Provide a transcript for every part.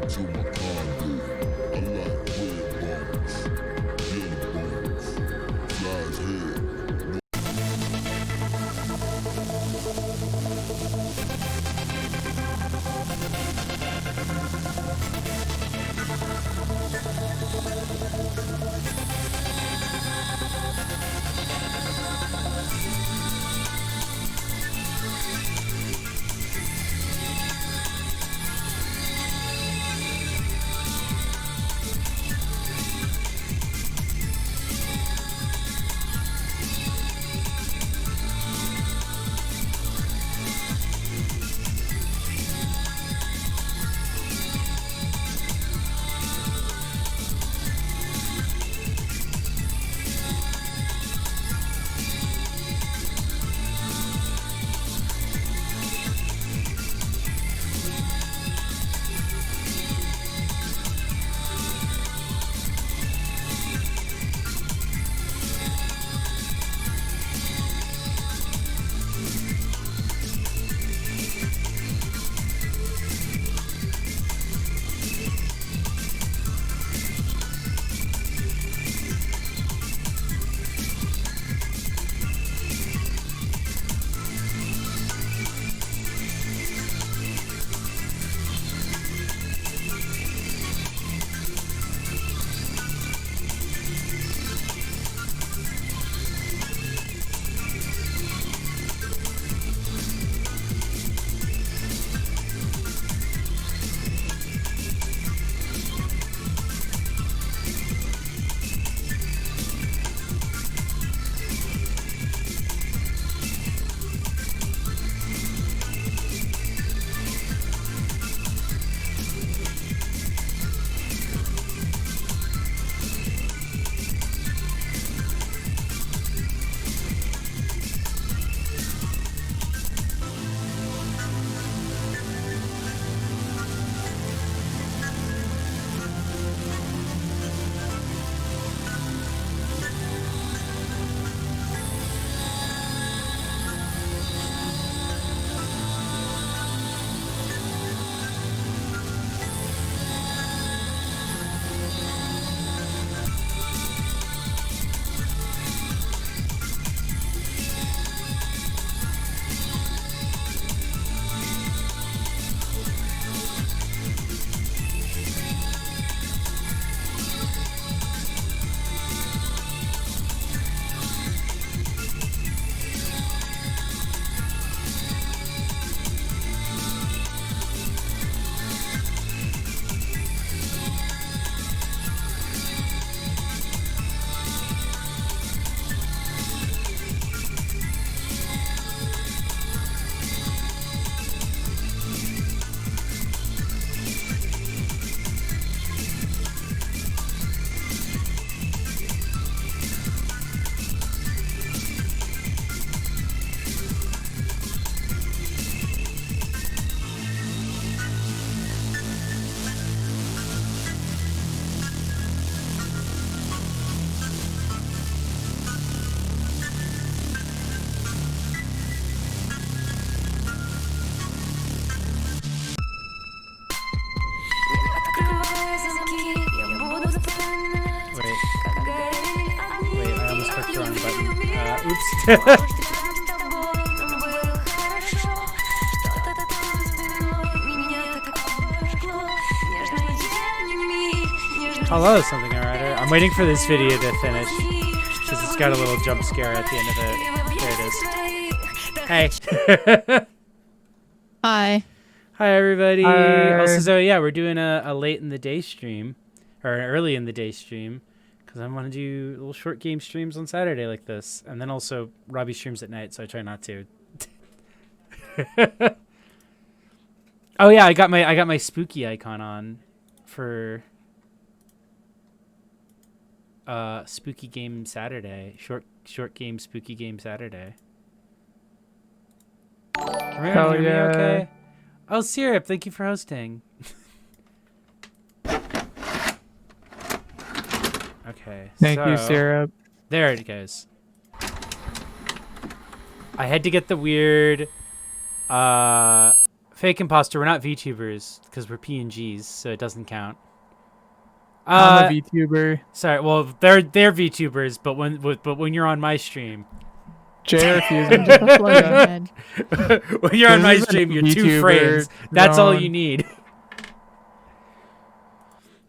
till my condo. I like red bones, yellow bones, flies head. Oops. Hello, something alright. I'm waiting for this video to finish because it's got a little jump scare at the end of it. There it is. Hey. Hi. Hi, everybody. Hi. Also, so yeah, we're doing a late in the day stream, or an early in the day stream, because I want to do little short game streams on Saturday like this, and then also Robbie streams at night, so I try not to. Oh yeah, I got my spooky icon on for spooky game Saturday, short game spooky game Saturday. Can everyone hear me okay? Oh, Syrup, thank you for hosting. Okay. Thank you, Syrup. There it goes. I had to get the weird Fake imposter. We're not VTubers because we're PNGs, so it doesn't count. I'm a VTuber. Sorry. Well, they're VTubers, but when you're on my stream, Jay refuses. Go ahead. when you're on my This is stream, a you're 2 VTuber frames. That's all zone. you need.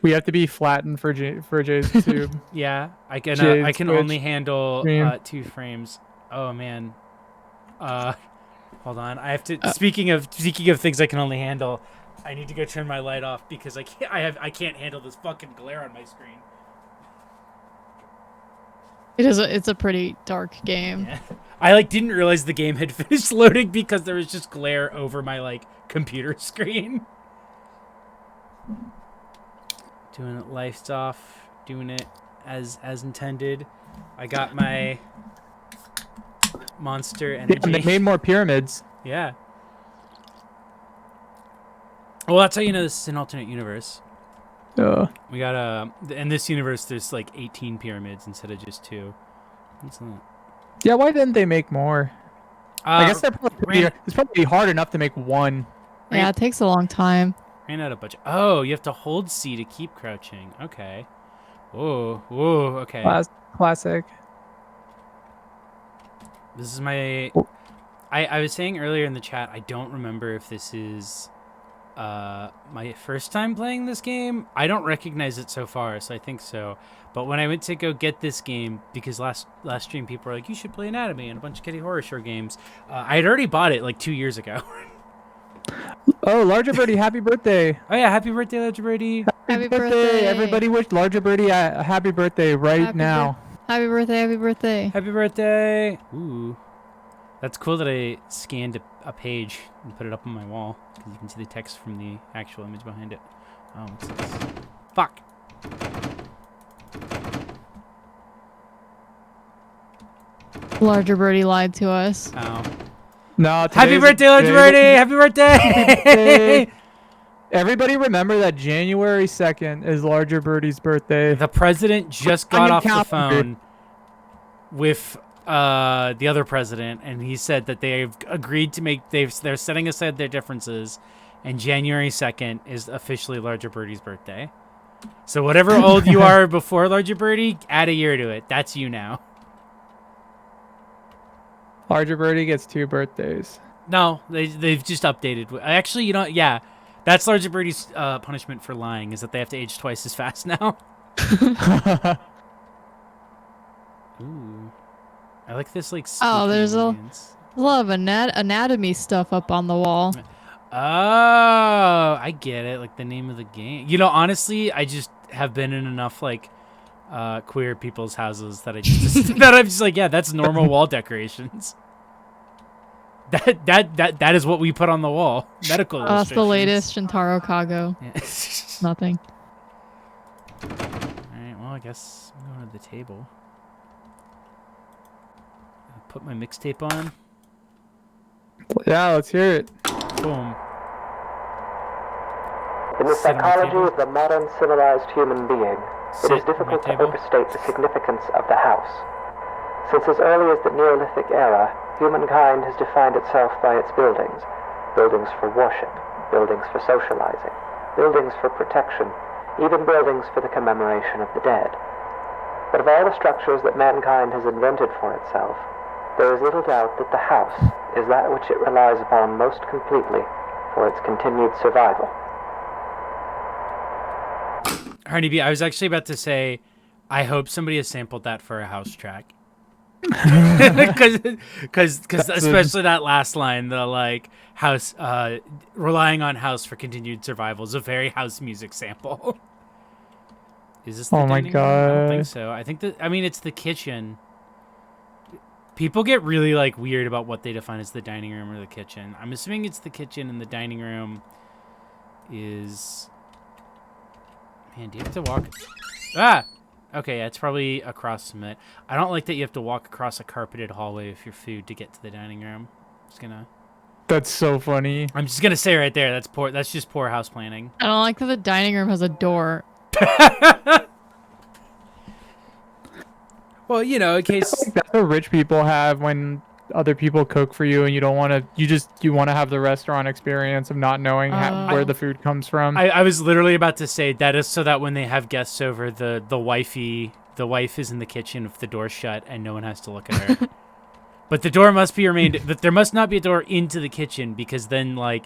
We have to be flattened for Jay's tube. Yeah, I can. Jay's I can Twitch only handle stream. 2 frames. Oh man. Hold on. I have to. Speaking of things I can only handle, I need to go turn my light off because I can't handle this fucking glare on my screen. It's a pretty dark game. Yeah. I didn't realize the game had finished loading because there was just glare over my computer screen. Doing it lights off, doing it as intended. I got my monster energy. Damn, they made more pyramids. Yeah. Well, that's how you know this is an alternate universe. We got in this universe there's 18 pyramids instead of just 2. That's not... Yeah, why didn't they make more? I guess ran- it's probably hard enough to make one. Yeah, it takes a long time. Ran out of budget. Oh, you have to hold C to keep crouching. Okay. Whoa, okay. Classic. This is my... I was saying earlier in the chat, I don't remember if this is my first time playing this game. I don't recognize it so far, so I think so. But when I went to go get this game, because last stream people were like, you should play Anatomy and a bunch of Kitty Horrorshow games, I had already bought it 2 years ago. Oh, Larger Birdie, happy birthday. Oh yeah, happy birthday, Larger Birdie. Happy birthday. Everybody wish Larger Birdie a happy birthday now. Happy birthday. Happy birthday. Happy birthday. Ooh. That's cool that I scanned a page and put it up on my wall, because you can see the text from the actual image behind it. Oh, what's this? Fuck. Larger Birdie lied to us. Oh. No, Happy birthday, Larger Birdie! Happy birthday! Everybody remember that January 2nd is Larger Birdie's birthday. The president just got off the calendar. phone with the other president, and he said that they've agreed to they're setting aside their differences, and January 2nd is officially Larger Birdie's birthday. So whatever old you are before Larger Birdie, add a year to it. That's you now. Larger Birdie gets 2 birthdays. No, they've just updated. Actually, yeah, that's Larger Birdie's punishment for lying, is that they have to age twice as fast now. Ooh, I like this Oh, there's a ambience. lot of anatomy stuff up on the wall. Oh, I get it. The name of the game. Honestly, I just have been in enough queer people's houses that I'm just yeah, that's normal wall decorations. That is what we put on the wall. Medical That's the illustrations. latest Shintaro Kago. Yeah. Nothing. All right. Well, I guess I'm going to the table. I'll put my mixtape on. Yeah, let's hear it. Boom. In the Sit at my psychology table. of the modern civilized human being, Sit it is at my difficult to table. overstate the significance of the house. Since as early as the Neolithic era, humankind has defined itself by its buildings. Buildings for worship, buildings for socializing, buildings for protection, even buildings for the commemoration of the dead. But of all the structures that mankind has invented for itself, there is little doubt that the house is that which it relies upon most completely for its continued survival. Harney, I was actually about to say, I hope somebody has sampled that for a house track. Because especially that last line, the house, relying on house for continued survival, is a very house music sample. Is this the Oh my dining room? I don't think God. so. I think it's the kitchen. People get really weird about what they define as the dining room or the kitchen. I'm assuming it's the kitchen, and the dining room is... Man, do you have to walk? Ah! Okay, yeah, it's probably across from it. I don't like that you have to walk across a carpeted hallway with your food to get to the dining room. That's so funny. I'm just gonna say right there, that's poor. That's just poor house planning. I don't like that the dining room has a door. Well, in case That's what rich people have when other people cook for you and you don't want to, you want to have the restaurant experience of not knowing where the food comes from. I was literally about to say that is so that when they have guests over, the wife is in the kitchen with the door shut and no one has to look at her. But the door must be remained. But there must not be a door into the kitchen because then like,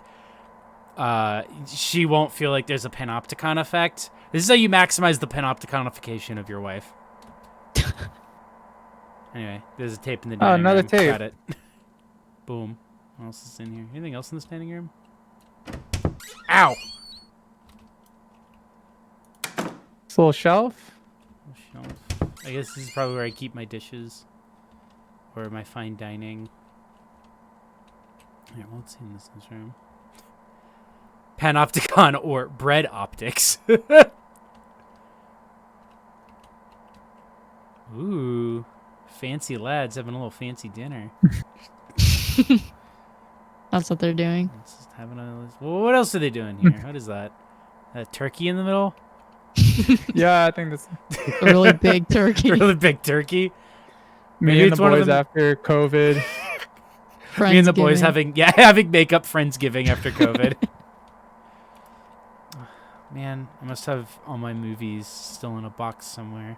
she won't feel like there's a panopticon effect. This is how you maximize the panopticonification of your wife. Anyway, there's a tape in the dining another room. tape. Got it. Boom. What else is in here? Anything else in the dining room? Ow! This little shelf. Shelf. I guess this is probably where I keep my dishes. Or my fine dining. Here, what's in this room? Panopticon or bread optics. Ooh. Fancy lads having a little fancy dinner. That's what they're doing. Just having well, what else are they doing here? What is that? A turkey in the middle? Yeah, I think that's A really big turkey. Really big turkey? me Maybe and the it's one of boys them- after COVID. Me and the boys Friendsgiving. having makeup Friendsgiving after COVID. Man, I must have all my movies still in a box somewhere.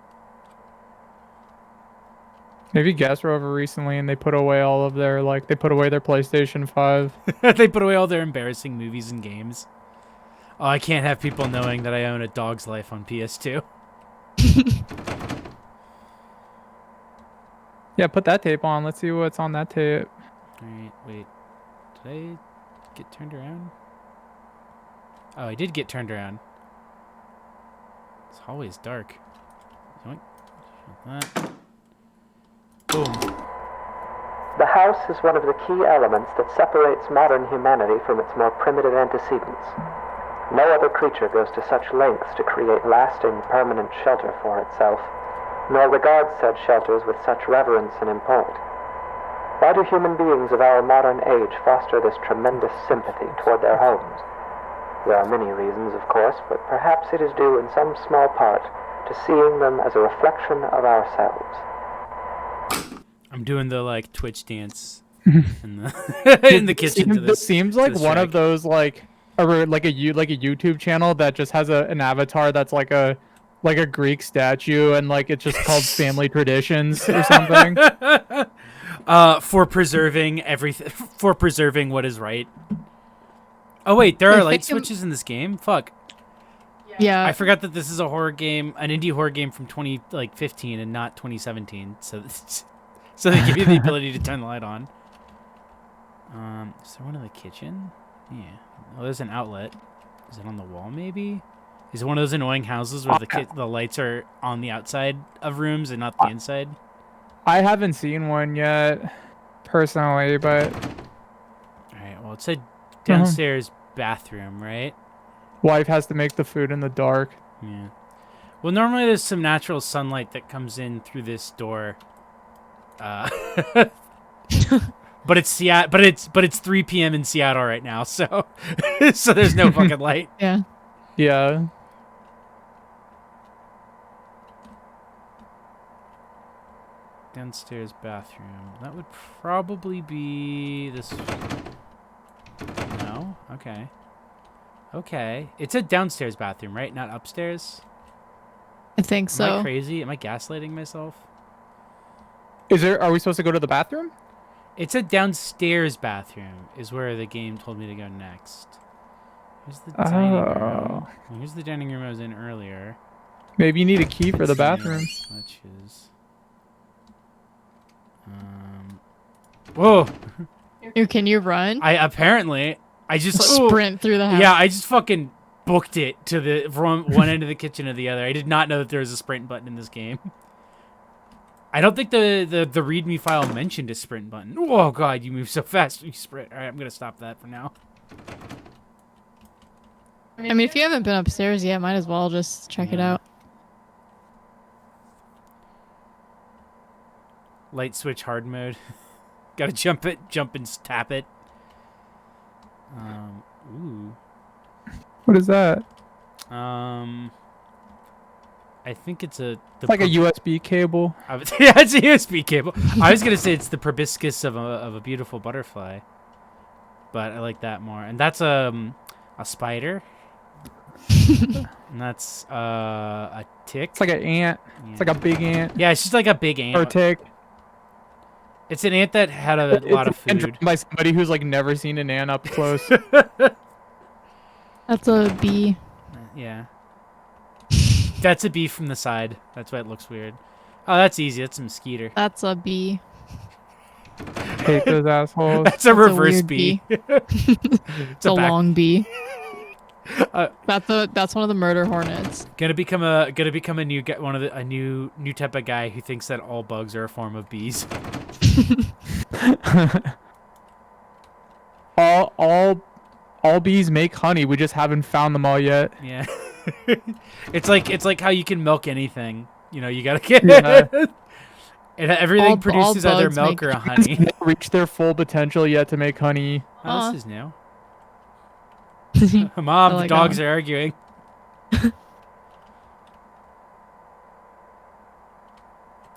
Maybe guests were over recently and they put away all of their, they put away their PlayStation 5. They put away all their embarrassing movies and games. Oh, I can't have people knowing that I own A Dog's Life on PS2. Yeah, put that tape on. Let's see what's on that tape. Alright, wait. Did I get turned around? Oh, I did get turned around. This hallway's dark. Yoink. Shut that. Boom. The house is one of the key elements that separates modern humanity from its more primitive antecedents. No other creature goes to such lengths to create lasting, permanent shelter for itself, nor regards said shelters with such reverence and import. Why do human beings of our modern age foster this tremendous sympathy toward their homes? There are many reasons, of course, but perhaps it is due in some small part to seeing them as a reflection of ourselves. I'm doing the Twitch dance in the kitchen. To This seems like this one track. of those like a YouTube channel that just has an avatar that's like a Greek statue and it's just called Family Traditions or something. For preserving everything, for preserving what is right. Oh wait, there are I light think I'm- switches in this game. Fuck, Yeah. I forgot that this is a horror game, an indie horror game from 2015 and not 2017. So they give you the ability to turn the light on. Is there one in the kitchen? Yeah. Oh, there's an outlet. Is it on the wall? Maybe. Is it one of those annoying houses where the lights are on the outside of rooms and not the inside? I haven't seen one yet, personally, but All right. Well, it said downstairs bathroom, right? wife has to make the food in the dark. Yeah. Well, normally there's some natural sunlight that comes in through this door. But it's Seattle. But it's 3 p.m. in Seattle right now, so so there's no fucking light. Yeah. Yeah. Downstairs bathroom. That would probably be this. No. Okay. Okay. It's a downstairs bathroom, right? Not upstairs. I think Am so. I crazy? Am I gaslighting myself? Are we supposed to go to the bathroom? It's a downstairs bathroom is where the game told me to go next. Here's the dining room. Oh. Well, here's the dining room I was in earlier. Maybe you need a key for the bathroom. Switches. Whoa! Can you run? I just Sprint through the house. Yeah, I just fucking booked it to the from one end of the kitchen to the other. I did not know that there was a sprint button in this game. I don't think the README file mentioned a sprint button. Oh god, you move so fast when you sprint. All right, I'm gonna stop that for now. I mean, if you haven't been upstairs yet, might as well just check it Yeah. out. Light switch hard mode. Gotta jump and tap it. Ooh. What is that? I think it's a. It's like a USB cable. Yeah, it's a USB cable. I was gonna say it's the proboscis of a beautiful butterfly, but I like that more. And that's a spider. And that's a tick. It's like an ant. Yeah. It's like a big ant. Yeah, it's just like a big ant. Or tick. It's an ant that had a lot of It's food. by somebody who's like never seen an ant up close. That's a bee. Yeah. That's a bee from the side. That's why it looks weird. Oh, that's easy. That's a mosquito. That's a bee. Hate those assholes. That's a reverse weird bee. It's a back- long bee. Uh, That's one of the murder hornets. Gonna become a new a new type of guy who thinks that all bugs are a form of bees. all bees make honey. We just haven't found them all yet. Yeah. It's like how you can milk anything. You know, you gotta get Yeah. and everything All produces either bugs milk make or honey. Never reached their full potential yet to make honey. Oh, this is new. I Mom, like the dogs that are arguing.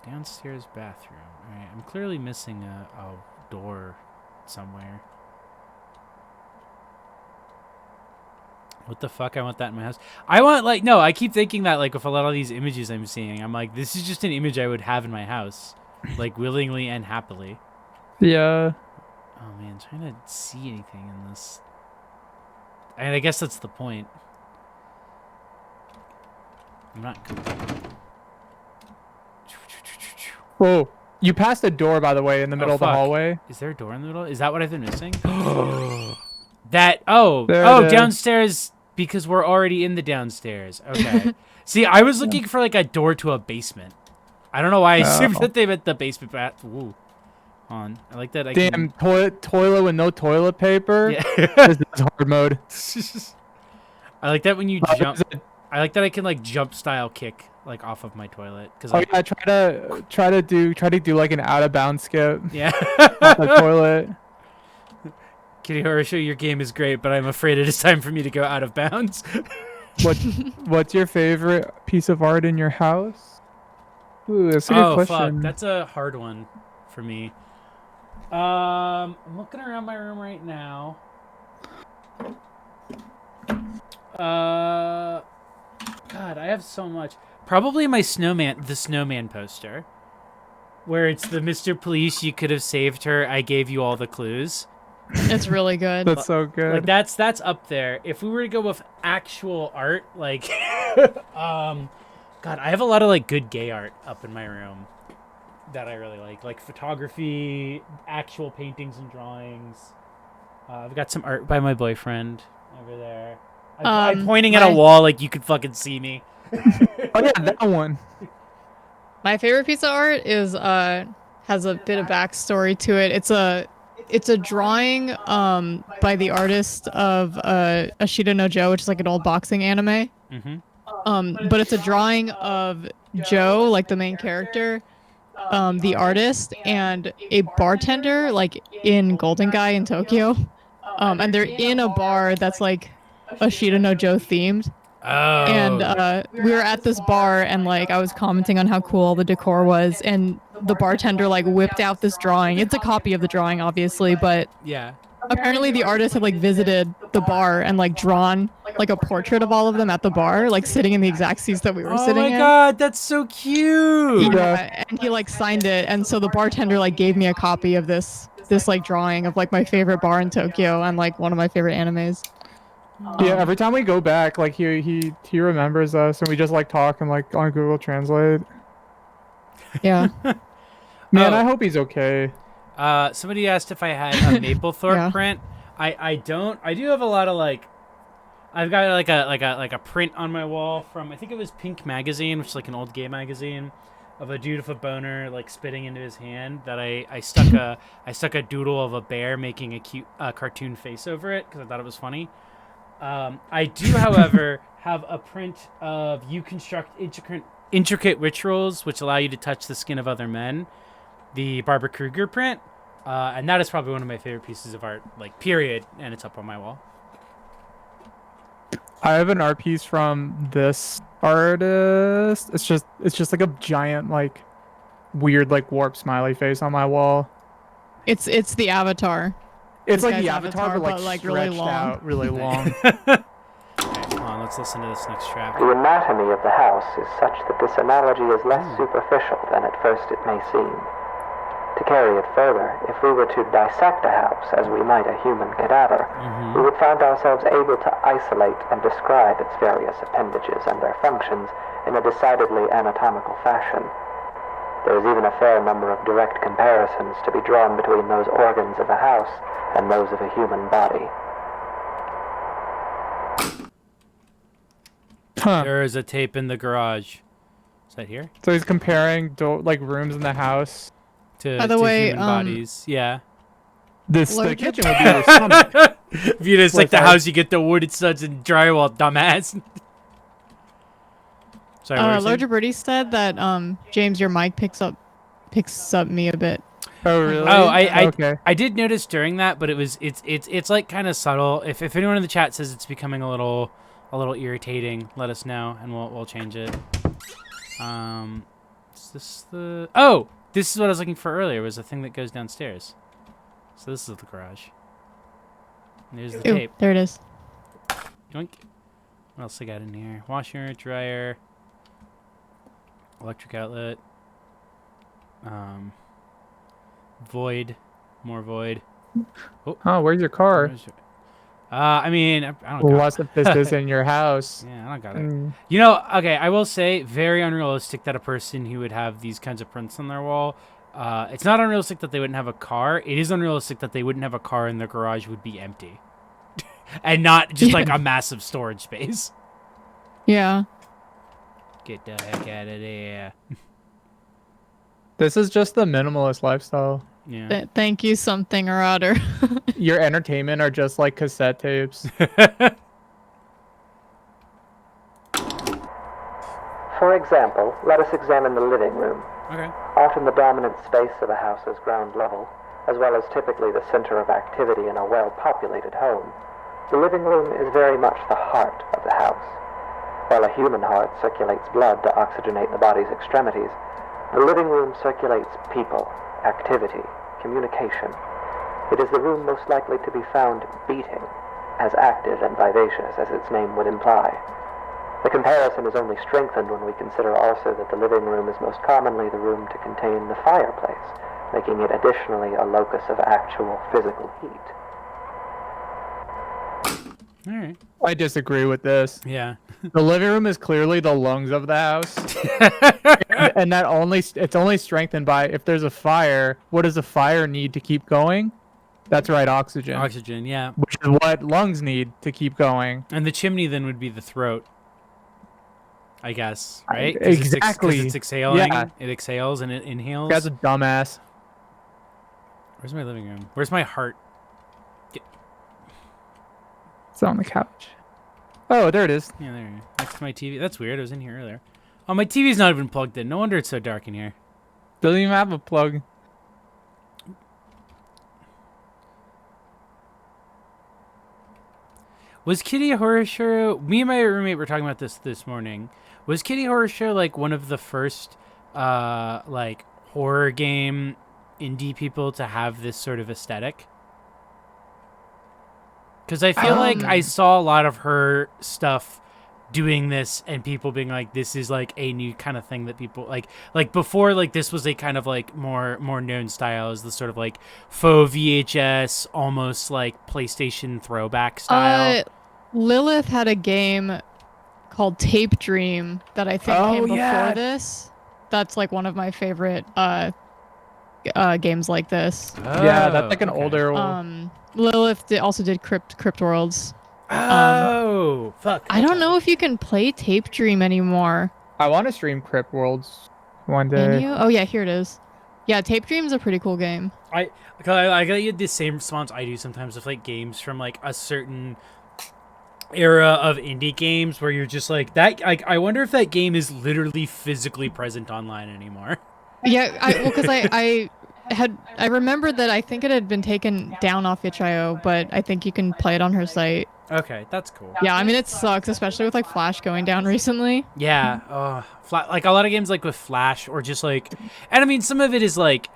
Downstairs bathroom. All right, I'm clearly missing a door somewhere. What the fuck? I want that in my house. I want, like, no, I keep thinking that, like, with a lot of these images I'm seeing, I'm like, this is just an image I would have in my house. Like, willingly and happily. Yeah. Oh, man, trying to see anything in this. And I guess that's the point. I'm not... Whoa. You passed a door, by the way, in the middle of the fuck. hallway. Is there a door in the middle? Is that what I've been missing? That, oh, There oh, it is. downstairs, because we're already in the downstairs. Okay. See, I was looking for, like, a door to a basement. I don't know why I assumed Oh. that they meant the basement bath. Ooh. On. I like that I Damn, toilet with no toilet paper. Yeah. This is hard mode. I like that when you Oh, jump. there's a- I like that I can, like, jump style kick, like, off of my toilet. Cause Oh yeah, try to do like an out of bounds skip yeah. off the toilet. Kitty Horrorshow, your game is great, but I'm afraid it is time for me to go out of bounds. What's your favorite piece of art in your house? Ooh, that's a good Oh, question. fuck. That's a hard one for me. I'm looking around my room right now. God, I have so much. Probably my the snowman poster. Where it's the Mr. Police, you could have saved her, I gave you all the clues. It's really good. That's so good. Like that's up there. If we were to go with actual art, like God, I have a lot of like good gay art up in my room that I really like photography, actual paintings and drawings. I've got some art by my boyfriend over there. I'm pointing at a wall like you could fucking see me. Oh yeah, that one. My favorite piece of art is has a bit of backstory to it. It's a drawing by the artist of Ashita no Joe, which is like an old boxing anime. Mm-hmm. But it's a drawing of Joe, like the main character, the artist, and a bartender, like in Golden Guy in Tokyo. And they're in a bar that's like Ashita no Joe themed. Oh. And we were at this bar, and like I was commenting on how cool the decor was, and the bartender like whipped out this drawing. It's a copy of the drawing, obviously, but Yeah. apparently the artist had like visited the bar and like drawn like a portrait of all of them at the bar, like sitting in the exact seats that we were Oh sitting my in. god, that's so cute. Yeah, and he like signed it, and so the bartender like gave me a copy of this like drawing of like my favorite bar in Tokyo and like one of my favorite animes. Yeah, every time we go back, like he remembers us, and we just like talk and like on Google Translate. Yeah. Man, Oh. I hope he's okay. Somebody asked if I had a Maplethorpe Yeah. print. I don't. I do have a lot of like. I've got like a print on my wall from I think it was Pink Magazine, which is like an old gay magazine, of a dude with a boner like spitting into his hand. That I stuck a doodle of a bear making a cute cartoon face over it because I thought it was funny. I do, however, have a print of You Construct Intricate Rituals, which allow you to touch the skin of other men. The Barbara Kruger print. And that is probably one of my favorite pieces of art, like, period. And it's up on my wall. I have an art piece from this artist. It's just like a giant like weird like warp smiley face on my wall. It's the avatar. It's This like the guy's avatar, but like really stretched long. out, really long. Come on, let's listen to this next track. The anatomy of the house is such that this analogy is less superficial than at first it may seem. To carry it further, if we were to dissect a house as we might a human cadaver, we would find ourselves able to isolate and describe its various appendages and their functions in a decidedly anatomical fashion. There is even a fair number of direct comparisons to be drawn between those organs of a house and those of a human body. Huh. There is a tape in the garage. Is that here? So he's comparing like rooms in the house. By the To way, human bodies. Yeah. The Larger- kitchen would be your stomach. If you just like What's the that? house, you get the wooded studs and drywall, dumbass. Sorry, what were you saying? Larger Birdie said that James, your mic picks up me a bit. Oh really? Oh, okay. I did notice during that, but it's like kind of subtle. If anyone in the chat says it's becoming a little irritating, let us know and we'll change it. Is this the? Oh, this is what I was looking for earlier. Was the thing that goes downstairs. So this is the garage. And there's the Ooh, tape. there it is. Yoink. What else I got in here? Washer, dryer, electric outlet. Void, more void. Oh, where's your car? I mean, I don't got What's if this is in your house? Yeah, I don't got it. Mm. You know, okay, I will say, very unrealistic that a person who would have these kinds of prints on their wall. It's not unrealistic that they wouldn't have a car. It is unrealistic that they wouldn't have a car and their garage would be empty, and not just like a massive storage space. Yeah. Get the heck out of there. This is just the minimalist lifestyle. Yeah. Thank you, something or other. Your entertainment are just like cassette tapes. For example, let us examine the living room. Okay. Often the dominant space of a house's ground level, as well as typically the center of activity in a well-populated home. The living room is very much the heart of the house. While a human heart circulates blood to oxygenate the body's extremities, the living room circulates people, activity, communication. It is the room most likely to be found beating, as active and vivacious as its name would imply. The comparison is only strengthened when we consider also that the living room is most commonly the room to contain the fireplace, making it additionally a locus of actual physical heat. All right. I disagree with this. Yeah. The living room is clearly the lungs of the house, and that it's only strengthened by if there's a fire. What does a fire need to keep going? That's right, oxygen, Oxygen. Yeah. which is what lungs need to keep going. And the chimney then would be the throat. I guess, right? 'Cause Exactly. It's exhaling. Yeah. It exhales and it inhales. That's a dumbass. Where's my living room? Where's my heart? It's on the couch. Oh, there it is. Yeah, there. Next to my TV. That's weird. I was in here earlier. Oh, my TV's not even plugged in. No wonder it's so dark in here. Doesn't even have a plug. Was Kitty Horrorshow? Me and my roommate were talking about this morning. Was Kitty Horrorshow like one of the first, like horror game indie people to have this sort of aesthetic? Because I feel like I saw a lot of her stuff doing this and people being like, this is like a new kind of thing that people like before, like this was a kind of like more known style as the sort of like faux VHS, almost like PlayStation throwback style. Lilith had a game called Tape Dream that I think came before this. That's like one of my favorite games like this. Yeah, that's like an okay. older. Lilith also did Crypt Worlds. Oh, fuck. I don't know if you can play Tape Dream anymore. I want to stream Crypt Worlds one day. Can you? Oh yeah, here it is. Yeah, Tape Dream's a pretty cool game. I get the same response I do sometimes with like games from like a certain era of indie games where you're just like that. Like, I wonder if that game is literally physically present online anymore. Yeah, because I I remember that I think it had been taken down off itch.io, but I think you can play it on her site. Okay, that's cool. Yeah, I mean it sucks, especially with like Flash going down recently. Yeah, like a lot of games like with Flash or just like, and I mean some of it is like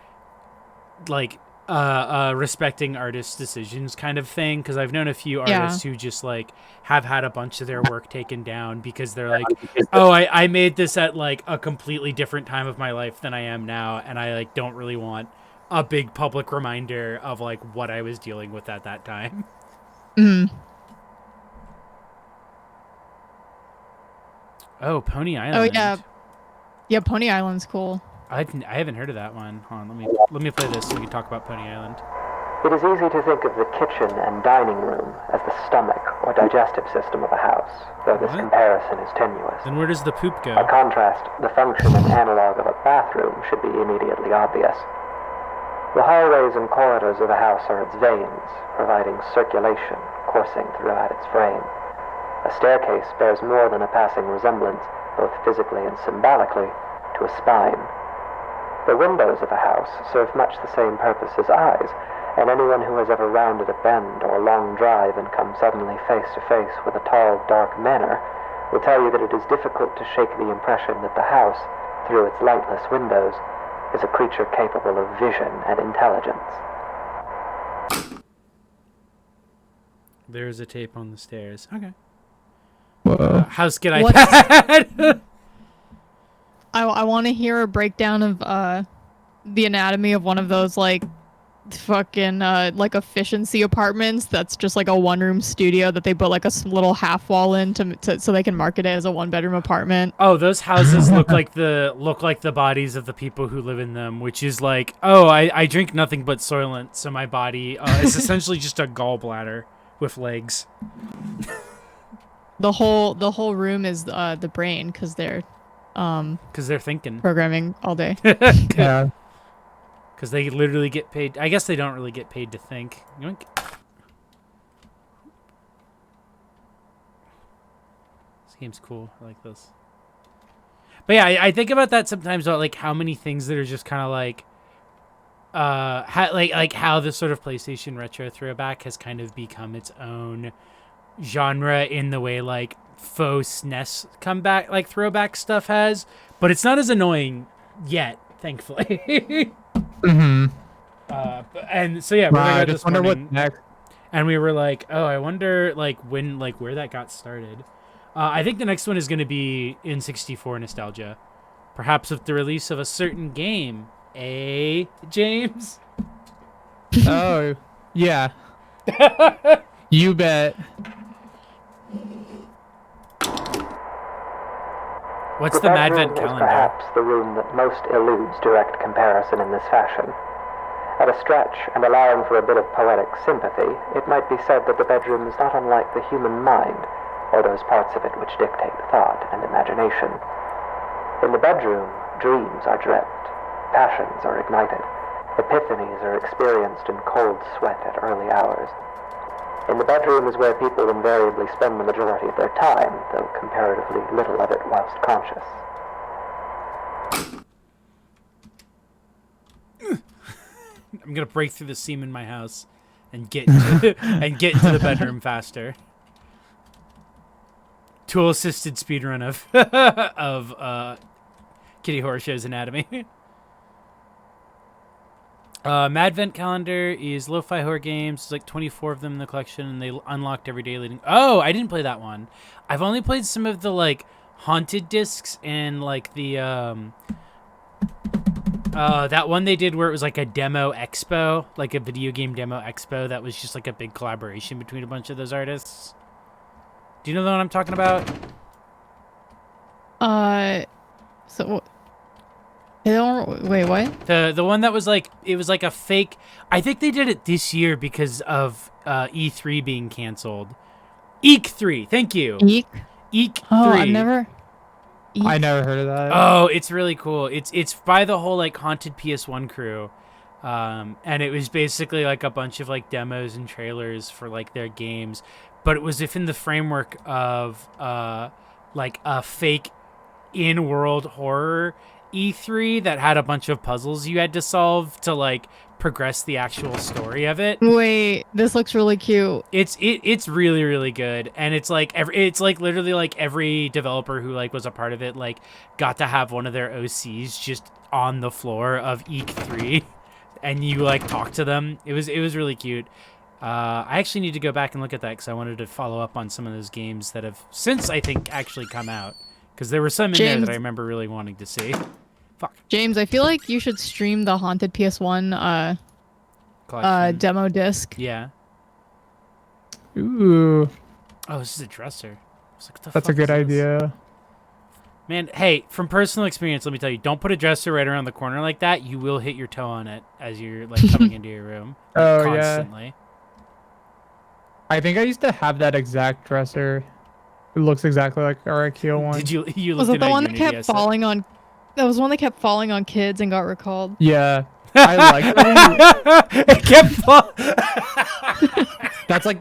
respecting artists' decisions kind of thing. Because I've known a few artists who just like have had a bunch of their work taken down because they're like, oh, I made this at like a completely different time of my life than I am now, and I like don't really want a big public reminder of like what I was dealing with at that time. Mm. Oh, Pony Island. Oh yeah, yeah. Pony Island's cool. I haven't heard of that one. Hold on, let me play this so we can talk about Pony Island. It is easy to think of the kitchen and dining room as the stomach or digestive system of a house, though this comparison is tenuous. Then where does the poop go? By contrast, the function and analog of a bathroom should be immediately obvious. The hallways and corridors of a house are its veins, providing circulation coursing throughout its frame. A staircase bears more than a passing resemblance, both physically and symbolically, to a spine. The windows of a house serve much the same purpose as eyes, and anyone who has ever rounded a bend or long drive and come suddenly face to face with a tall, dark manor will tell you that it is difficult to shake the impression that the house, through its lightless windows, is a creature capable of vision and intelligence. There's a tape on the stairs. Okay. Whoa. House get iPad. I want to hear a breakdown of the anatomy of one of those like fucking like efficiency apartments that's just like a one-room studio that they put like a little half wall in to so they can market it as a one-bedroom apartment. Oh, those houses look like the bodies of the people who live in them, which is like, oh, I drink nothing but Soylent, so my body is essentially just a gallbladder with legs. The whole room is the brain because they're thinking. programming all day. Yeah. Because they literally get paid. I guess they don't really get paid to think. Yoink. This game's cool. I like this. But yeah, I think about that sometimes about like how many things that are just kind of like, how this sort of PlayStation retro throwback has kind of become its own genre in the way like faux SNES comeback like throwback stuff has, but it's not as annoying yet, thankfully. Mm-hmm. And so yeah, I just wonder what's next. And we were like, oh, I wonder like when like where that got started. I think the next one is going to be in 64 nostalgia, perhaps with the release of a certain game. James? Oh, yeah. You bet. What's the Advent bedroom is calendar? perhaps the room that most eludes direct comparison in this fashion. At a stretch, and allowing for a bit of poetic sympathy, it might be said that the bedroom is not unlike the human mind, or those parts of it which dictate thought and imagination. In the bedroom, dreams are dreamt, passions are ignited, epiphanies are experienced in cold sweat at early hours. In the bedroom is where people invariably spend the majority of their time, though comparatively little of it whilst conscious. I'm gonna break through the seam in my house and get into, into the bedroom faster. Tool-assisted speedrun of Kitty Horrorshow's anatomy. Madvent calendar is lo-fi horror games. There's like 24 of them in the collection, and they unlocked every day leading. Oh, I didn't play that one. I've only played some of the like haunted discs and like the that one they did where it was like a demo expo, like a video game demo expo. That was just like a big collaboration between a bunch of those artists. Do you know the one I'm talking about? So they don't wait. What? The one that was like it was like a fake. I think they did it this year because of E3 being canceled. Eek 3, thank you. Eek. Eek 3. Oh, I've never. I never heard of that. Oh, it's really cool. It's by the whole like haunted PS1 crew, and it was basically like a bunch of like demos and trailers for like their games, but it was within the framework of like a fake in-world horror E3 that had a bunch of puzzles you had to solve to like progress the actual story of it. Wait, this looks really cute. It's really really good, and it's like literally like every developer who like was a part of it like got to have one of their OCs just on the floor of E3, and you like talk to them. It was really cute. I actually need to go back and look at that because I wanted to follow up on some of those games that have since I think actually come out, because there were some in there that I remember really wanting to see. Fuck. James, I feel like you should stream the Haunted PS1 Collection. demo disc. Yeah. Ooh, Oh, this is a dresser. I was like, what the that's a fuck good is this? idea. Man, hey, from personal experience, let me tell you, don't put a dresser right around the corner like that. You will hit your toe on it as you're like coming into your room. Oh, constantly. yeah. I think I used to have that exact dresser. It looks exactly like our IKEA one. Did you Was looked it at the one that Unity, kept I said. falling on? That was one that kept falling on kids and got recalled. Yeah. I like that. It kept That's like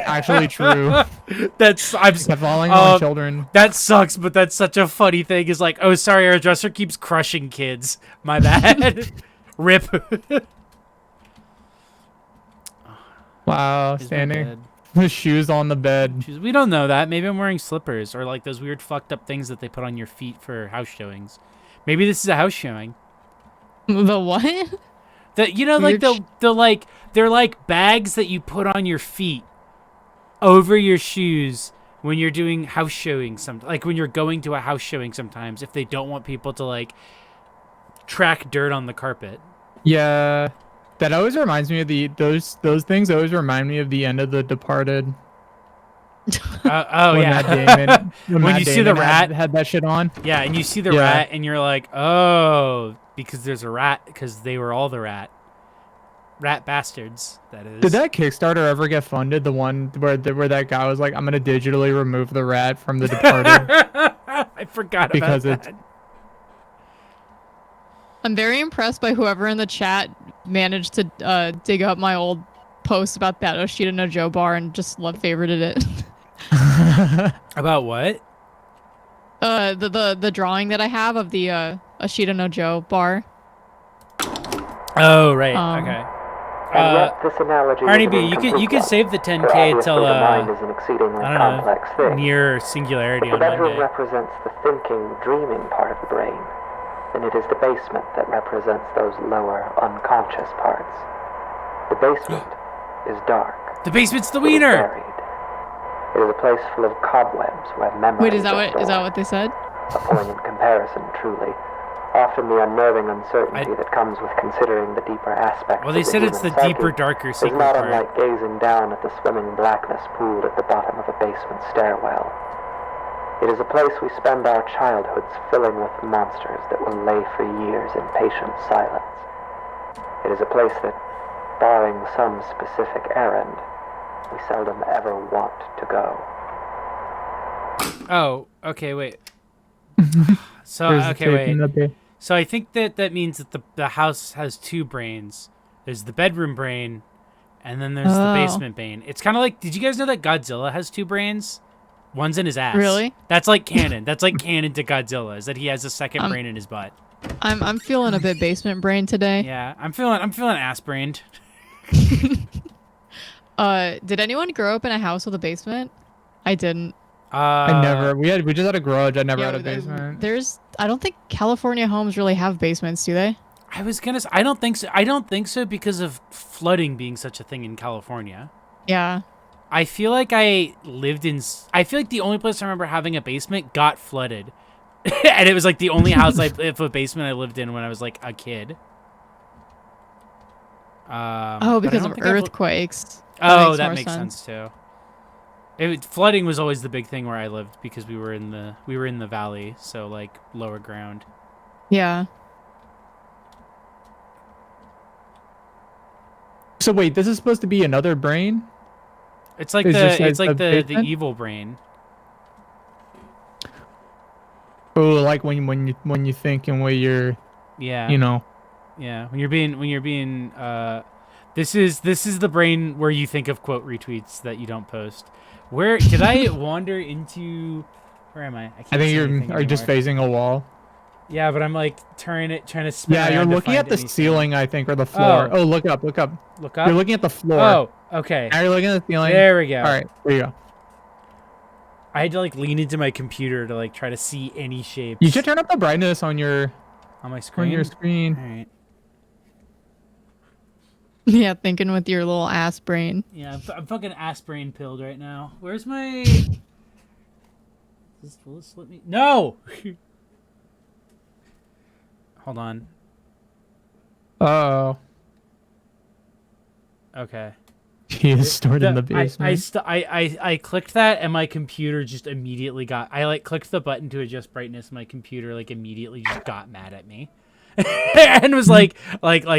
actually true. I'm Kept falling on children. That sucks, but that's such a funny thing. Is like, oh, sorry, our dresser keeps crushing kids. My bad. Rip. Wow, Here's my standing bed. with shoes on the bed. We don't know that. Maybe I'm wearing slippers or like those weird fucked up things that they put on your feet for house showings. Maybe this is a house showing. The what? Like they're like bags that you put on your feet over your shoes when you're doing house showings. Like when you're going to a house showing sometimes, if they don't want people to like track dirt on the carpet. Yeah, that always reminds me of those things always remind me of the end of The Departed. Oh when yeah. Matt Damon, When you see the rat had that shit on. Yeah, and you see the Yeah. rat, and you're like, oh, because there's a rat, because they were all the rat bastards. That is. Did that Kickstarter ever get funded? The one where that guy was like, "I'm gonna digitally remove the rat from The Departed." I forgot Because about it's- that. I'm very impressed by whoever in the chat managed to dig up my old post about that Oshida no Joe bar and just favorited it. About what? The drawing that I have of the Oshida no Joe bar. Oh right, okay. And yet this analogy Arnie is B, an you incomplete could one. save the For 10K obviously till the mind is an exceedingly I don't complex know, thing. near singularity The on bedroom Monday. represents the thinking, dreaming part of the brain, and it is the basement that represents those lower, unconscious parts. The basement is dark. The basement's the It is wiener. buried. It is a place full of cobwebs where memories Wait, is that are what stored. they said? A poignant comparison, truly. Often the unnerving uncertainty that comes with considering the deeper aspects Well, they of the said it's the human deeper, psyche darker is secret not part. unlike gazing down at the swimming blackness pooled at the bottom of a basement stairwell. It is a place we spend our childhoods filling with monsters that will lay for years in patient silence. It is a place that, barring some specific errand, we seldom ever want to go. Oh, okay, wait. So Here's the okay, tape wait. in the bay. So I think that means that the house has two brains. There's the bedroom brain, and then there's the Oh. basement brain. It's kind of like, did you guys know that Godzilla has two brains? One's in his ass. Really? That's like canon. That's like canon to Godzilla, is that he has a second brain in his butt. I'm feeling a bit basement brain today. Yeah, I'm feeling ass brained. Did anyone grow up in a house with a basement? I didn't. I never. We just had a garage. I never Yeah, had a basement. I don't think California homes really have basements, do they? I was gonna say, I don't think so. I don't think so because of flooding being such a thing in California. Yeah. I feel like I feel like the only place I remember having a basement got flooded. And it was like the only house with a basement I lived in when I was like a kid. Oh, but I because don't of think I've- earthquakes. Oh, that more makes sense too. Flooding was always the big thing where I lived because we were in the valley, so like lower ground. Yeah. So wait, this is supposed to be another brain? It's like Is this it's a like the basement? evil brain. Oh, like when you think and when you're, Yeah. you know. Yeah, when you're being this is the brain where you think of quote retweets that you don't post. Where did I wander into? Where am I? Can't I think see you're anything are you just anymore. facing a wall. Yeah, but I'm like trying to spin Yeah, you're around to looking find at the anything. ceiling, I think, or the floor. Oh. Oh, look up, look up. Look up. You're looking at the floor. Oh, okay. Now you're looking at the ceiling. There we go. All right, there you go. I had to like lean into my computer to like try to see any shapes. You should turn up the brightness on your on my screen. screen. All right. Yeah, thinking with your little ass brain. Yeah, I'm fucking aspirin pilled right now. Where's my? Will this let me? No. Hold on. Oh, Okay. he is stored in the basement. I clicked that and my computer just immediately got. I like clicked the button to adjust brightness. My computer like immediately just got mad at me, and was like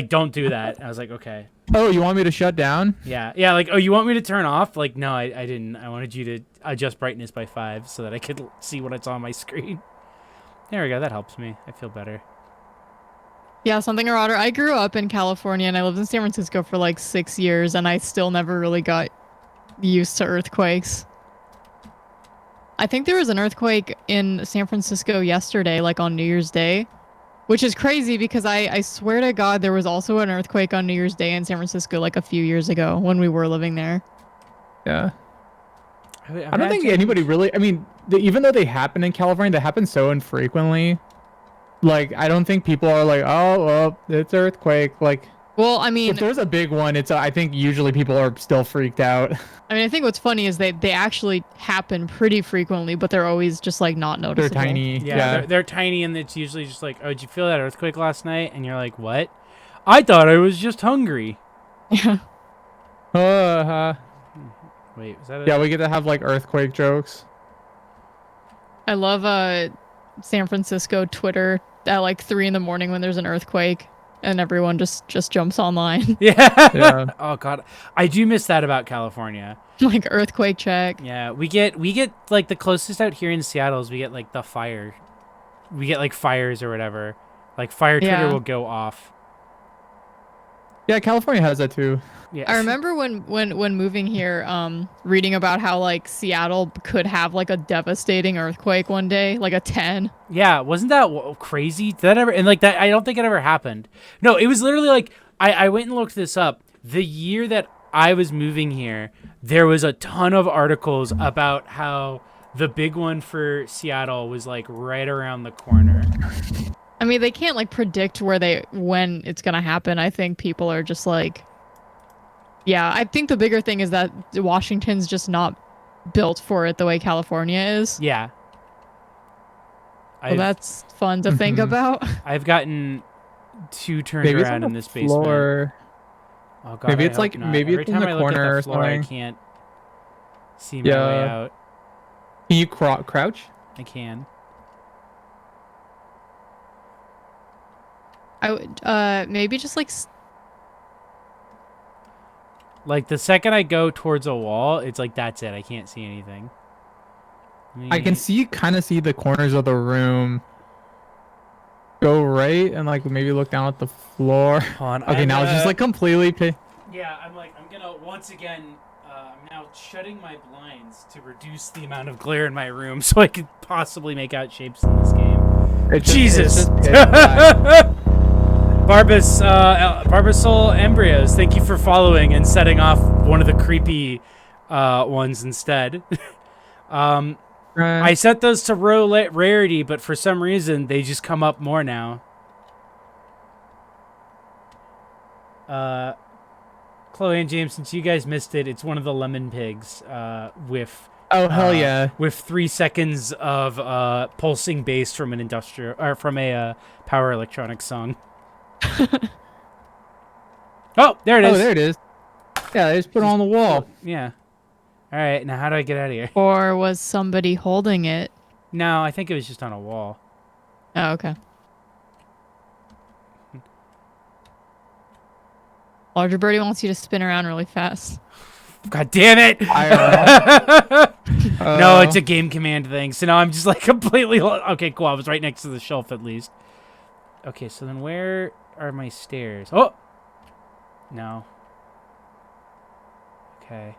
don't do that. I was like okay. Oh, you want me to shut down? Yeah. Like oh, you want me to turn off? Like no, I didn't. I wanted you to adjust brightness by 5 so that I could see what's on my screen. There we go. That helps me. I feel better. Yeah, something or other. I grew up in California and I lived in San Francisco for like 6 years and I still never really got used to earthquakes. I think there was an earthquake in San Francisco yesterday, like on New Year's Day, which is crazy because I swear to God there was also an earthquake on New Year's Day in San Francisco like a few years ago when we were living there. Yeah. I don't think anybody really. I mean, even though they happen in California, they happen so infrequently. Like, I don't think people are like, oh, well, it's earthquake. Like, well, I mean, if there's a big one, it's. I think usually people are still freaked out. I mean, I think what's funny is they actually happen pretty frequently, but they're always just like not noticeable. They're tiny. Yeah. They're tiny, and it's usually just like, oh, did you feel that earthquake last night? And you're like, what? I thought I was just hungry. Yeah. Wait, is that a... Yeah, we get to have like earthquake jokes. I love San Francisco Twitter at like 3 a.m. when there's an earthquake and everyone just jumps online. Yeah. Oh god, I do miss that about California. Like earthquake check. Yeah, we get like the closest out here in Seattle is we get like the fire. We get like fires or whatever. Like fire Twitter will go off. Yeah, California has that too. Yeah. I remember when moving here, reading about how like Seattle could have like a devastating earthquake one day, like a 10. Yeah, wasn't that crazy? Did that ever? And like that, I don't think it ever happened. No, it was literally like I went and looked this up. The year that I was moving here, there was a ton of articles about how the big one for Seattle was like right around the corner. I mean, they can't like predict when it's gonna happen. I think people are just like, yeah. I think the bigger thing is that Washington's just not built for it the way California is. Yeah. Well, that's fun to think about. I've gotten 2 turned around in this basement. Oh god. Maybe it's like not. maybe Every it's in time the I look corner at or the floor, I something. can't see my way out. Can you crouch? I can. I would maybe just like Like the second I go towards a wall, it's like that's it. I can't see anything. I can kind of see the corners of the room. Go right and like maybe look down at the floor. Hold on, Okay, now it's just like completely. Yeah, I'm gonna once again. I'm now shutting my blinds to reduce the amount of glare in my room, so I could possibly make out shapes in this game. Jesus. Barbasol Embryos, thank you for following and setting off one of the creepy ones instead. I set those to rarity, but for some reason they just come up more now. Chloe and James, since you guys missed it, it's one of the lemon pigs with Oh hell yeah! With 3 seconds of pulsing bass from an industrial or from a power electronics song. Oh, there it is. Oh, there it is. Yeah, they just put it on the wall. Yeah. All right, now how do I get out of here? Or was somebody holding it? No, I think it was just on a wall. Oh, okay. Larger Birdie wants you to spin around really fast. God damn it! No, it's a game command thing. So now I'm just like completely... Okay, cool. I was right next to the shelf at least. Okay, so then where are my stairs? Oh! No. Okay.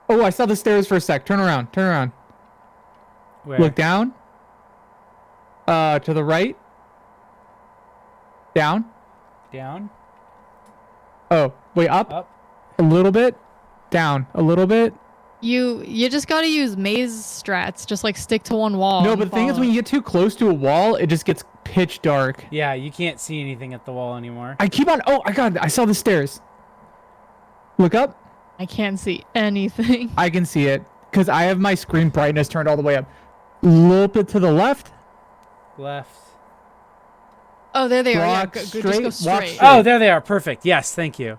Oh, I saw the stairs for a sec. Turn around. Turn around. Where? Look down. To the right. Down. Down. Oh, wait, up. Up. A little bit. Down. A little bit. You just gotta use maze strats. Just like stick to one wall. No, and but the thing is, follow when it. you get too close to a wall, it just gets pitch dark. Yeah, you can't see anything at the wall anymore. I keep on. Oh, I got it. I saw the stairs. Look up. I can't see anything. I can see it because I have my screen brightness turned all the way up. A little bit to the left. Left. Oh, there they are. Yeah, Walk just go straight, walk straight. straight. Oh, there they are. Perfect. Yes, thank you.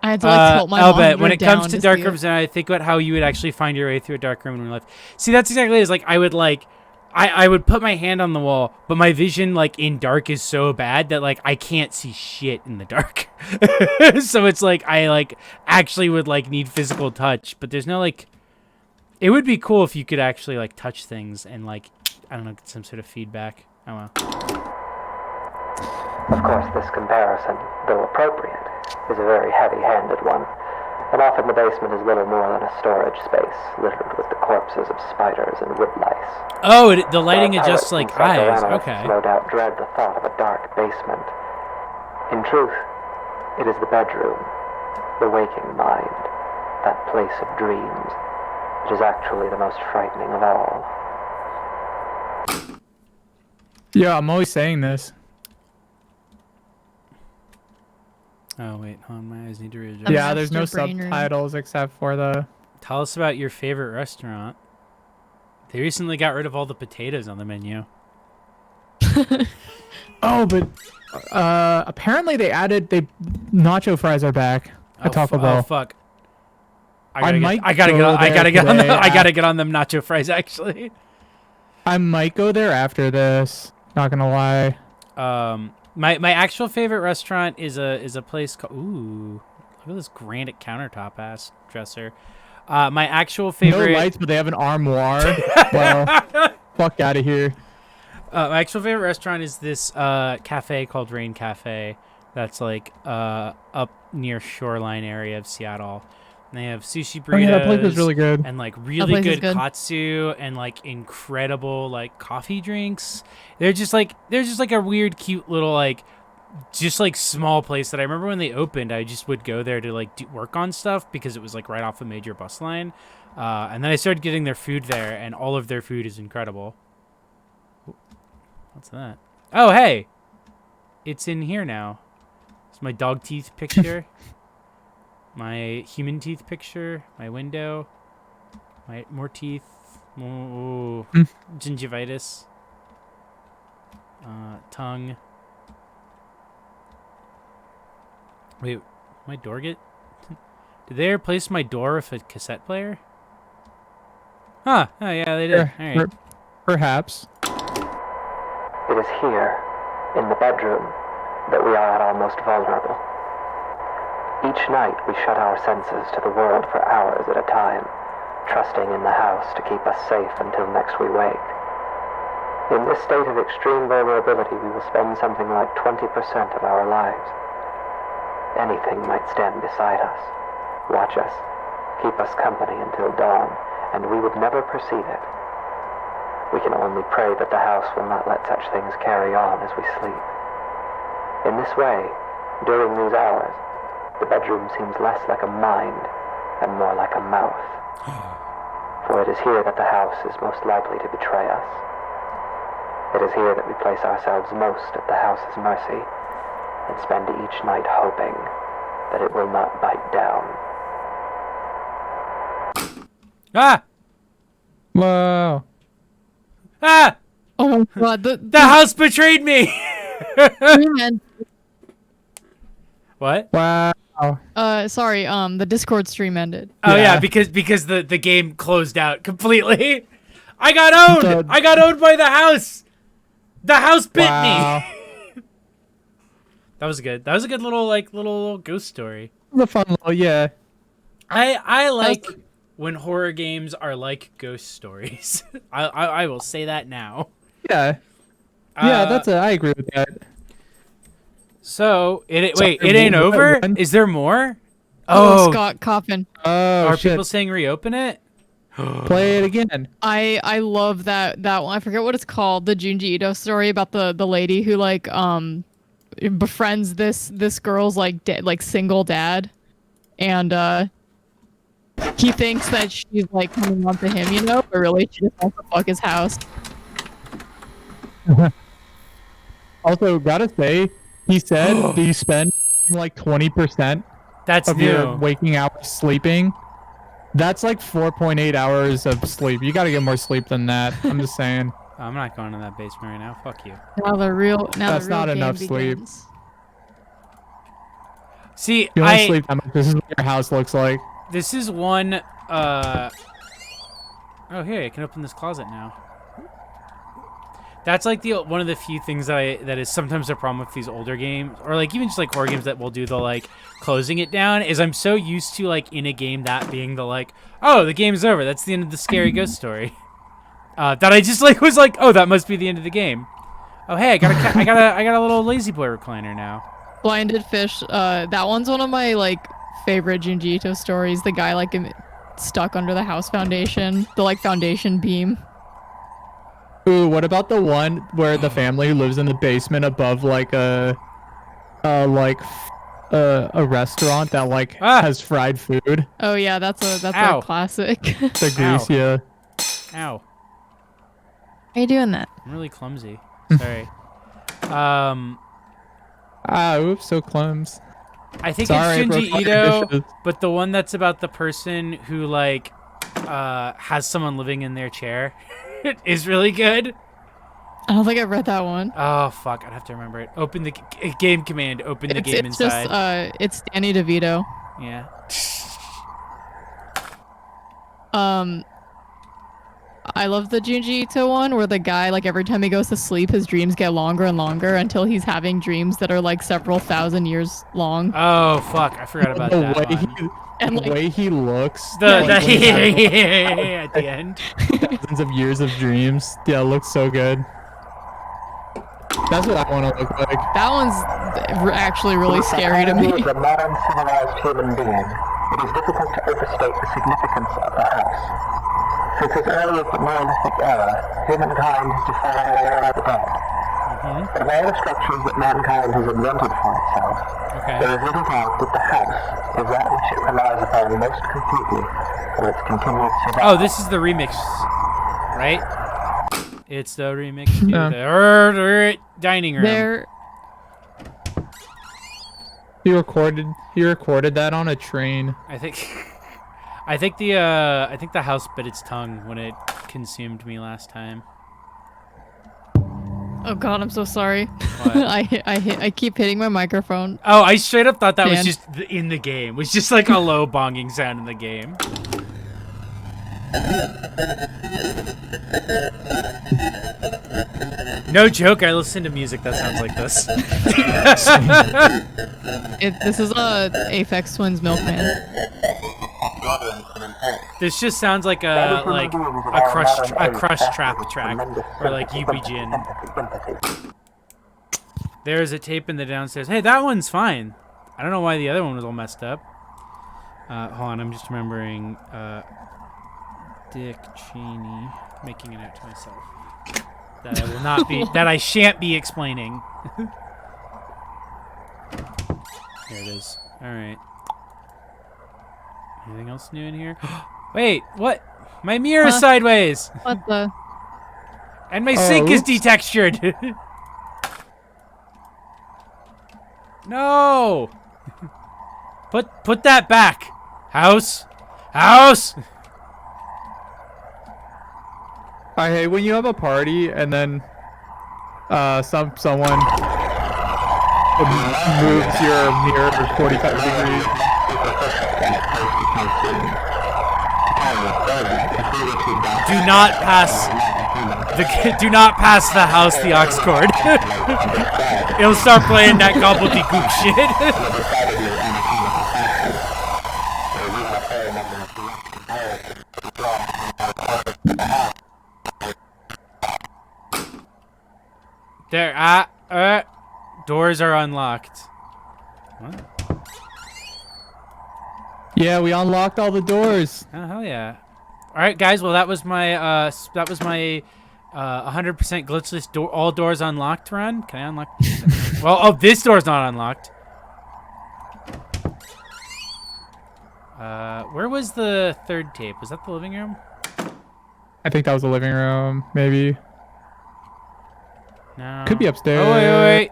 I had to like tilt my monitor when it down comes to see dark it. rooms, and I think about how you would actually find your way through a dark room in real life. See, that's exactly it. Is like I would put my hand on the wall, but my vision like in dark is so bad that like I can't see shit in the dark. So it's like I like actually would like need physical touch, but there's no like. It would be cool if you could actually like touch things and like I don't know, get some sort of feedback. Oh well. Of course, this comparison, though appropriate, is a very heavy-handed one, and often the basement is little more than a storage space littered with the corpses of spiders and woodlice. Oh, the lighting While adjusts pilots like and eyes. psychoanalysts Okay. no doubt dread the thought of a dark basement. In truth, it is the bedroom, the waking mind, that place of dreams. It is actually the most frightening of all. Yeah, I'm always saying this. Oh wait, hold on, my eyes need to readjust. I'm Yeah, there's no master brain room. subtitles except for the. Tell us about your favorite restaurant. They recently got rid of all the potatoes on the menu. Oh, but apparently they nacho fries are back at Taco Bell. Oh fuck! I might I gotta go get on there the, I gotta today get on them nacho fries actually. I might go there after this. Not gonna lie. My actual favorite restaurant is a place called look at this granite countertop ass dresser. My actual favorite No lights, but they have an armoire. Well, fuck out of here. my actual favorite restaurant is this cafe called Rain Cafe that's like up near shoreline area of Seattle. And they have sushi burritos. Oh, yeah, that place is really good. And like really place is good good. katsu and like incredible like coffee drinks. They're just like a weird cute little like just like small place that I remember when they opened I just would go there to like work on stuff because it was like right off a major bus line. And then I started getting their food there and all of their food is incredible. What's that? Oh, hey. It's in here now. It's my dog teeth picture. My human teeth picture, my window, my more teeth, more gingivitis, tongue. Wait, my door get? Did they replace my door with a cassette player? Huh? Oh yeah, they did. All right. Perhaps. It is here, in the bedroom, that we are at our most vulnerable. Each night we shut our senses to the world for hours at a time, trusting in the house to keep us safe until next we wake. In this state of extreme vulnerability, we will spend something like 20% of our lives. Anything might stand beside us, watch us, keep us company until dawn, and we would never perceive it. We can only pray that the house will not let such things carry on as we sleep. In this way, during these hours, the bedroom seems less like a mind and more like a mouth. For it is here that the house is most likely to betray us. It is here that we place ourselves most at the house's mercy and spend each night hoping that it will not bite down. Ah! Whoa. Ah! Oh my god, The house betrayed me! stream What? Wow. sorry, the Discord stream ended. Oh yeah, Yeah. because the game closed out completely. I got owned. I got owned by the house. The house bit Wow. me. That was good. That was a good little ghost story. The fun little, yeah. I like when horror games are like ghost stories. I will say that now. Yeah. Yeah, I agree with that. So it Sorry, ain't what- over. when? Is there more? Oh, Oh, Scott Coffin. Oh, are shit. people saying reopen it? Play it again. I love that one. I forget what it's called. The Junji Ito story about the lady who like befriends this girl's like single dad, and he thinks that she's like coming on to him, you know, but really she just wants to fuck his house. Also, gotta say, he said that you spend like 20% That's of new. your waking hours sleeping. That's like 4.8 hours of sleep. You gotta get more sleep than that. I'm just saying. I'm not going in that basement right now. Fuck you. That's not enough sleep. See, You only sleep that much. This is what your house looks like. This is one. Oh, here I can open this closet now. That's like one of the few things that is sometimes a problem with these older games, or like even just like horror games that will do the like closing it down. Is I'm so used to like in a game that being the like, oh, the game's over. That's the end of the scary ghost story. That I just like was like, oh, that must be the end of the game. Oh, hey, I got a little lazy boy recliner now. Blinded Fish. That one's one of my like favorite Junji Ito stories. The guy like stuck under the house foundation, the like foundation beam. Ooh, what about the one where the family who lives in the basement above like a restaurant that like has fried food? Oh yeah, that's a classic. The grease, yeah. Ow. How you doing that? I'm really clumsy. Sorry. Oops, so clumsy. I think Sorry, it's Junji Ito, but the one that's about the person who like has someone living in their chair is really good. I don't think I've read that one. Oh fuck, I'd have to remember it. Open the game command. Open the game inside. Just it's Danny DeVito. Yeah. I love the Junji Ito one where the guy, like, every time he goes to sleep, his dreams get longer and longer until he's having dreams that are, like, several thousand years long. Oh, fuck. I forgot about that one. The way he looks. At the end. Thousands of years of dreams. Yeah, it looks so good. That's what I want to look like. That one's actually really scary to me. As a modern civilized human being, it is difficult to overstate the significance of the house. Since as early as the Neolithic era, humankind has defined the era of the dead. Of all the structures that mankind has invented for itself, there is little doubt that the house is that which it relies upon most completely for its continued survival. Oh, this is the remix, right? It's the remix to the dining room. He recorded that on a train. I think the house bit its tongue when it consumed me last time. Oh god, I'm so sorry. I keep hitting my microphone. Oh, I straight up thought that was just in the game. It was just like a low bonging sound in the game. No joke, I listen to music that sounds like this. This is Aphex Twins Milkman. This just sounds like a crush trap track or like UBGN. There's a tape in the downstairs. Hey, that one's fine. I don't know why the other one was all messed up. Hold on, I'm just remembering Dick Cheney, making a note to myself that I will not be that I shan't be explaining. There it is. All right. Anything else new in here? Wait, what? My mirror is sideways. What the? And my sink is detextured. No. Put that back. House. I hate when you have a party and then someone moves your mirror 45 degrees. Do not pass the house the aux cord. It'll start playing that gobbledygook shit. There, doors are unlocked. What? Yeah, we unlocked all the doors. Oh, hell yeah. All right, guys. Well, that was my 100% glitchless all doors unlocked run. Can I unlock? Well, oh, this door's not unlocked. Where was the third tape? Was that the living room? I think that was the living room, maybe. No. Could be upstairs. Oh, wait.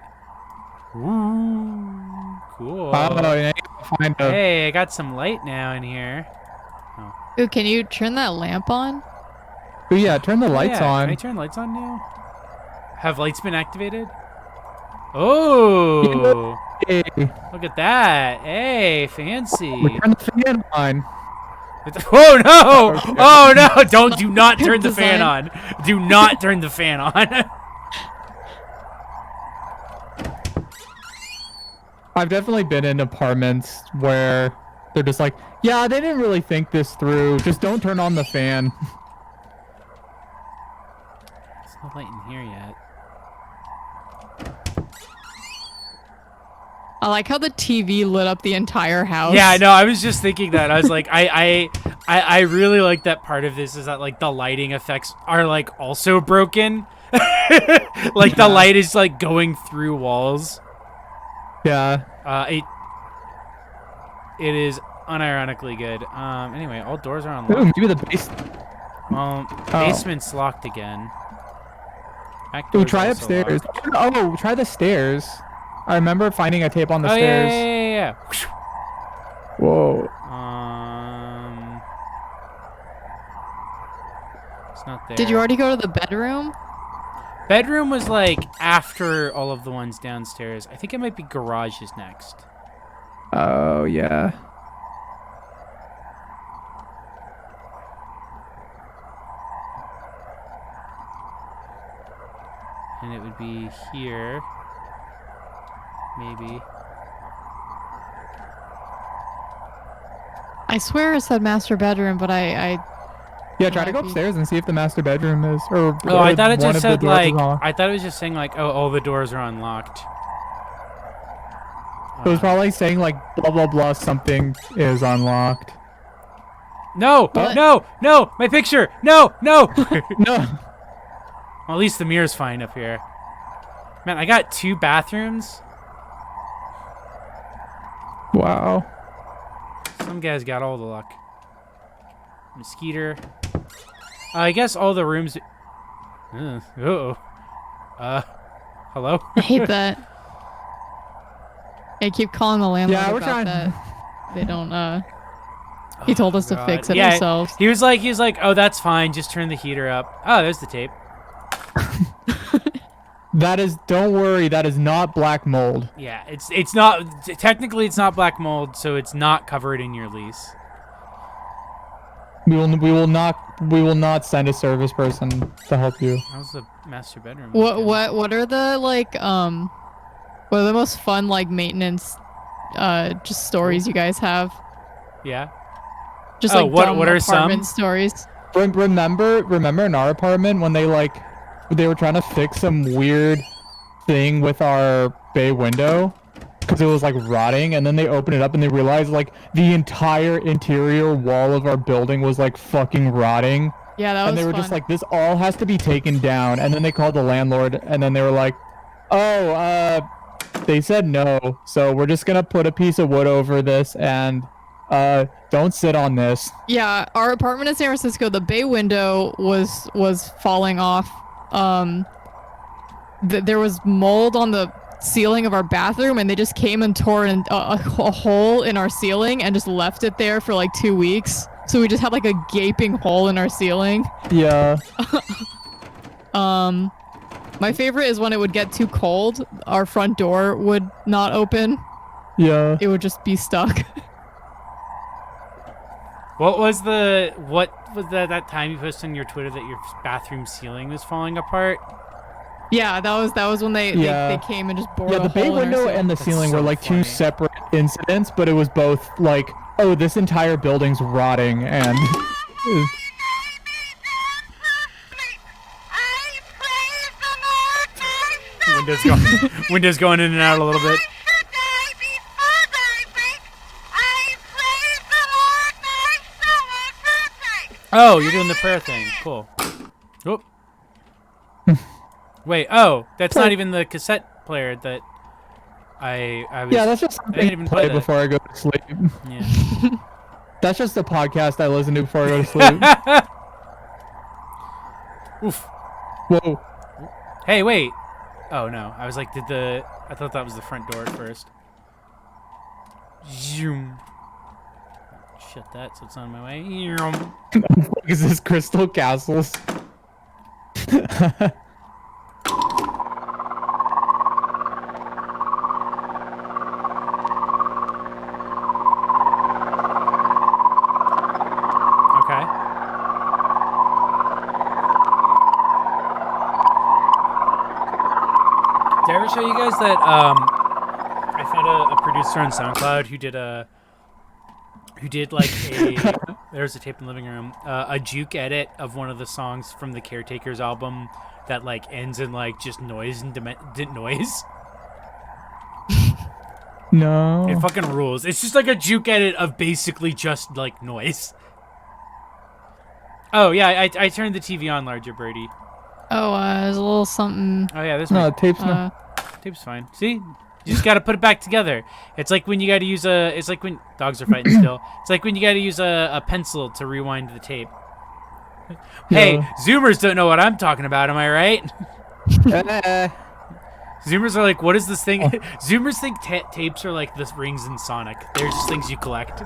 Ooh, cool. Oh, yeah, find a... Hey, I got some light now in here. Ooh, can you turn that lamp on? Oh, yeah, turn the lights on. Can I turn lights on now? Have lights been activated? Oh, Hey, look at that. Hey, fancy. we turn the fan on. Oh, no. Okay. Oh, no. Do not turn the Design. fan on. Do not turn the fan on. I've definitely been in apartments where they're just like, yeah, they didn't really think this through. Just don't turn on the fan. There's no light in here yet. I like how the TV lit up the entire house. Yeah, no, I was just thinking that. I was like, I really like that part of this is that like the lighting effects are like also broken. Like the light is like going through walls. Yeah. It is unironically good. Anyway, all doors are Ooh, unlocked. maybe the base. Well, basement's locked again. Back Ooh, door's try also upstairs. locked. Oh, try the stairs. I remember finding a tape on the Oh, stairs. yeah. Whoa. It's not there. Did you already go to the bedroom? Bedroom was like after all of the ones downstairs. I think it might be garage is next. Oh, yeah. And it would be here. Maybe. I swear it said master bedroom, but I Yeah, try to go Might be. upstairs and see if the master bedroom is. Or Oh, I thought it one just of the said doors is like. unlocked. I thought it was just saying like, oh, all the doors are unlocked. It was probably saying like blah blah blah something is unlocked. No, What? no, my picture, no. No. Well, at least the mirror's fine up here. Man, I got 2 bathrooms. Wow. Some guys got all the luck. Mosquito. I guess all the rooms. Uh-oh. Hello? I hate that. I keep calling the landlord Yeah, we're about trying. that. They don't. He told us to God. fix it Yeah, ourselves. He was like, oh, that's fine. Just turn the heater up. Oh, there's the tape. That is. Don't worry. That is not black mold. Yeah, it's not technically it's not black mold, so it's not covered in your lease. We will not send a service person to help you. How's the master bedroom? What are the like what are the most fun like maintenance just stories you guys have? Yeah. Just Oh, like what dumb are some? apartment stories. Remember in our apartment when they were trying to fix some weird thing with our bay window because it was like rotting, and then they opened it up and they realized like the entire interior wall of our building was like fucking rotting. Yeah, that was And they were fun. just like, this all has to be taken down. And then they called the landlord, and then they were like, oh, they said no, so we're just gonna put a piece of wood over this and don't sit on this. Yeah, our apartment in San Francisco, the bay window was falling off. There was mold on the ceiling of our bathroom, and they just came and tore a hole in our ceiling and just left it there for like 2 weeks. So we just had like a gaping hole in our ceiling. Yeah. My favorite is when it would get too cold, our front door would not open. Yeah. It would just be stuck. What was that time you posted on your Twitter that your bathroom ceiling was falling apart? Yeah, that was when they came and just bored Yeah, a the bay hole in our window ceiling. and the That's ceiling were so like funny. two separate incidents, but it was both like, oh, this entire building's rotting, and Windows going in and out a little bit. Oh, you're doing the prayer thing. Cool. Oop. Wait. Oh, that's not even the cassette player that I was. Yeah, that's just I something didn't I even play play that. before I go to sleep. Yeah. That's just the podcast I listen to before I go to sleep. Oof. Whoa. Hey, wait. Oh no, I was like, I thought that was the front door at first. Zoom. Shut that, so it's on my way. What is this, Crystal Castles? Okay. Did I ever show you guys that I found a producer on SoundCloud who did like a there's a tape in the living room, a juke edit of one of the songs from the Caretakers album that like ends in like just noise and noise. No. It fucking rules. It's just like a juke edit of basically just like noise. Oh yeah, I turned the TV on larger, Birdie. Oh, there's a little something. Oh yeah, this No, tape's not. tape's fine. See, you just gotta put it back together. It's like when you gotta use a. It's like when dogs are fighting still. It's like when you gotta use a pencil to rewind the tape. Hey, No. Zoomers don't know what I'm talking about. Am I right? Zoomers are like, what is this thing? Zoomers think tapes are like the rings in Sonic. They're just things you collect.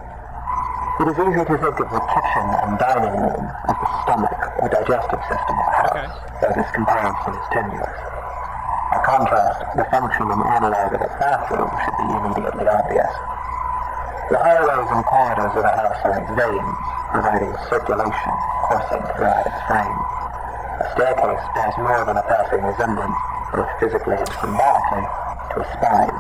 It is easy to think of the kitchen and dining room as the stomach or digestive system of a house, though this comparison is tenuous. By contrast, the function and analog of a bathroom should be immediately obvious. The hallways and corridors of a house are like veins, providing circulation coursing throughout its frame. A staircase bears more than a passing resemblance, both physically and symbolically, to a spine.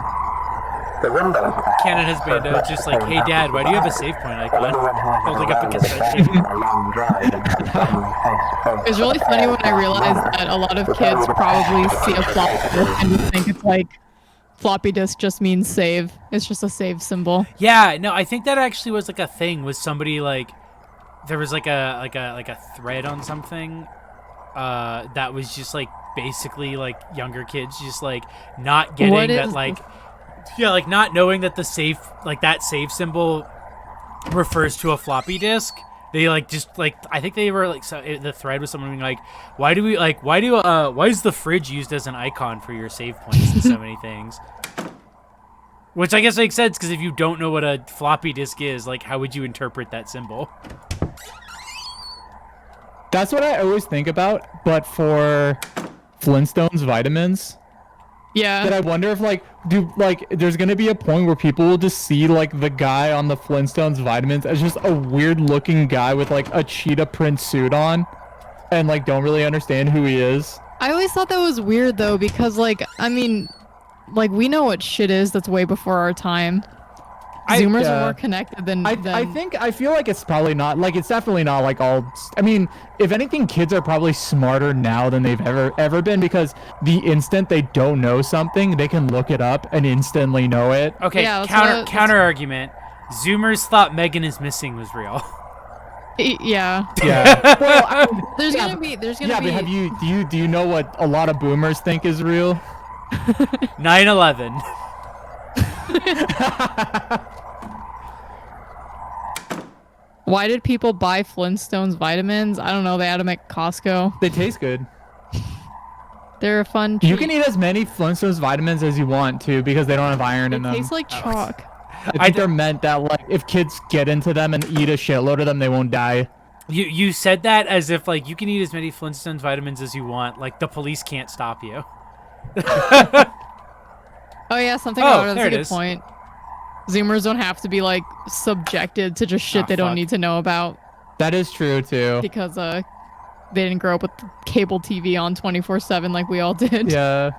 The windows of the house Cannon has been just like, hey Dad, why do you have a save point icon? Holding up a cassette tape. It's really funny when I realized that a lot of kids probably see a floppy disk and just think it's like floppy disk just means save. It's just a save symbol. Yeah, no, I think that actually was like a thing with somebody like there was like a thread on something that was just like basically like younger kids just like not getting that like yeah, like not knowing that the save like that save symbol refers to a floppy disk. They like just like I think they were like so the thread was someone being like, why is the fridge used as an icon for your save points and so many things? Which I guess makes sense because if you don't know what a floppy disk is, like how would you interpret that symbol? That's what I always think about, but for Flintstones vitamins. Yeah. That I wonder if there's gonna be a point where people will just see like the guy on the Flintstones vitamins as just a weird looking guy with like a cheetah print suit on, and like don't really understand who he is. I always thought that was weird though, because like I mean, like we know what shit is that's way before our time. Zoomers are more connected than I feel like it's probably not like it's definitely not like all. I mean, if anything, kids are probably smarter now than they've ever been because the instant they don't know something, they can look it up and instantly know it. Okay, Yeah, counter argument. Zoomers thought Megan is Missing was real. Yeah. Yeah. Well, There's gonna be. but have do you know what a lot of boomers think is real? 9/11. Why did people buy Flintstones vitamins? I don't know. They had them at Costco. They taste good. They're a fun. You treat. can eat as many Flintstones vitamins as you want to because they don't have iron in They them. taste like chalk. I think they're meant that like if kids get into them and eat a shitload of them, they won't die. You said that as if like you can eat as many Flintstones vitamins as you want. Like the police can't stop you. Oh yeah, something about it. there That's a it good is. point. Zoomers don't have to be like subjected to just shit they fuck. don't need to know about That is true too. because they didn't grow up with cable TV on 24/7 like we all did. Yeah.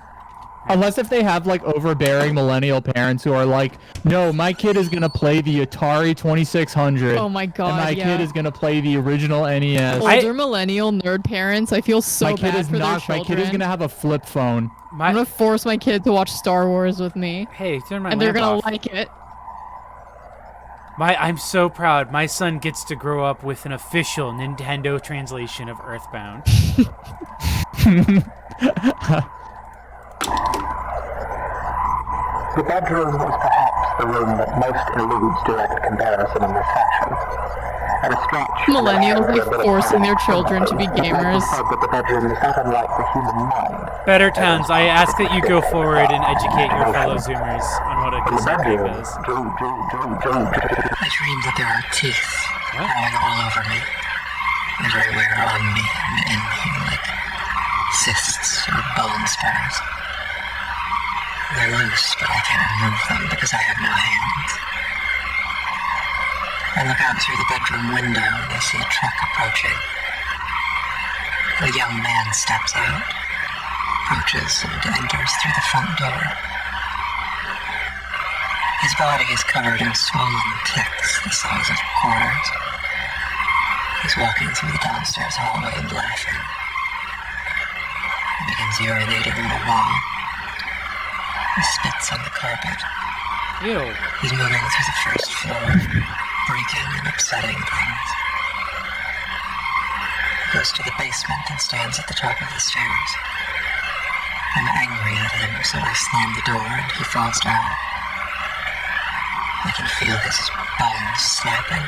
Unless if they have like overbearing millennial parents who are like, no, my kid is gonna play the Atari 2600. Oh my god. And my yeah. kid is gonna play the original NES. Older millennial nerd parents. I feel so my kid bad is for their not. children. My kid is gonna have a flip phone. I'm gonna force my kid to watch Star Wars with me, Hey, turn my and they're lamp gonna off. like it. I'm so proud. My son gets to grow up with an official Nintendo translation of Earthbound. The bedroom is perhaps the room that most eludes direct comparison in this fashion. At a stretch, Millennials like forcing their children to be gamers. But the bedroom is not unlike the human mind. Better Towns, I ask that you go forward and educate your fellow Zoomers on what a cassette tape is. I dream that there are teeth growing all over me, everywhere on me and in me, like cysts or bone spurs. They're loose, but I can't remove them because I have no hands. I look out through the bedroom window and I see a truck approaching. A young man steps out, approaches and enters through the front door. His body is covered in swollen ticks the size of quarters. He's walking through the downstairs hallway and laughing. He begins urinating on the wall. He spits on the carpet. Ew. He's moving through the first floor, breaking and upsetting things. He goes to the basement and stands at the top of the stairs. I'm angry at him, so I slam the door and he falls down. I can feel his bones snapping.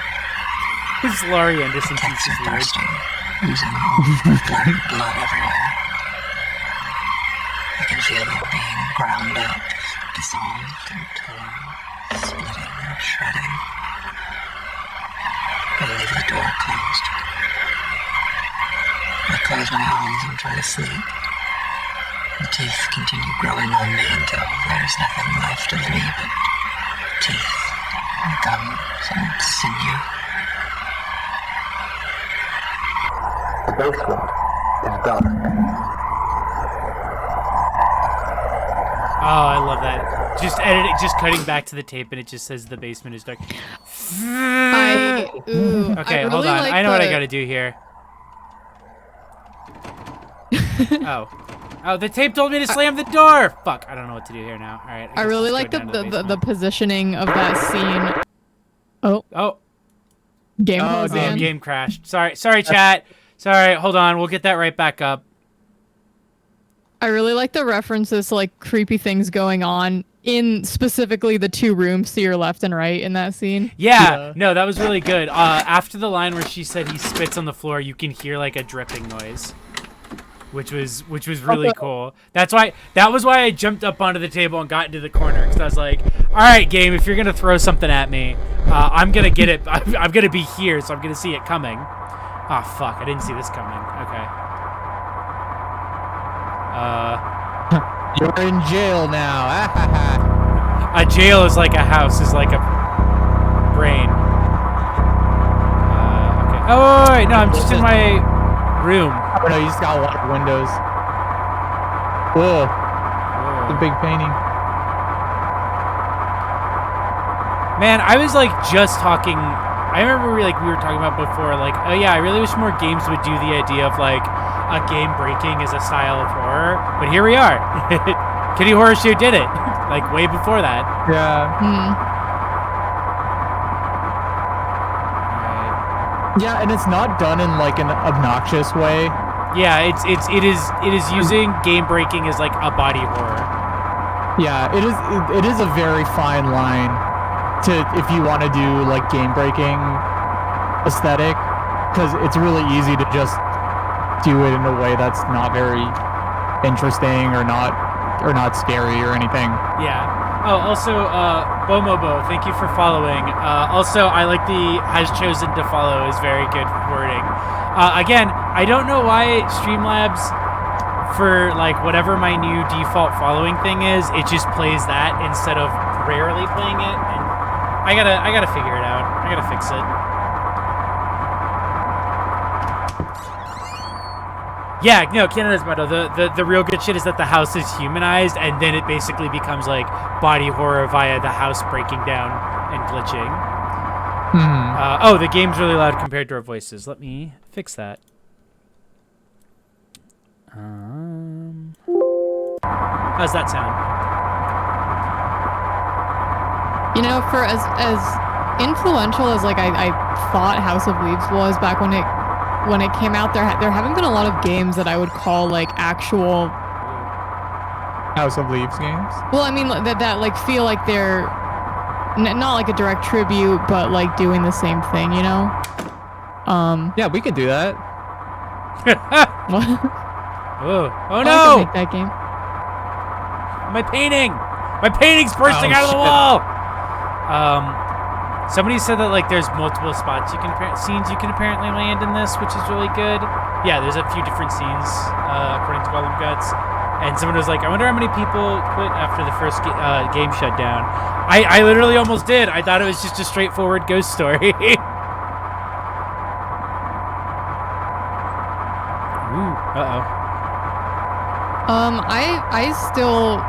This is Laurie Anderson Ticks piece are of weird. bursting, oozing black blood everywhere. I can feel him being ground up, dissolved and torn, splitting and shredding. I leave the door closed. I close my eyes and try to sleep. The teeth continue growing on me until there's nothing left of me but teeth and gums and sinew. The basement is dark. Oh, I love that. Just cutting back to the tape and it just says the basement is dark. Okay, Hold on. I know what I gotta do here. Oh, the tape told me to slam the door! Fuck, I don't know what to do here now. Alright. I really like the positioning of that scene. Oh. Game Oh, damn, game crashed. Sorry, chat. Sorry, hold on. We'll get that right back up. I really like the references to like creepy things going on in specifically the two rooms to your left and right in that scene. Yeah. No, that was really good. After the line where she said he spits on the floor, you can hear like a dripping noise, which was really cool. That was why I jumped up onto the table and got into the corner, because I was like, all right, game, if you're gonna throw something at me, I'm gonna get it. I'm gonna be here, so I'm gonna see it coming. Ah, fuck, I didn't see this coming. Okay. You're in jail now. A jail is like a house, is like a brain. Okay. Oh, wait, no, I'm just in my room. Oh, no, you just got a lot of windows. Whoa. The big painting. Man, I was like just talking. I remember we were talking about before, like, oh yeah, I really wish more games would do the idea of like a game breaking as a style of horror. But here we are. Kitty Horrorshow did it, like way before that. Yeah. Right. Yeah, and it's not done in like an obnoxious way. Yeah, it is using game breaking as like a body horror. Yeah, it is a very fine line to if you want to do like game breaking aesthetic, because it's really easy to just do it in a way that's not very interesting or not scary or anything. Yeah. Oh, also, Bomobo, thank you for following. Also, I like the has chosen to follow is very good wording. Again, I don't know why Streamlabs, for like whatever my new default following thing is, it just plays that instead of rarely playing it. And I gotta figure it out. I gotta fix it. Yeah, no, Canada's Metal. The real good shit is that the house is humanized, and then it basically becomes like body horror via the house breaking down and glitching. Oh, the game's really loud compared to our voices. Let me fix that. How's that sound? You know, for as influential as like I thought House of Leaves was back when it came out, there haven't been a lot of games that I would call like actual House of Leaves games. Well, I mean that like feel like they're not like a direct tribute, but like doing the same thing, you know? Yeah, we could do that. What? Oh I no! can make that game. My painting! My painting's bursting out of the shit. wall! Somebody said that like there's multiple spots scenes you can apparently land in this, which is really good. Yeah, there's a few different scenes, according to Golem Guts. And someone was like, I wonder how many people quit after the first game shut down. I literally almost did. I thought it was just a straightforward ghost story. Ooh, uh-oh. I still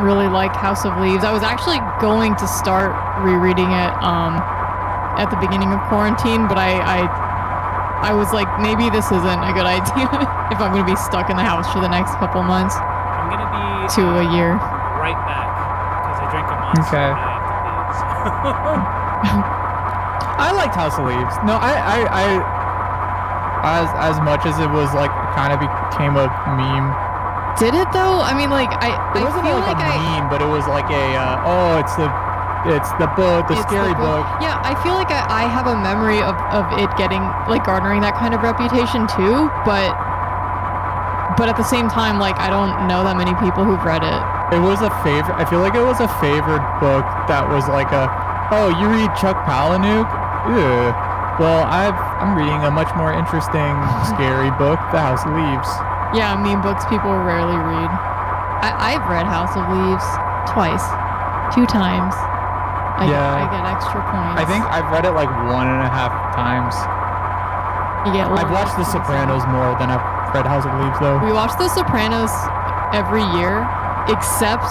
really like House of Leaves. I was actually going to start rereading it at the beginning of quarantine, but I was like, maybe this isn't a good idea if I'm gonna be stuck in the house for the next couple months I'm gonna be to a year. right back because I drank a monster Okay. and I have to pee. I liked House of Leaves. No, I as much as it was like kind of became a meme. Did it though? I mean, like I It wasn't feel like like a meme, but it was like a it's the book, the it's scary book. Yeah, I feel like I have a memory of it getting like garnering that kind of reputation too, but at the same time, like I don't know that many people who've read it. It was a favorite. I feel like it was a favored book that was like you read Chuck Palahniuk? Ew. Well, I'm reading a much more interesting, scary book, The House of Leaves. Yeah, meme books people rarely read. I've read House of Leaves twice, 2 times. I get extra points. I think I've read it like 1.5 times. You get I've watched The Sopranos more than I've read House of Leaves, though. We watch The Sopranos every year, except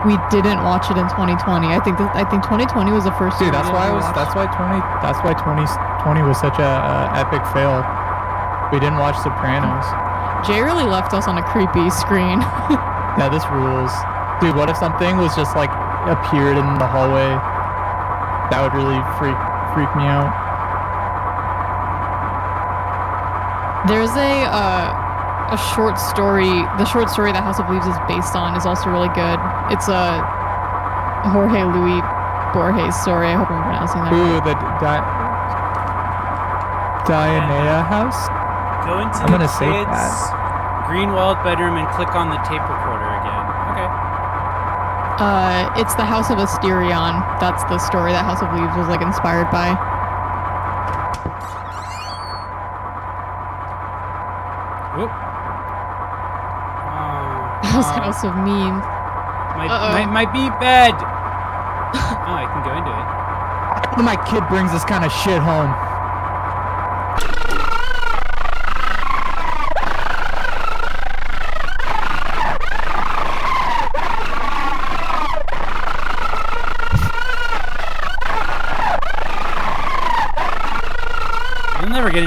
we didn't watch it in 2020. I think 2020 was the first year. Dude, that's why 2020 was such a epic fail. We didn't watch Sopranos. Jay really left us on a creepy screen. Yeah, this rules. Dude, what if something was just like appeared in the hallway? That would really freak me out. There's a short story. The short story that House of Leaves is based on is also really good. It's a Jorge Luis Borges story. I hope I'm pronouncing that Ooh, right. the Dianea house? Go into I'm the gonna save kids' that. green walled bedroom and click on the tape recorder again. Okay. It's the House of Asterion. That's the story that House of Leaves was like inspired by. Whoop. House of Memes. My beat bed. Oh, I can go into it. When my kid brings this kind of shit home. You'll never get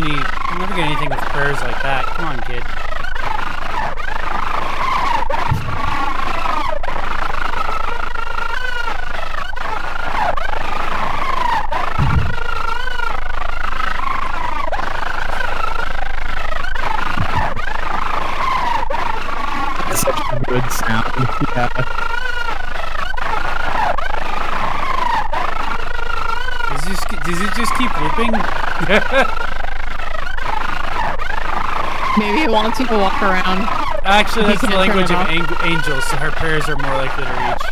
anything with prayers like that. Come on, kid. That's such a good sound. Yeah. Does it just keep looping? Maybe it wants you to walk around. Actually, that's the can't turn language it of off. angels, so her prayers are more likely to reach.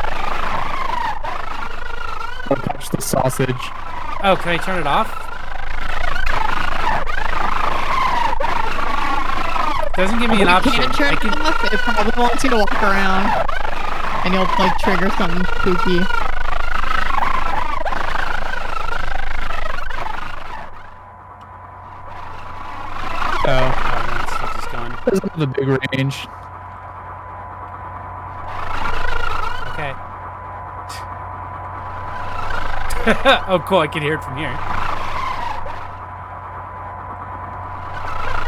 Don't touch the sausage. Oh, can I turn it off? Doesn't give me an option. You can't turn it off. It probably wants you to walk around, and you'll like trigger something spooky. Oh, no, it's still just going. Doesn't have a big range. Okay. Oh, cool. I can hear it from here.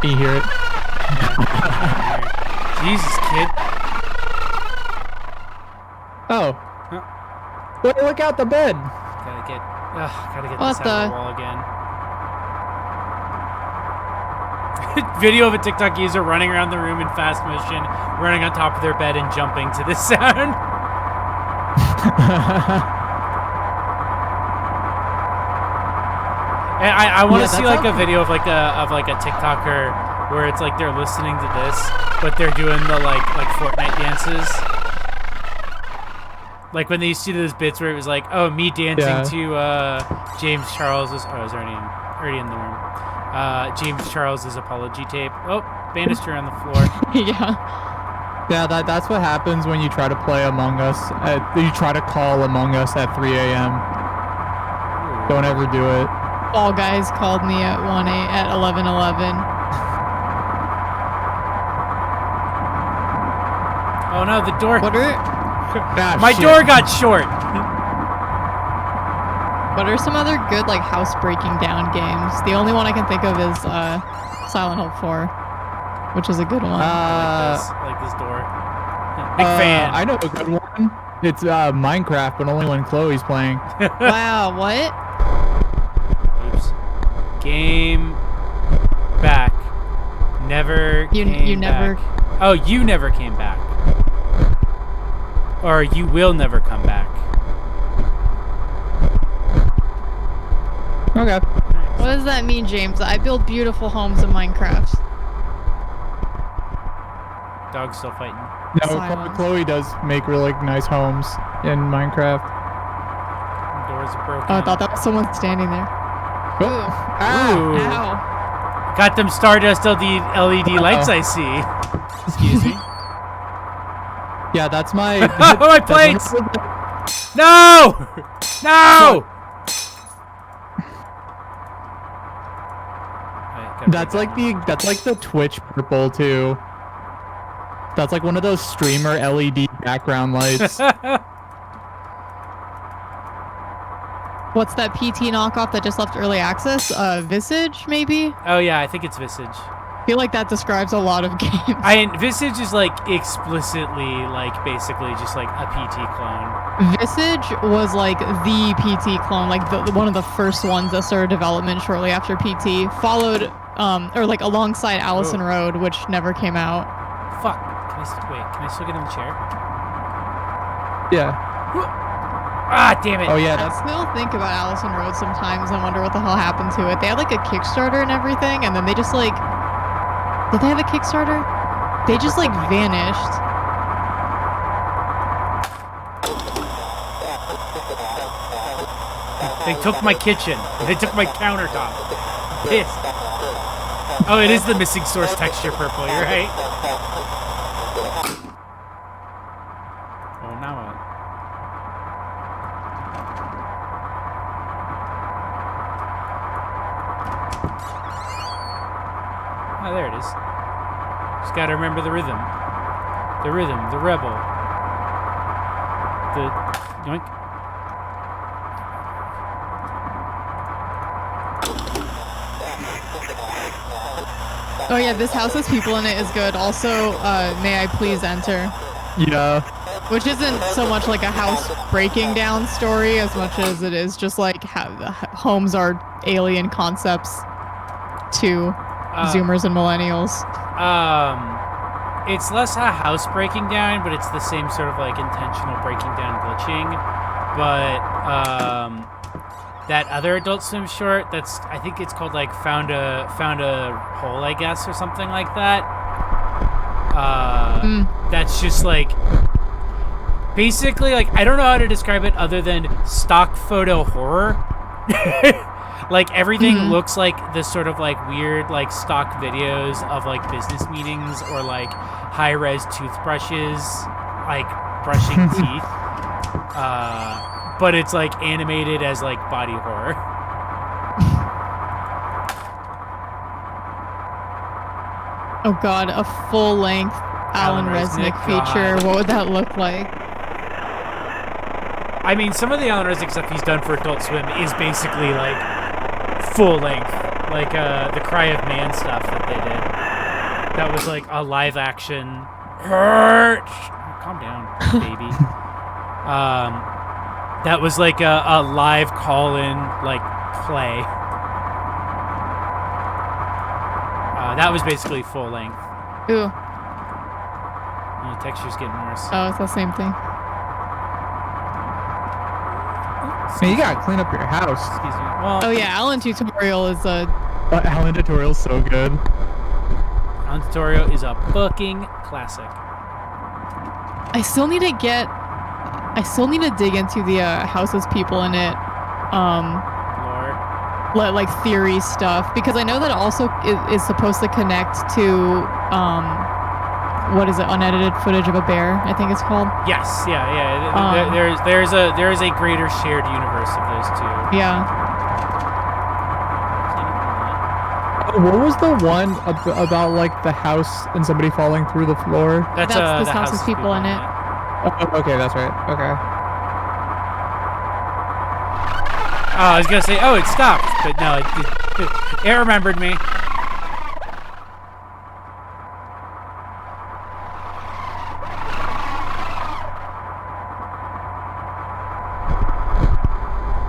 Can you hear it? Jesus, kid. Oh. Huh. Wait, look out the bed. Gotta get Ugh, gotta get What this out of the wall again. Video of a TikTok user running around the room in fast motion, running on top of their bed and jumping to this sound. And I want to see like a video of like a TikToker where it's like they're listening to this, but they're doing the like Fortnite dances. Like when they used to do those bits where it was like, oh, me dancing to James Charles's. Oh, I was already in the room. James Charles's apology tape. Oh, banister on the floor. Yeah, that's what happens when you try to play Among Us. You try to call Among Us at 3 a.m. Don't ever do it. All Guys called me at 11:11. Oh no, the door. What are my door got short. What are some other good like house breaking down games? The only one I can think of is Silent Hill 4, which is a good one. I like this door. Big fan. I know a good one. It's Minecraft, but only when Chloe's playing. Wow, what? Oops. Game back. Never You never. back. Oh, you never came back. Or you will never come back. Okay. What does that mean, James? I build beautiful homes in Minecraft. Dog's still fighting. No, Chloe does make really nice homes in Minecraft. Doors are broken. Oh, I thought that was someone standing there. Oh. Ooh. Ow. Got them Stardust LED lights I see. Excuse me. Yeah, that's my... My plates! No! No! That's like the Twitch purple too. That's like one of those streamer LED background lights. What's that PT knockoff that just left early access? Visage, maybe? Oh yeah, I think it's Visage. I feel like that describes a lot of games. Visage is like explicitly like basically just like a PT clone. Visage was like the PT clone, like one of the first ones that started development shortly after PT, followed or like alongside Allison Road, which never came out. Fuck. Can I still get in the chair? Yeah. Ah, damn it. Oh yeah. I still think about Allison Road sometimes and wonder what the hell happened to it. They had like a Kickstarter and everything, and then they just like, did they have a Kickstarter? They just like vanished. They took my kitchen. They took my countertop. Pissed. Oh, it is the missing source texture purple. You're right. Oh, now what? Oh, there it is. Just gotta remember the rhythm. The rhythm, the rebel. The yoink. Oh yeah, This House Has People in It is good. Also, May I Please Enter? Yeah. Which isn't so much like a house breaking down story as much as it is just like how the homes are alien concepts to Zoomers and millennials. It's less a house breaking down, but it's the same sort of like intentional breaking down glitching. But that other Adult Swim short, I think it's called like found a hole, I guess, or something like that. That's just like basically like I don't know how to describe it other than stock photo horror. Like everything looks like this sort of like weird like stock videos of like business meetings or like high-res toothbrushes like brushing teeth. But it's like animated as like body horror. Oh god, a full-length Alan Resnick feature. What would that look like? I mean, some of the Alan Resnick stuff he's done for Adult Swim is basically like full length, like the Cry of Man stuff that they did. That was like a live action. Calm down, baby. That was like a live call-in like play. That was basically full length. Ooh. The texture's getting worse. Oh, it's the same thing. Man, you gotta clean up your house. Excuse me. Well, Oh yeah, Alan Tutorial is a. Alan Tutorial's so good. Alan Tutorial is a fucking classic. I still need to dig into the houses people in it. Lore. Like theory stuff, because I know that also is supposed to connect to what is it, unedited footage of a bear, I think it's called. Yes, yeah. There is a greater shared universe of those two. Yeah. What was the one about like the house and somebody falling through the floor? That's this the house's people in it. Oh, okay, that's right. Okay. Oh, I was gonna say, oh, it stopped, but no, it remembered me.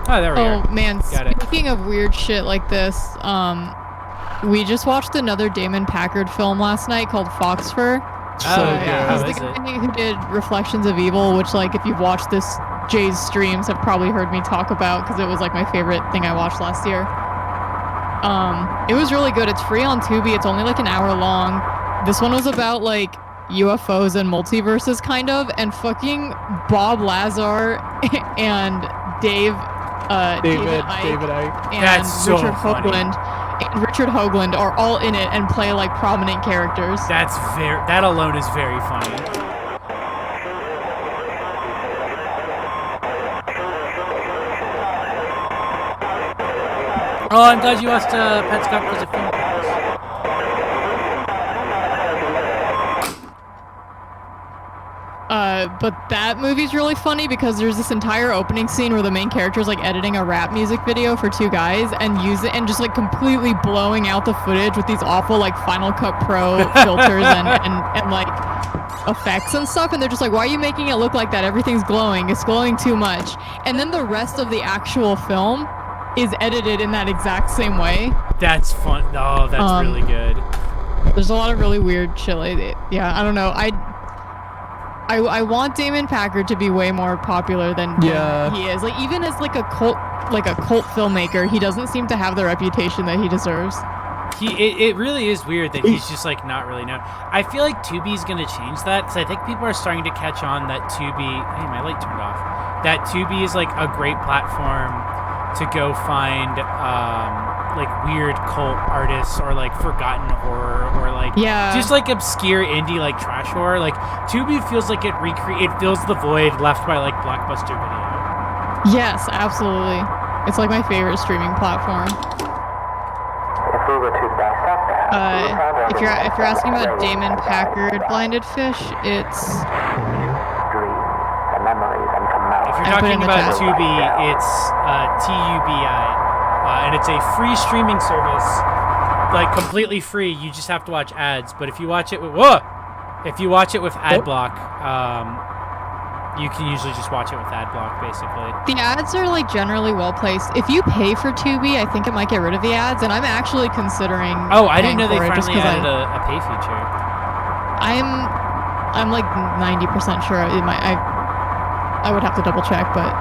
Oh, there we are. Oh man, Got it. speaking of weird shit like this, we just watched another Damon Packard film last night called Foxfur. Oh, yeah. He's How the is it? guy who did Reflections of Evil, which, like, if you've watched this Jay's streams, have probably heard me talk about because it was like my favorite thing I watched last year. It was really good. It's free on Tubi. It's only like an hour long. This one was about like UFOs and multiverses, kind of, and fucking Bob Lazar and David Icke and That's so Richard funny. Hoagland are all in it and play like prominent characters. That alone is very funny. Oh, I'm glad you asked Pet Scott because of film class. But that movie's really funny because there's this entire opening scene where the main character is like editing a rap music video for two guys and just like completely blowing out the footage with these awful like Final Cut Pro filters and like effects and stuff, and they're just like, why are you making it look like that? Everything's glowing. It's glowing too much. And then the rest of the actual film is edited in that exact same way. That's fun. Oh, that's really good. There's a lot of really weird shit like that. Yeah, I don't know. I want Damon Packard to be way more popular than he is. Like, even as like a cult filmmaker, he doesn't seem to have the reputation that he deserves. It really is weird that he's just like not really known. I feel like Tubi's gonna change that because I think people are starting to catch on that Tubi. Hey, my light turned off. That Tubi is like a great platform to go find like weird cult artists or like forgotten horror or like just like obscure indie like trash horror. Like Tubi feels like it fills the void left by like Blockbuster Video. Yes, absolutely. It's like my favorite streaming platform. If we were to dissect the house, If you're asking about Damon Packard Blinded Fish, it's dreams and memories and commands. If you're I put it in talking the about chat. Tubi, it's Tubi, and it's a free streaming service, like completely free. You just have to watch ads. But if you watch it with ad block, you can usually just watch it with ad block, basically. the ads are like generally well placed. If you pay for Tubi, I think it might get rid of the ads, and I'm actually considering. Oh, I didn't know they paying for it just finally 'cause added a pay feature. I'm like 90% sure it might. I would have to double check, but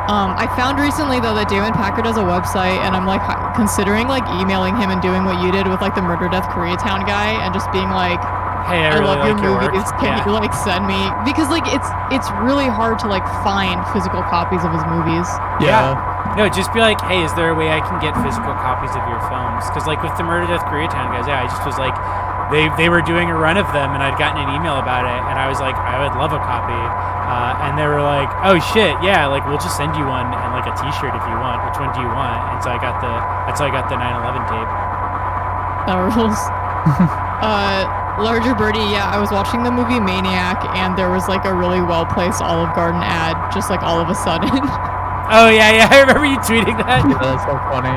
I found recently though that Damon Packard has a website, and I'm like considering like emailing him and doing what you did with like the Murder Death Koreatown guy, and just being like, Hey, I I really love like your your work. movies. Can you like send me? Because like it's really hard to like find physical copies of his movies. Yeah. No, just be like, hey, is there a way I can get physical copies of your films? Because like with the Murder Death Koreatown guys, I just was like, they were doing a run of them, and I'd gotten an email about it, and I was like, I would love a copy. And they were like, oh shit, yeah, like we'll just send you one and like a T-shirt if you want. Which one do you want? And so that's how I got the 9/11 tape. That rules. Larger Birdie, yeah, I was watching the movie Maniac, and there was like a really well-placed Olive Garden ad, just like all of a sudden. Oh yeah, I remember you tweeting that. Yeah, that's so funny.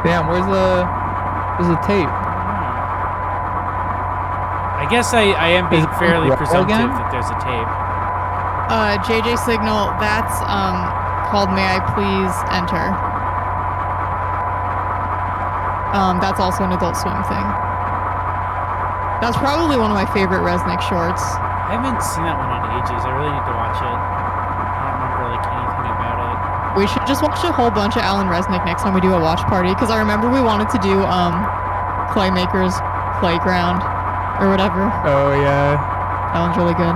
Damn, where's the tape? I guess I am being Is it fairly raw presumptive again? that there's a tape. JJ Signal, that's called May I Please Enter. That's also an Adult Swim thing. That's probably one of my favorite Resnick shorts. I haven't seen that one in ages. I really need to watch it. I don't remember like anything about it. We should just watch a whole bunch of Alan Resnick next time we do a watch party, because I remember we wanted to do Claymaker's Playground or whatever. Oh yeah. That one's really good.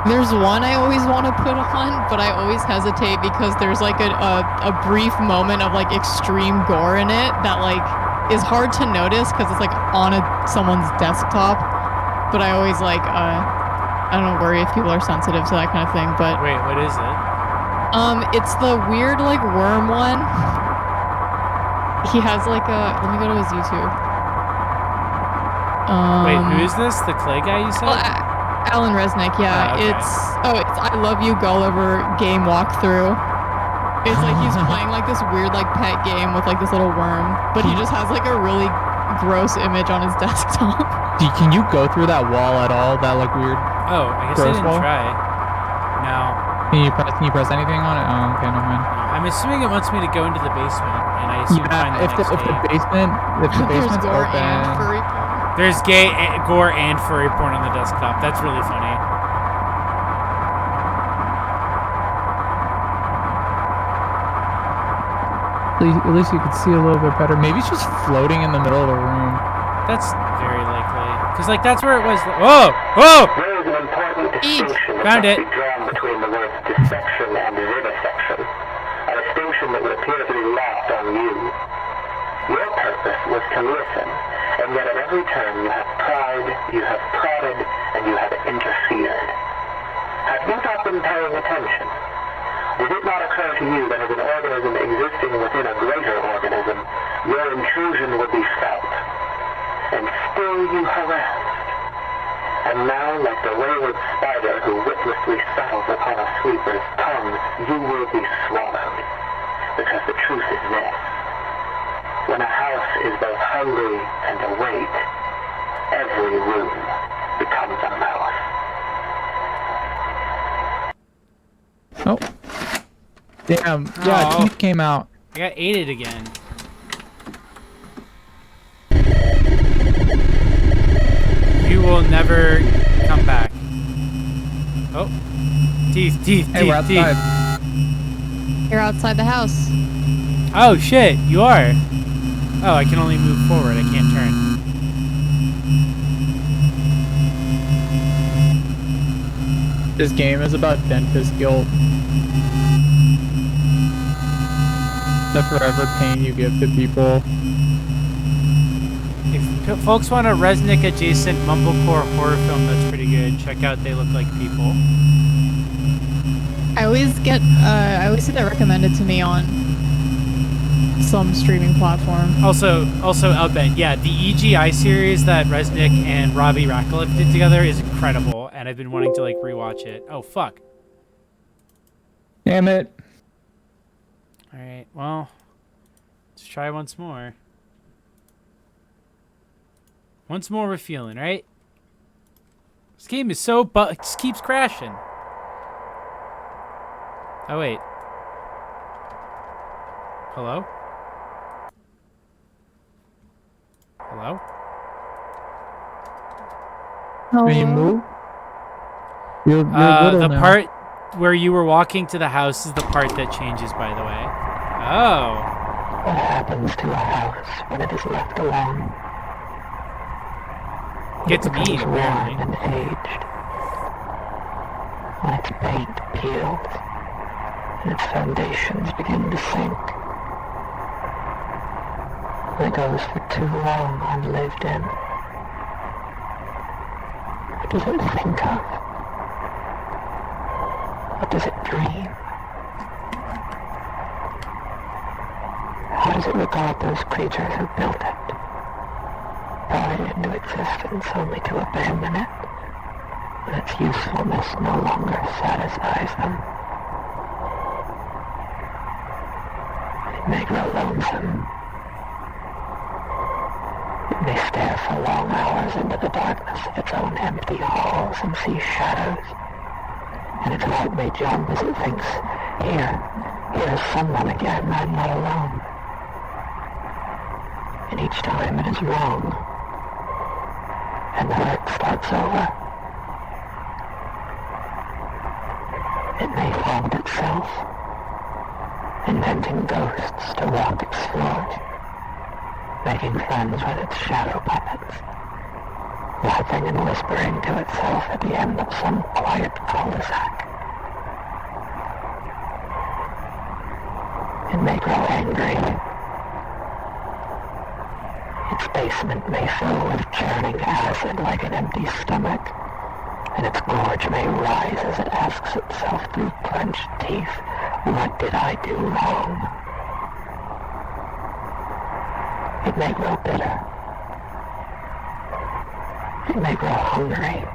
There's one I always want to put on, but I always hesitate because there's like a brief moment of like extreme gore in it that like is hard to notice because it's like on someone's desktop. But I always like I don't worry if people are sensitive to that kind of thing. But wait, what is it? It's the weird like worm one. He has like let me go to his YouTube. Wait, who is this? The clay guy you said? Well, Alan Resnick, yeah. Okay. It's I Love You Gulliver game walkthrough. It's like he's playing like this weird like pet game with like this little worm, but he just has like a really gross image on his desktop. Can you go through that wall at all? That like weird. Oh, I guess I didn't try. No. Can you press anything on it? Oh, okay, never mind. I'm assuming it wants me to go into the basement, and I assume find the if the next basement There's gore open. and furry porn. There's gore and furry porn on the desktop. That's really funny. At least you could see a little bit better. Maybe it's just floating in the middle of the room. That's very likely. Because, like, that's where it was. Whoa! Whoa! There is an important distinction Found that it. must be drawn between the words dissection and vivisection. A distinction that would appear to be lost on you. Your purpose was to listen, and yet at every turn you have pried, you have prodded, and you have interfered. Have you not been paying attention? Did it not occur to you that as an organism existing within a greater organism, your intrusion would be felt? And still you harassed. And now, like the wayward spider who witlessly settles upon a sweeper's tongue, you will be swallowed. Because the truth is this. When a house is both hungry and awake, every room becomes a mouth. Oh. Damn. Yeah, Oh. teeth came out. I got aided again. You will never come back. Oh. Teeth, Hey, we're outside. You're outside the house. Oh, shit. You are. Oh, I can only move forward. I can't turn. This game is about dentist guilt. The forever pain you give to people. If folks want a Resnick adjacent mumblecore horror film that's pretty good, check out They Look Like People. I always see that recommended to me on some streaming platform. Also, Elbent, yeah, the EGI series that Resnick and Robbie Ratcliffe did together is incredible, and I've been wanting to like rewatch it. Oh fuck! Damn it. All right, well, let's try once more. Once more, we're feeling right. This game is so it just keeps crashing. Oh wait. Hello? Hello? Can you move? You're little the now. part where you were walking to the house is the part that changes, by the way. Oh. What happens to a house when it is left alone? Gets It becomes mean, worn apparently. and aged. When its paint peels and its foundations begin to sink. When it goes for too long unlived in. What does it think of? What does it dream? How does it regard those creatures who built it? Brought it into existence only to abandon it when its usefulness no longer satisfies them. It may grow lonesome. It may stare for long hours into the darkness of its own empty halls and see shadows, and its heart may jump as it thinks, here's someone again, I'm not alone. And each time it is wrong, and the hurt starts over. It may haunt itself, inventing ghosts to walk its floors, making friends with its shadow puppets, laughing and whispering to itself at the end of some quiet cul-de-sac. It may grow angry. Its basement may fill with churning acid like an empty stomach, and its gorge may rise as it asks itself through clenched teeth, what did I do wrong? It may grow bitter. It may grow hungry.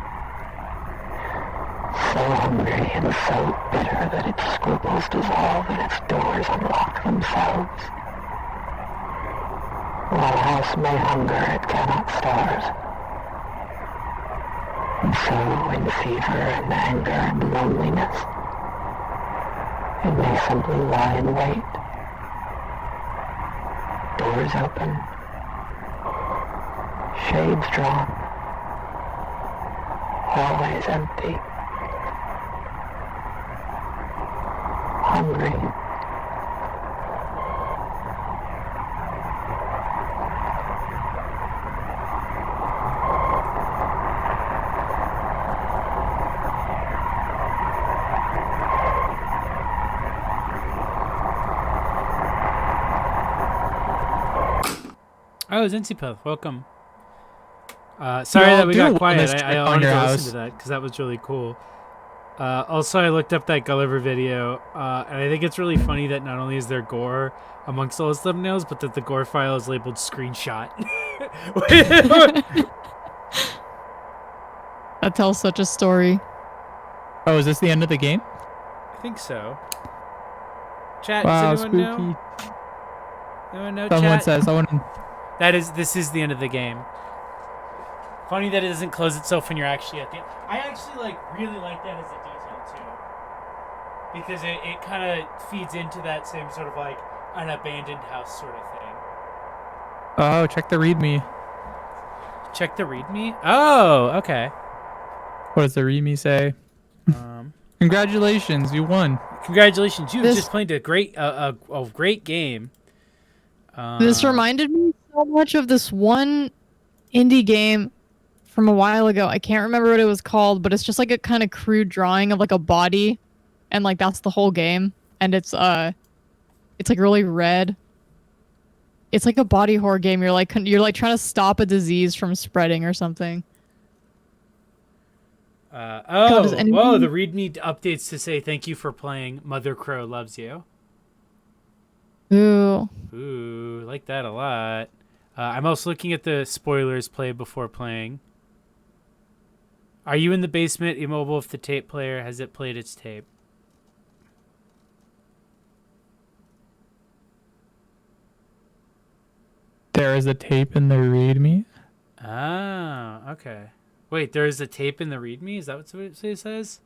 So hungry and so bitter that its scruples dissolve and its doors unlock themselves. While a house may hunger, it cannot starve. And so, in fever and anger and loneliness, it may simply lie in wait. Doors open. Shades drawn. Hallways empty. Hungry. Oh, Zincypeth, welcome. Sorry that we got quiet. I wanted to listen to that because that was really cool. Also, I looked up that Gulliver video, and I think it's really funny that not only is there gore amongst all his thumbnails, but that the gore file is labeled screenshot. That tells such a story. Oh, is this the end of the game? I think so. Chat, Wow, does anyone spooky. know? Anyone know, Someone chat? says, This is the end of the game. Funny that it doesn't close itself when you're actually at the end. I actually really like that as a detail too, because it kind of feeds into that same sort of like an abandoned house sort of thing. oh, check the readme. Check the readme. Oh, okay. What does the readme say? Congratulations, you won. Congratulations, you This- just played a great game. This reminded me so much of this one indie game from a while ago. I can't remember what it was called, but it's just like a kind of crude drawing of like a body, and like that's the whole game. And it's like really red. It's like a body horror game. You're like trying to stop a disease from spreading or something. does Whoa, anyone- the readme updates to say thank you for playing. Mother Crow loves you. Ooh. Ooh, like that a lot. I'm also looking at the spoilers play before playing. Are you in the basement immobile if the tape player has it played its tape? There is a tape in the readme. Ah, okay. Wait, there is a tape in the readme? Is that what it says?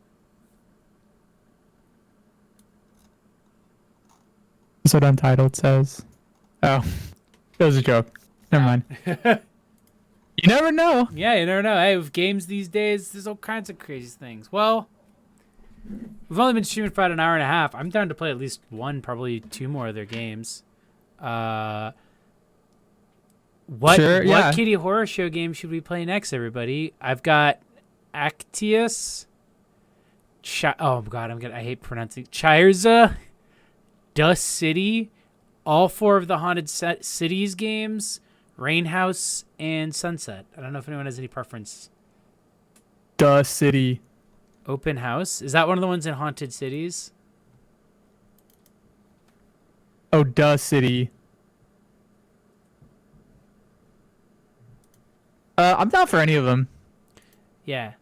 That's what Untitled says. Oh, that was a joke. Never mind. You never know. Yeah, you never know. Hey, with games these days, there's all kinds of crazy things. Well, we've only been streaming for about an hour and a half. I'm down to play at least one, probably two more of their games. What Kitty Horrorshow game should we play next, everybody? I've got Actius. Oh god, I hate pronouncing Chirza, Dust City, all four of the Haunted Cities games, Rain House, and Sunset. I don't know if anyone has any preference. Dust City. Open House. Is that one of the ones in Haunted Cities? Oh, Dust City. I'm down for any of them. Yeah.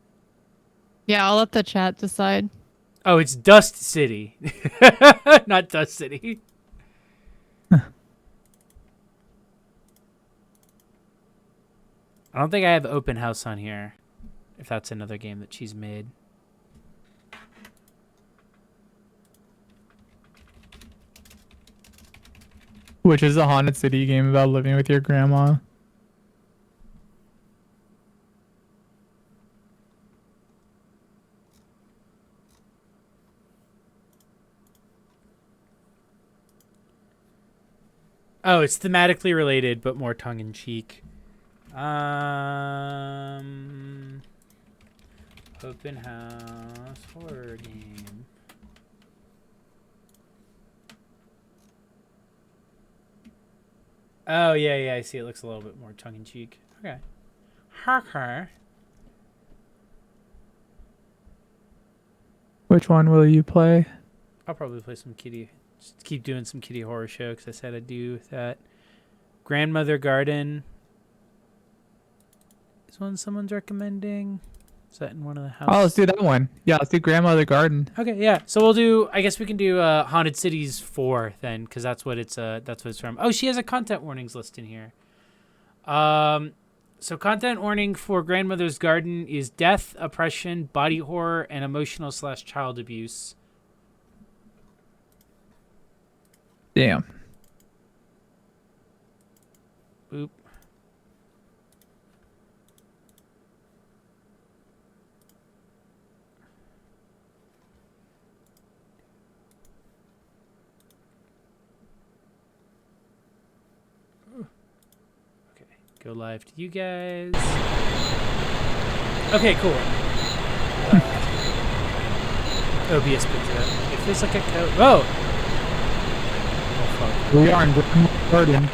Yeah, I'll let the chat decide. Oh, it's Dust City. Not Dust City. I don't think I have Open House on here, if that's another game that she's made. Which is a haunted city game about living with your grandma. Oh, it's thematically related, but more tongue-in-cheek. Open House horror game. Oh, yeah, I see. It looks a little bit more tongue-in-cheek. Okay. Harker. Which one will you play? I'll probably play some Kitty. Just keep doing some Kitty Horrorshow because I said I'd do that. Grandmother Garden is one someone's recommending. Is that in one of the houses? Oh, let's do that one. Yeah, let's do Grandmother Garden. Okay, yeah. So we'll do. I guess we can do Haunted Cities 4 then, because that's what it's from. Oh, she has a content warnings list in here. So content warning for Grandmother's Garden is death, oppression, body horror, and emotional/child abuse. Damn. Boop. Okay, go live to you guys. Okay, cool. OBS picked it up. It feels like a code. Whoa! We are in Grandmother Garden.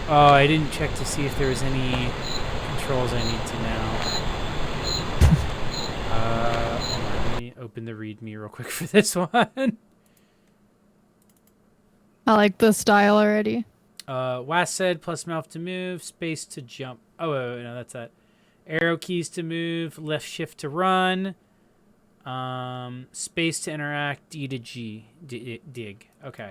Oh, I didn't check to see if there was any controls I need to know. Hold on, let me open the README real quick for this one. I like the style already. WAS said plus mouth to move, space to jump. Oh, wait, no, that's that. Arrow keys to move, left shift to run, space to interact, D to G, dig. Okay.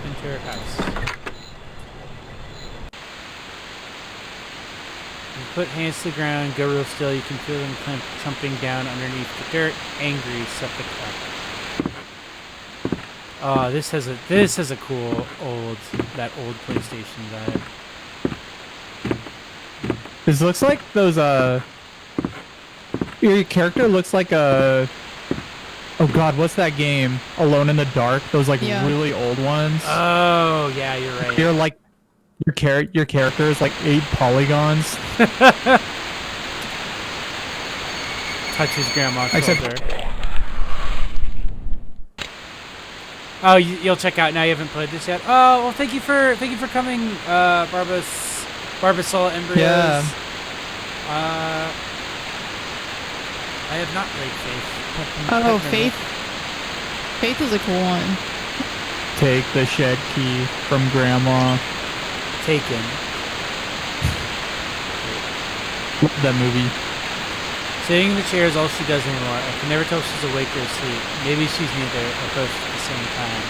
Enter house. You put hands to the ground, go real still. You can feel them clumping down underneath the dirt. Angry, septic up. Oh, this has a cool old PlayStation vibe. This looks like those your character looks like a oh god, what's that game? Alone in the Dark, those like really old ones. Oh, yeah, you're right. You're like your character is like 8 polygons. Touches grandma's shoulder. Oh, you'll check out now. You haven't played this yet. Oh, well, thank you for coming, Barbasol Embryos. Yeah. I have not played Faith. Oh, Faith. Faith is a cool one. Take the shed key from grandma. Taken. Love that movie. Sitting in the chair is all she does anymore. I can never tell if she's awake or asleep. Maybe she's neither, or both at the same time.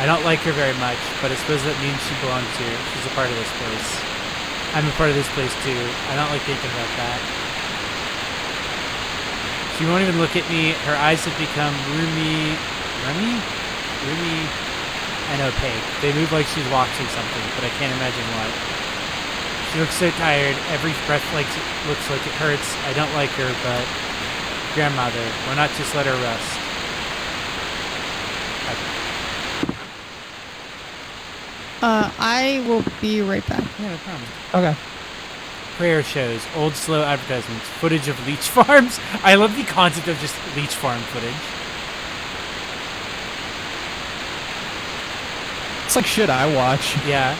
I don't like her very much, but I suppose that means she belongs here. She's a part of this place. I'm a part of this place too. I don't like thinking about that. She won't even look at me. Her eyes have become roomy and opaque. They move like she's watching something, but I can't imagine what. She looks so tired. Every breath looks like it hurts. I don't like her, but grandmother, why not just let her rest? I will be right back. Yeah, no problem. Okay. Prayer shows, old slow advertisements, footage of leech farms. I love the concept of just leech farm footage. It's like shit I watch. Yeah.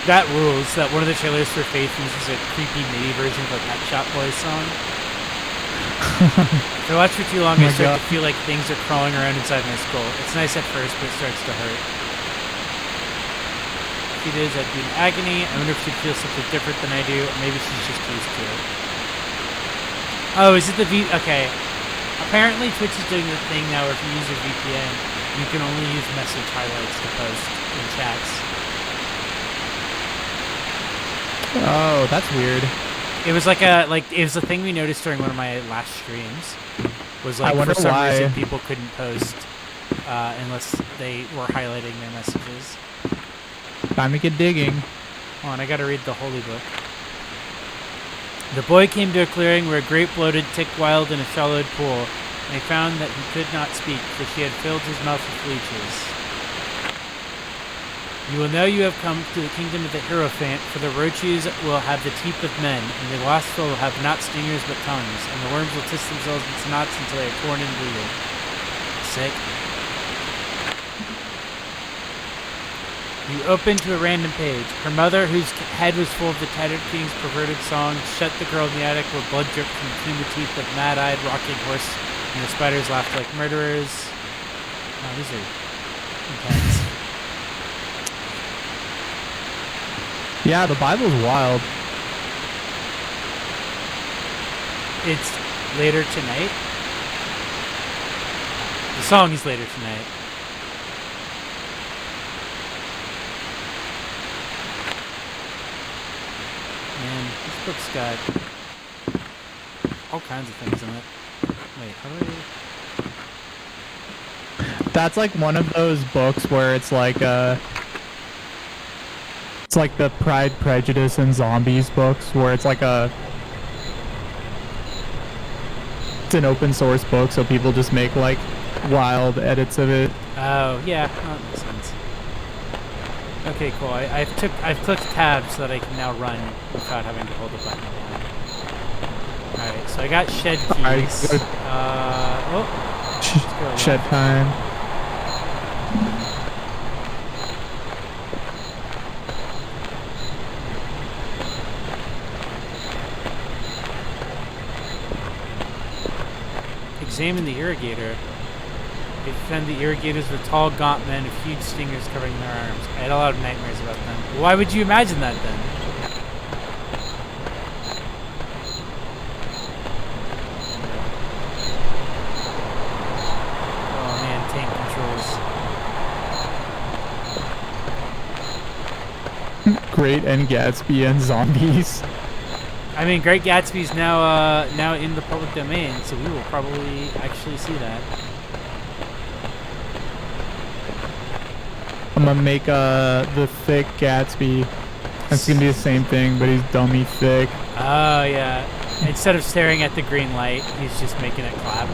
That rules. That one of the trailers for Faith uses a creepy MIDI version of a Pet Shop Boys song. If I watch for too long, I start to feel like things are crawling around inside my skull. It's nice at first, but it starts to hurt. feet is, I'd be in agony. I wonder if she'd feel something different than I do, or maybe she's just used to it. Oh, is it the okay. Apparently Twitch is doing the thing now where if you use a VPN, you can only use message highlights to post in chats. Oh, that's weird. It was it was a thing we noticed during one of my last streams. Was like for some reason people couldn't post unless they were highlighting their messages. Time to get digging. Hold on, I gotta read the holy book. The boy came to a clearing where a great bloated tick wild in a shallowed pool, and he found that he could not speak, for she had filled his mouth with leeches. You will know you have come to the kingdom of the Hierophant, for the roaches will have the teeth of men, and the wasps will have not stingers but tongues, and the worms will twist themselves into knots until they are torn and bleeding. Sick. You open to a random page. Her mother, whose head was full of the tattered king's perverted song, shut the girl in the attic where blood dripped from between the teeth of mad-eyed rocking horse, and the spiders laughed like murderers. Oh, these are intense. Yeah, the Bible's wild. It's later tonight. The song is later tonight. Man, this book's got all kinds of things in it. Wait, how do I... That's like one of those books where it's like it's like the Pride, Prejudice, and Zombies books, where it's like it's an open source book, so people just make like wild edits of it. Oh, yeah, that makes sense. Okay, cool. I've clicked tab so that I can now run without having to hold the button down. Alright, so I got shed keys. Shed time. Examine the irrigator. They found the irrigators were tall, gaunt men with huge stingers covering their arms. I had a lot of nightmares about them. Why would you imagine that then? Oh man, tank controls. Great and Gatsby and Zombies. I mean, Great Gatsby's now in the public domain, so we will probably actually see that. I'm gonna make the thick Gatsby. It's gonna be the same thing, but he's dummy thick. Oh yeah. Instead of staring at the green light, he's just making it clap.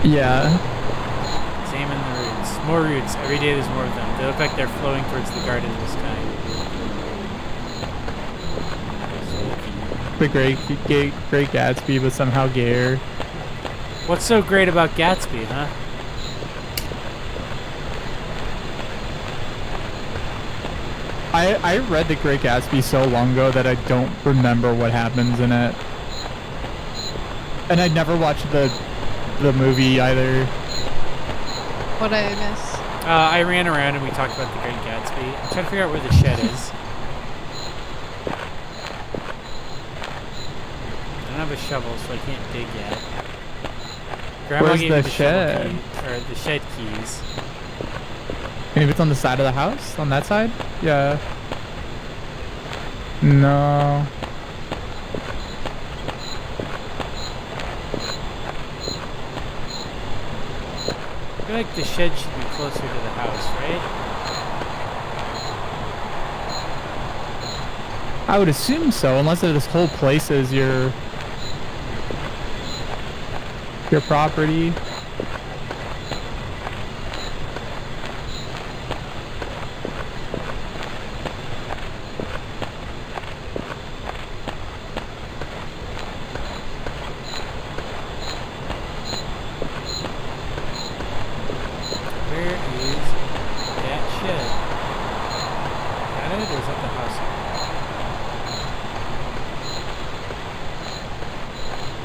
Yeah. Examine the roots. More roots. Every day there's more of them. They look like they're flowing towards the garden of the sky. The great Gatsby, but somehow gayer. What's so great about Gatsby, huh? I read The Great Gatsby so long ago that I don't remember what happens in it. And I never watched the movie either. What I miss? I ran around and we talked about The Great Gatsby. I'm trying to figure out where the shed is. I don't have a shovel, so I can't dig yet. Grandma Where's gave the me the shed? or the shed keys. Maybe it's on the side of the house? On that side? Yeah. No. I feel like the shed should be closer to the house, right? I would assume so, unless this whole place is your property. Where is that shed? Got it, or is that the house?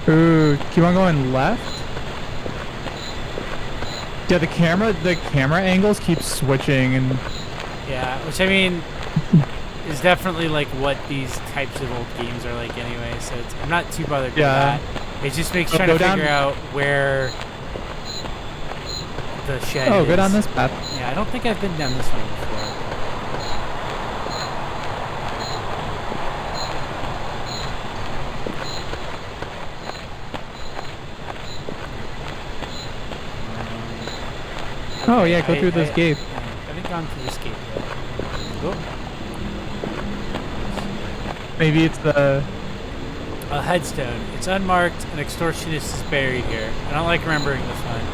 Ooh, keep on going left? Yeah, the camera angles keep switching, and Yeah, which I mean, is definitely like what these types of old games are like anyway. So I'm not too bothered by Yeah. that. It just makes trying to figure out where the shed is. Oh, go down this path. Yeah, I don't think I've been down this one before. Oh yeah, go through this gate. I haven't gone through this gate yet. Oh. Maybe it's the... A headstone. It's unmarked. An extortionist is buried here. I don't like remembering this one.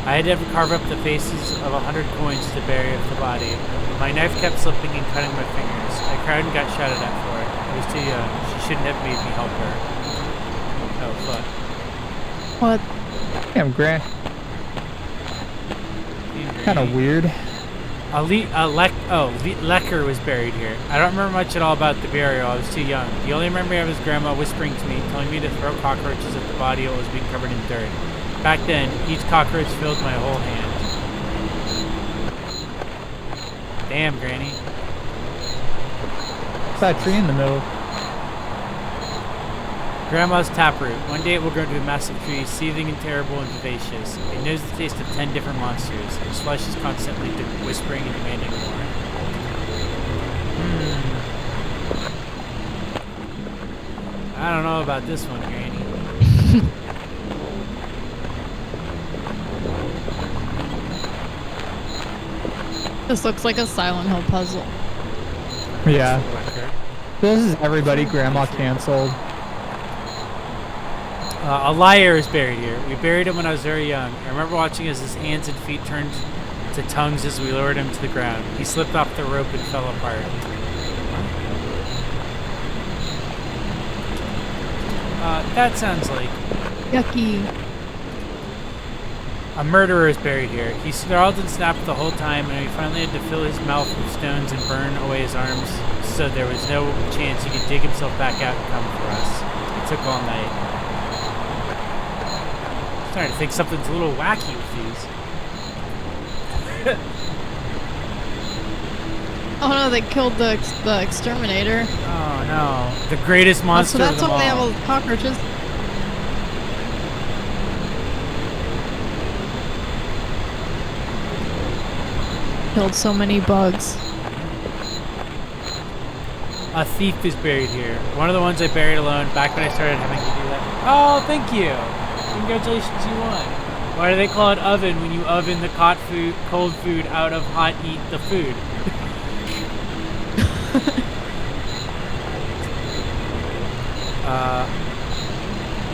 I had to carve up the faces of 100 coins to bury up the body. My knife kept slipping and cutting my fingers. I cried and got shouted at for it. I was too young. She shouldn't have made me help her. Oh, fuck. What? Damn, Grant. Kind of weird. Lecker was buried here. I don't remember much at all about the burial. I was too young. The only memory of his grandma whispering to me, telling me to throw cockroaches at the body while it was being covered in dirt. Back then, each cockroach filled my whole hand. Damn, Granny. What's that tree in the middle? Grandma's taproot. One day it will grow into a massive tree, seething and terrible and vivacious. It knows the taste of 10 different monsters. Its flesh is constantly whispering and demanding more. I don't know about this one, Granny. This looks like a Silent Hill puzzle. Yeah. This is everybody Grandma canceled. A liar is buried here. We buried him when I was very young. I remember watching as his hands and feet turned to tongues as we lowered him to the ground. He slipped off the rope and fell apart. That sounds like... Yucky. A murderer is buried here. He snarled and snapped the whole time, and we finally had to fill his mouth with stones and burn away his arms, so there was no chance he could dig himself back out and come for us. It took all night. I'm starting to think something's a little wacky with these. Oh no, they killed the exterminator. Oh no. The greatest monster So that's of them why they all. have all the cockroaches. Killed so many bugs. A thief is buried here. One of the ones I buried alone back when I started having to do that. Oh, thank you. Congratulations, you won. Why do they call it oven when you oven the cold food out of hot eat the food?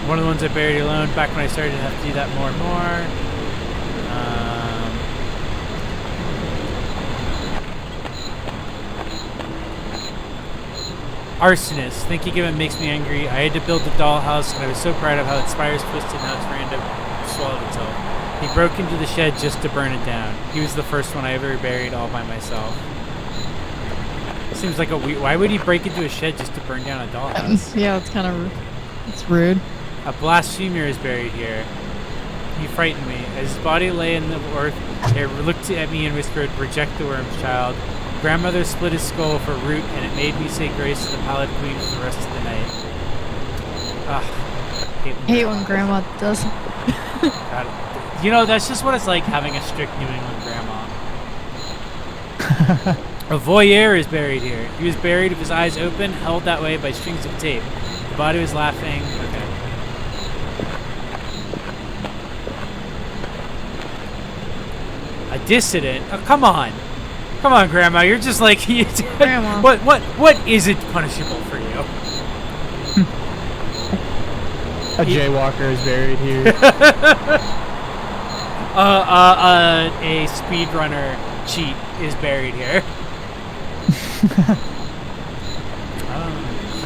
One of the ones I buried alone back when I started to have to do that more and more. Arsonist. Thinking of it makes me angry. I had to build the dollhouse, and I was so proud of how its spires twisted and how its random swallowed itself. He broke into the shed just to burn it down. He was the first one I ever buried all by myself. Seems like a weird... Why would he break into a shed just to burn down a dollhouse? Yeah, it's kind of... It's rude. A blasphemer is buried here. He frightened me. As his body lay in the earth, he looked at me and whispered, "Reject the worms, child." Grandmother split his skull for root, and it made me say grace to the Pallid Queen for the rest of the night. Hate when Grandma does. God. You know, that's just what it's like having a strict New England grandma. A voyeur is buried here. He was buried with his eyes open, held that way by strings of tape. The body was laughing. Okay. A dissident? Oh, come on. Come on, Grandma. You're just like... Grandma. What isn't punishable for you? A jaywalker is buried here. A speedrunner cheat is buried here. She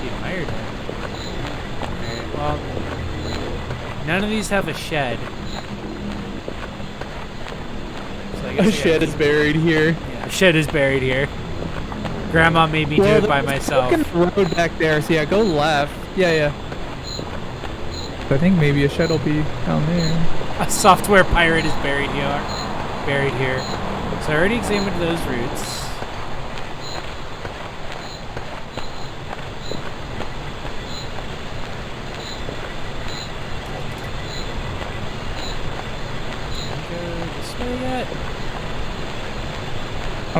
admired him. Alright, well, none of these have a shed. So I guess A shed is buried here. Yeah, a shed is buried here. Grandma made me do it by myself. There's a road back there, so yeah, go left. Yeah. I think maybe a shed will be down there. A software pirate is buried here. So I already examined those routes.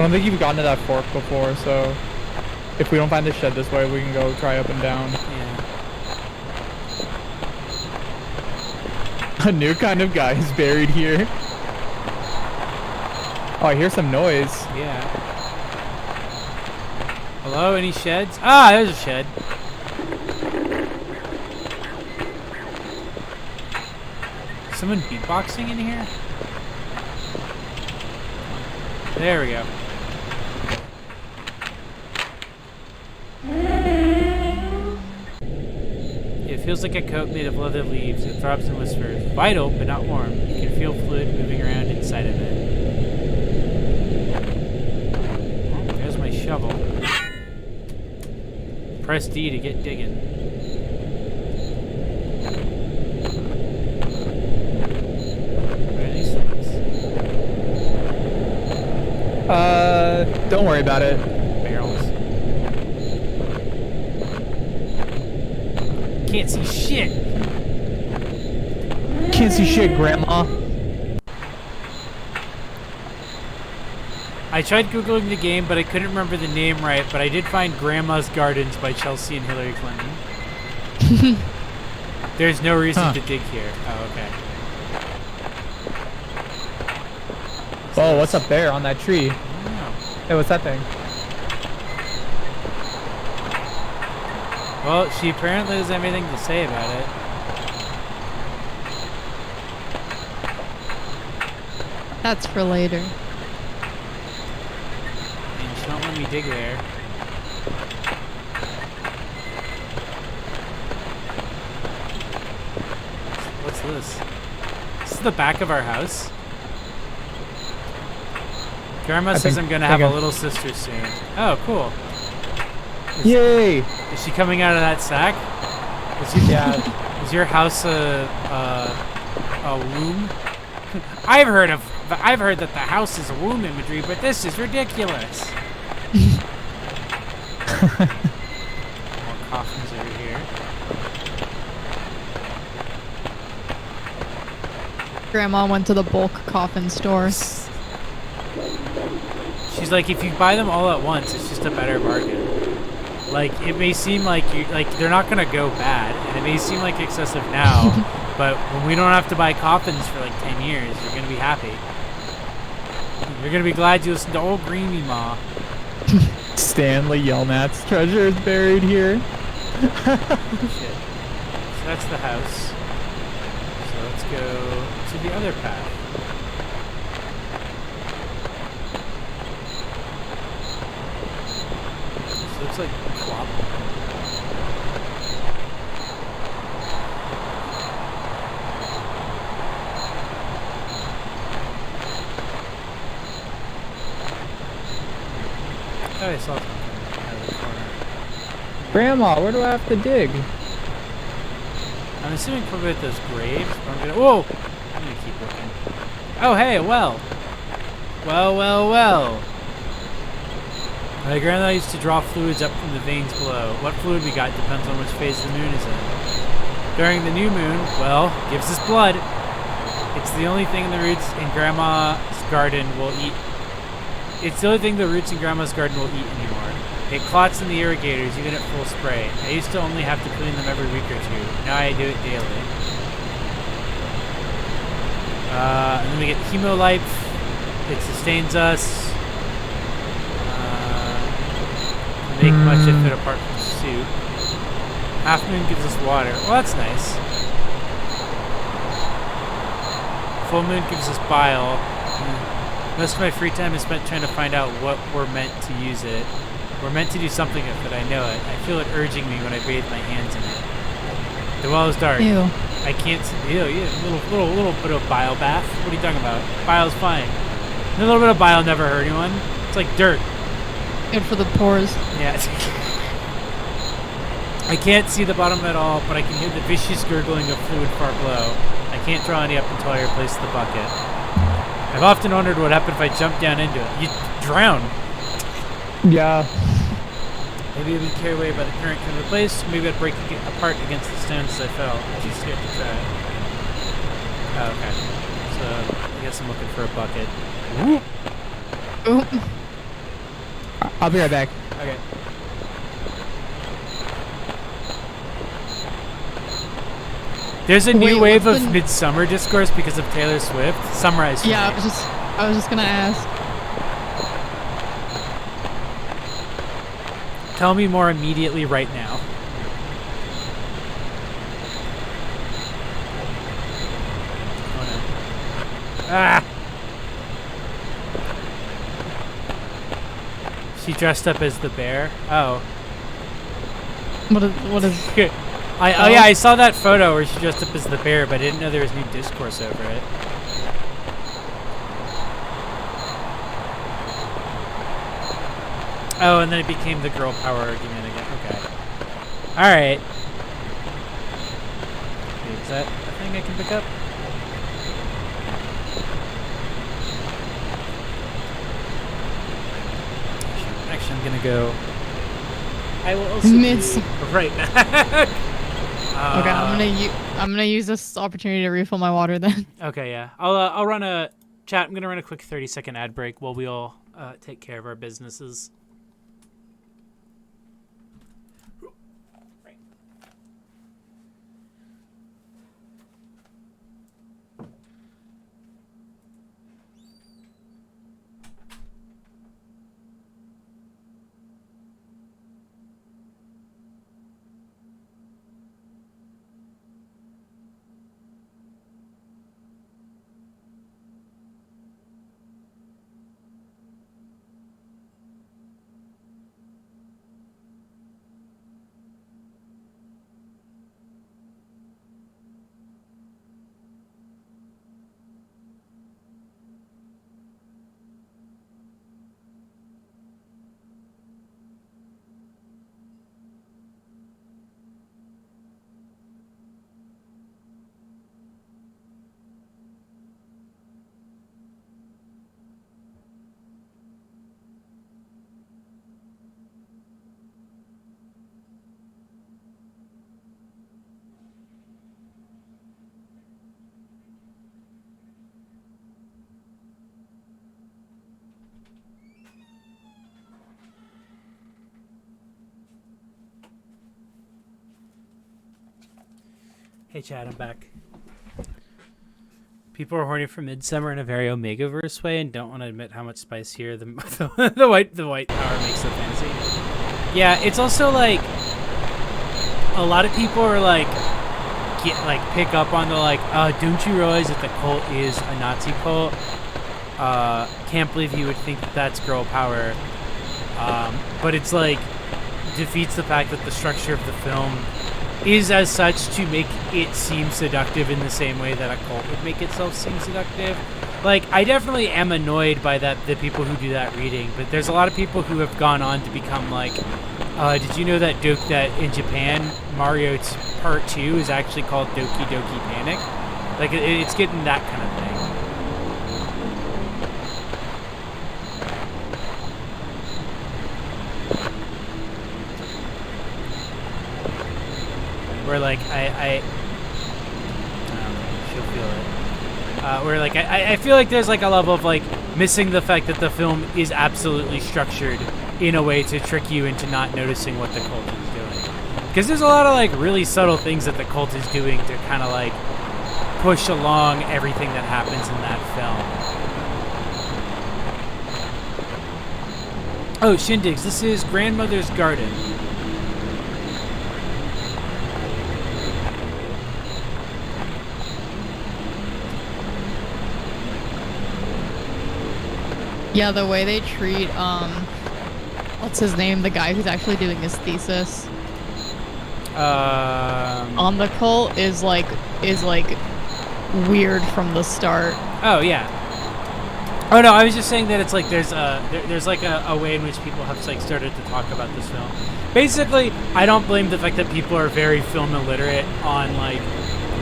I don't think you've gotten to that fork before, so if we don't find the shed this way, we can go try up and down. Yeah. A new kind of guy is buried here. Oh, I hear some noise. Yeah. Hello, any sheds? Ah, there's a shed. Someone beatboxing in here? There we go. It feels like a coat made of leather leaves. It throbs and whispers. Vital, but not warm. You can feel fluid moving around inside of it. Oh, there's my shovel. Press D to get digging. What are these things? Don't worry about it. Barrels. Can't see shit. Can't see shit, Grandma. I tried Googling the game, but I couldn't remember the name right, but I did find Grandma's Gardens by Chelsea and Hillary Clinton. There's no reason to dig here. Oh, okay. Oh, what's up there on that tree? I don't know. Hey, what's that thing? Well, she apparently doesn't have anything to say about it. That's for later. And she don't let me dig there. What's this? This is the back of our house. Grandma says I'm gonna have a little sister soon. Oh, cool. Yay! Is she coming out of that sack? Yeah. Is your house a womb? I've heard that the house is a womb imagery, but this is ridiculous. More coffins over here. Grandma went to the bulk coffin store. She's like, if you buy them all at once, it's just a better bargain. Like, it may seem like they're not gonna go bad, and it may seem like excessive now, but when we don't have to buy coffins for like 10 years, you're gonna be happy. You're gonna be glad you listened to old Greeny Ma. Stanley Yelnats' treasure is buried here. Shit. So that's the house. So let's go to the other path. This looks like clop. Oh, I saw something out of the corner. Grandma, where do I have to dig? I'm assuming probably at those graves, but I'm gonna. Whoa! I'm gonna keep looking. Oh, hey, a well! Well. My grandma used to draw fluids up from the veins below. What fluid we got depends on which phase the moon is in. During the new moon, well, gives us blood. It's the only thing the roots in Grandma's garden will eat. It's the only thing the roots in Grandma's garden will eat anymore. It clots in the irrigators, even at full spray. I used to only have to clean them every week or two. Now I do it daily. And then we get Chemo Life. It sustains us. Make much of it apart from soup. Half Moon gives us water. Well, that's nice. Full Moon gives us bile. Most of my free time is spent trying to find out what we're meant to use it. We're meant to do something with it, I know it. I feel it urging me when I bathe my hands in it. The well is dark. Ew. I can't see. Ew, yeah, little bit of bile bath. What are you talking about? Bile's fine. A little bit of bile never hurt anyone. It's like dirt. Good for the pores. Yeah. I can't see the bottom at all, but I can hear the vicious gurgling of fluid far below. I can't draw any up until I replace the bucket. I've often wondered what happened if I jumped down into it. You'd drown. Yeah. Maybe I'd be carried away by the current to the place. Maybe I'd break apart against the stones as I fell. I'm too scared to try. Oh, okay. So, I guess I'm looking for a bucket. Ooh. I'll be right back. Okay. There's a new wave of midsummer discourse because of Taylor Swift. Summarize. Yeah, I was just gonna ask. Tell me more immediately right now. Oh no. Ah! She dressed up as the bear. Oh. What is Oh yeah, I saw that photo where she dressed up as the bear, but I didn't know there was new discourse over it. Oh, and then it became the girl power argument again. Okay. Alright. Is that a thing I can pick up? Actually, I'm gonna go. I will also be right back. Okay, I'm gonna use this opportunity to refill my water then. Okay, yeah. I'll run a chat. I'm gonna run a quick 30-second ad break while we all take care of our businesses. Hey Chad, I'm back. People are horny for Midsummer in a very Omegaverse way and don't want to admit how much spicier the white power makes the fantasy. Yeah, it's also like a lot of people are like pick up on the don't you realize that the cult is a Nazi cult? Can't believe you would think that that's girl power. But it's like defeats the fact that the structure of the film is as such to make it seem seductive in the same way that a cult would make itself seem seductive. Like, I definitely am annoyed by the people who do that reading, but there's a lot of people who have gone on to become like, did you know that in Japan, Mario Part 2 is actually called Doki Doki Panic? Like, it's getting that kind of thing. Where like I don't know, she'll feel it. Where like I feel like there's like a level of like missing the fact that the film is absolutely structured in a way to trick you into not noticing what the cult is doing. Because there's a lot of like really subtle things that the cult is doing to kind of like push along everything that happens in that film. Oh, Shindigs, this is Grandmother's Garden. Yeah, the way they treat what's his name, the guy who's actually doing his thesis on the cult is like weird from the start. Oh yeah. Oh no, I was just saying that it's like there's like a way in which people have like started to talk about this film. Basically, I don't blame the fact that people are very film illiterate on like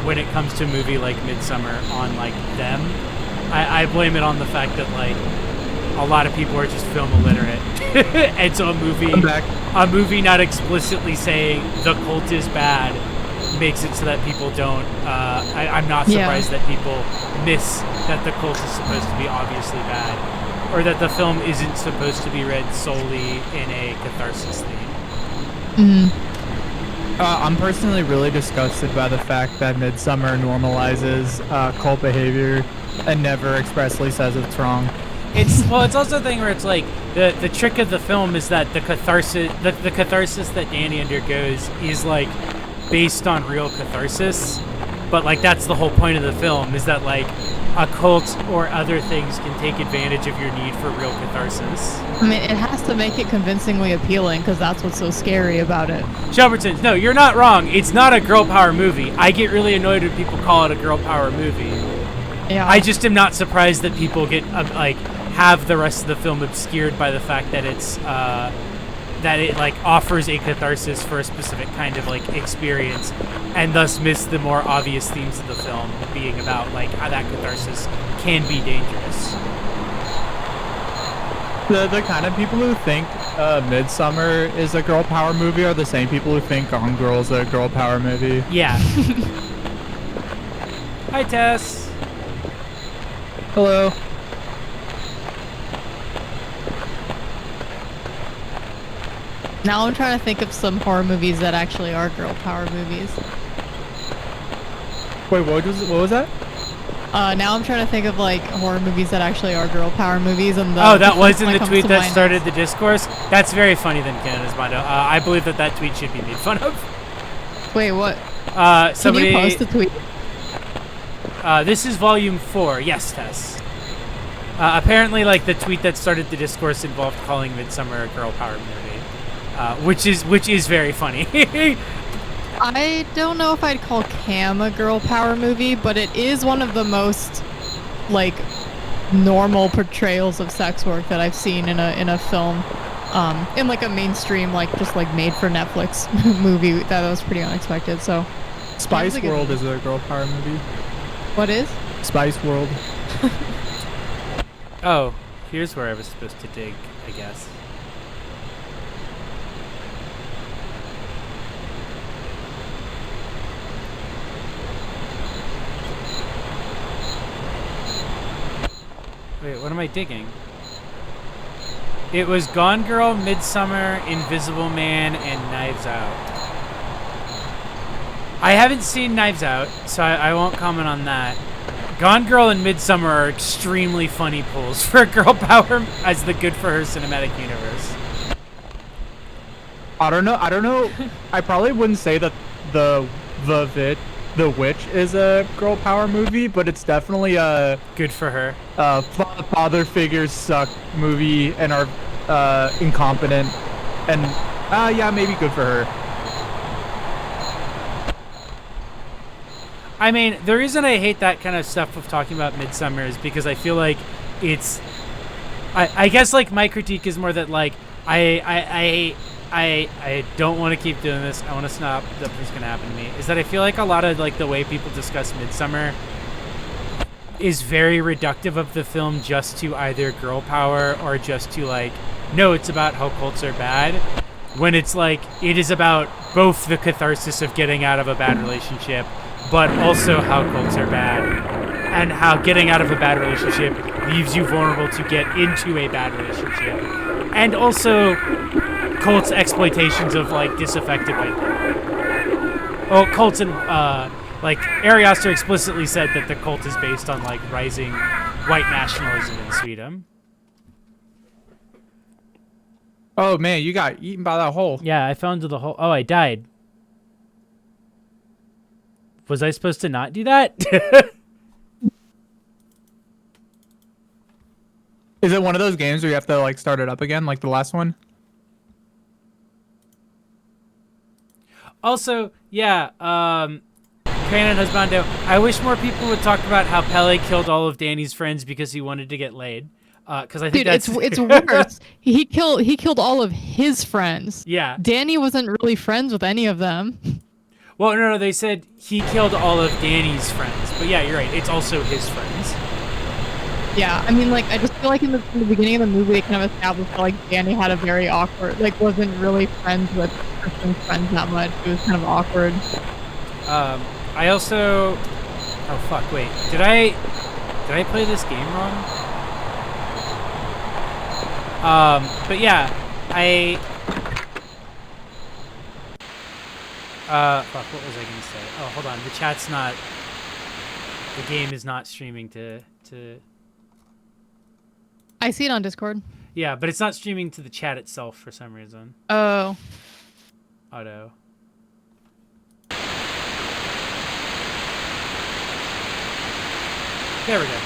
when it comes to a movie like Midsummer on like them. I blame it on the fact that like a lot of people are just film illiterate. And so a movie not explicitly saying the cult is bad makes it so that people don't I'm not surprised that people miss that the cult is supposed to be obviously bad. or that the film isn't supposed to be read solely in a catharsis theme. I'm personally really disgusted by the fact that Midsummer normalizes cult behavior and never expressly says it's wrong. It's also a thing where it's like the trick of the film is that the catharsis that Danny undergoes is like based on real catharsis, but like that's the whole point of the film, is that like a cult or other things can take advantage of your need for real catharsis. I mean, it has to make it convincingly appealing because that's what's so scary about it. Shelberton, no, you're not wrong. It's not a girl power movie. I get really annoyed when people call it a girl power movie. Yeah. I just am not surprised that people get like have the rest of the film obscured by the fact that it's that it like offers a catharsis for a specific kind of like experience, and thus miss the more obvious themes of the film being about like how that catharsis can be dangerous. The kind of people who think Midsummer is a girl power movie are the same people who think Gone Girl is a girl power movie. Yeah. Hi, Tess. Hello. Now I'm trying to think of some horror movies that actually are girl power movies. Wait, what was that? Now I'm trying to think of like horror movies that actually are girl power movies, and that was in the tweet that mind started the discourse. That's very funny then, Canada's Mondo. I believe that tweet should be made fun of. Wait, what? Somebody. Can you post the tweet? This is volume 4. Yes, Tess. Apparently, like the tweet that started the discourse involved calling Midsummer a girl power movie, which is very funny. I don't know if I'd call Cam a girl power movie, but it is one of the most like normal portrayals of sex work that I've seen in a film, in like a mainstream like just like made for Netflix movie. That was pretty unexpected. So Spice World is a girl power movie. What is? Spice World. Oh, here's where I was supposed to dig, I guess. Wait, what am I digging? It was Gone Girl, Midsummer, Invisible Man, and Knives Out. I haven't seen Knives Out, so I won't comment on that. Gone Girl and Midsummer are extremely funny pulls for girl power as the Good For Her cinematic universe. I don't know. I probably wouldn't say that The Witch is a girl power movie, but it's definitely a Good For Her. Father figures suck movie and are incompetent, and yeah, maybe Good For Her. I mean, the reason I hate that kind of stuff of talking about Midsummer is because I feel like it's... I guess, like, my critique is more that, like, I don't want to keep doing this. I want to stop. Nothing's going to happen to me. Is that I feel like a lot of, like, the way people discuss Midsummer is very reductive of the film just to either girl power or just to, like, no, it's about how cults are bad. When it's, like, it is about both the catharsis of getting out of a bad relationship, but also how cults are bad, and how getting out of a bad relationship leaves you vulnerable to get into a bad relationship, and also cults' exploitations of like disaffected white people. Oh, cults and like Ariosto explicitly said that the cult is based on like rising white nationalism in Sweden. Oh man, you got eaten by that hole. Yeah, I fell into the hole. Oh, I died. Was I supposed to not do that? Is it one of those games where you have to like start it up again, like the last one? Also, yeah, Cranon Husbando, I wish more people would talk about how Pele killed all of Danny's friends because he wanted to get laid. Because I think Dude, that's... it's worse. He killed all of his friends. Yeah. Danny wasn't really friends with any of them. Well, no, they said he killed all of Danny's friends. But yeah, you're right. It's also his friends. Yeah, I mean, like, I just feel like in the beginning of the movie, they kind of established that, like, Danny had a very awkward, like, wasn't really friends with Kristen's friends that much. It was kind of awkward. I also... Oh, fuck, wait. Did I play this game wrong? But yeah, fuck, what was I gonna say? Oh, hold on. The chat's not. The game is not streaming to. I see it on Discord. Yeah, but it's not streaming to the chat itself for some reason. Oh. Auto. There we go.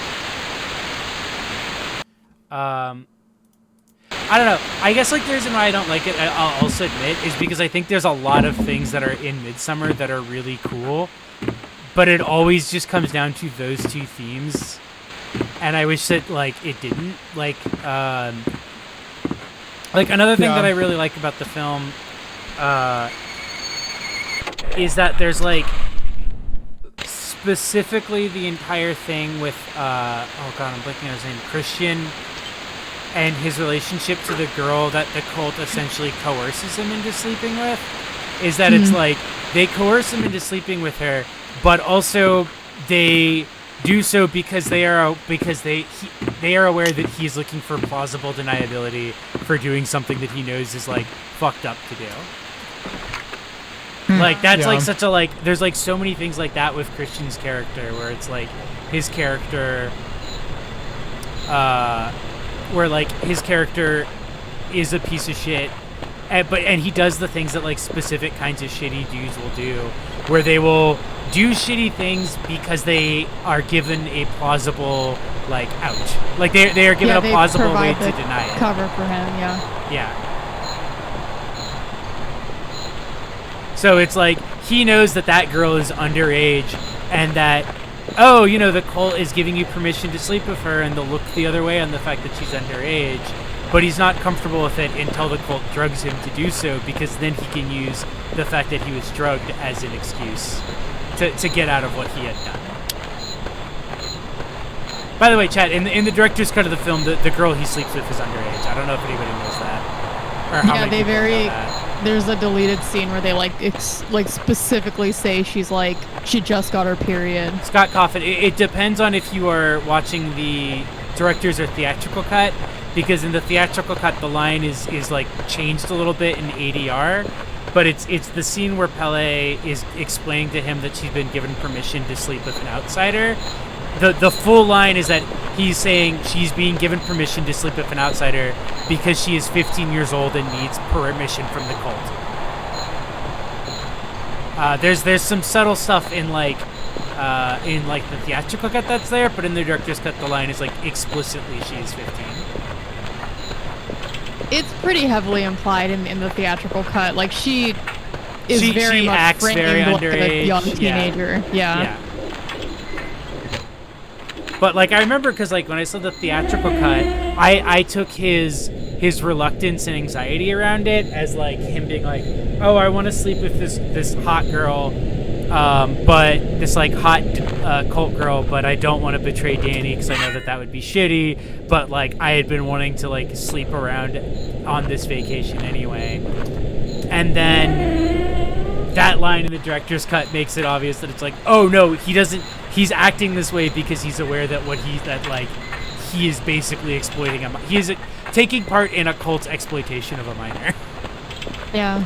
I don't know. I guess like the reason why I don't like it, I'll also admit, is because I think there's a lot of things that are in Midsummer that are really cool, but it always just comes down to those two themes, and I wish that like it didn't. Like another thing that I really like about the film is that there's like specifically the entire thing with oh god, I'm blanking on his name, Christian, and his relationship to the girl that the cult essentially coerces him into sleeping with, is that it's like they coerce him into sleeping with her, but also they do so because they are aware that he's looking for plausible deniability for doing something that he knows is like fucked up to do. Like that's like such a like there's like so many things like that with Christian's character where it's like his character where like his character is a piece of shit and he does the things that like specific kinds of shitty dudes will do, where they will do shitty things because they are given a plausible like out, like they are given a plausible way to deny it. Cover for him, yeah. So it's like he knows that that girl is underage and that, oh, you know, the cult is giving you permission to sleep with her, and they'll look the other way on the fact that she's underage, but he's not comfortable with it until the cult drugs him to do so, because then he can use the fact that he was drugged as an excuse to get out of what he had done. By the way, chat, in the director's cut of the film, the girl he sleeps with is underage. I don't know if anybody knows that. Or how many people know that. There's a deleted scene where they like specifically say she just got her period. Scott Coffin, it depends on if you are watching the director's or theatrical cut, because in the theatrical cut the line is like changed a little bit in ADR, but it's the scene where Pele is explaining to him that she's been given permission to sleep with an outsider. The full line is that he's saying she's being given permission to sleep with an outsider because she is 15 years old and needs permission from the cult. There's some subtle stuff in the theatrical cut that's there, but in the director's cut the line is like explicitly she is 15. It's pretty heavily implied in the theatrical cut. Like she very much acts framed very like underage. a young teenager. Yeah. But like I remember, because like when I saw the theatrical cut, I took his reluctance and anxiety around it as like him being like, oh, I want to sleep with this hot girl, but this like hot cult girl, but I don't want to betray Danny because I know that would be shitty. But like I had been wanting to like sleep around on this vacation anyway, and then that line in the director's cut makes it obvious that it's like, oh no, he doesn't. He's acting this way because he's aware that he is basically exploiting him. He is taking part in a cult's exploitation of a minor. Yeah.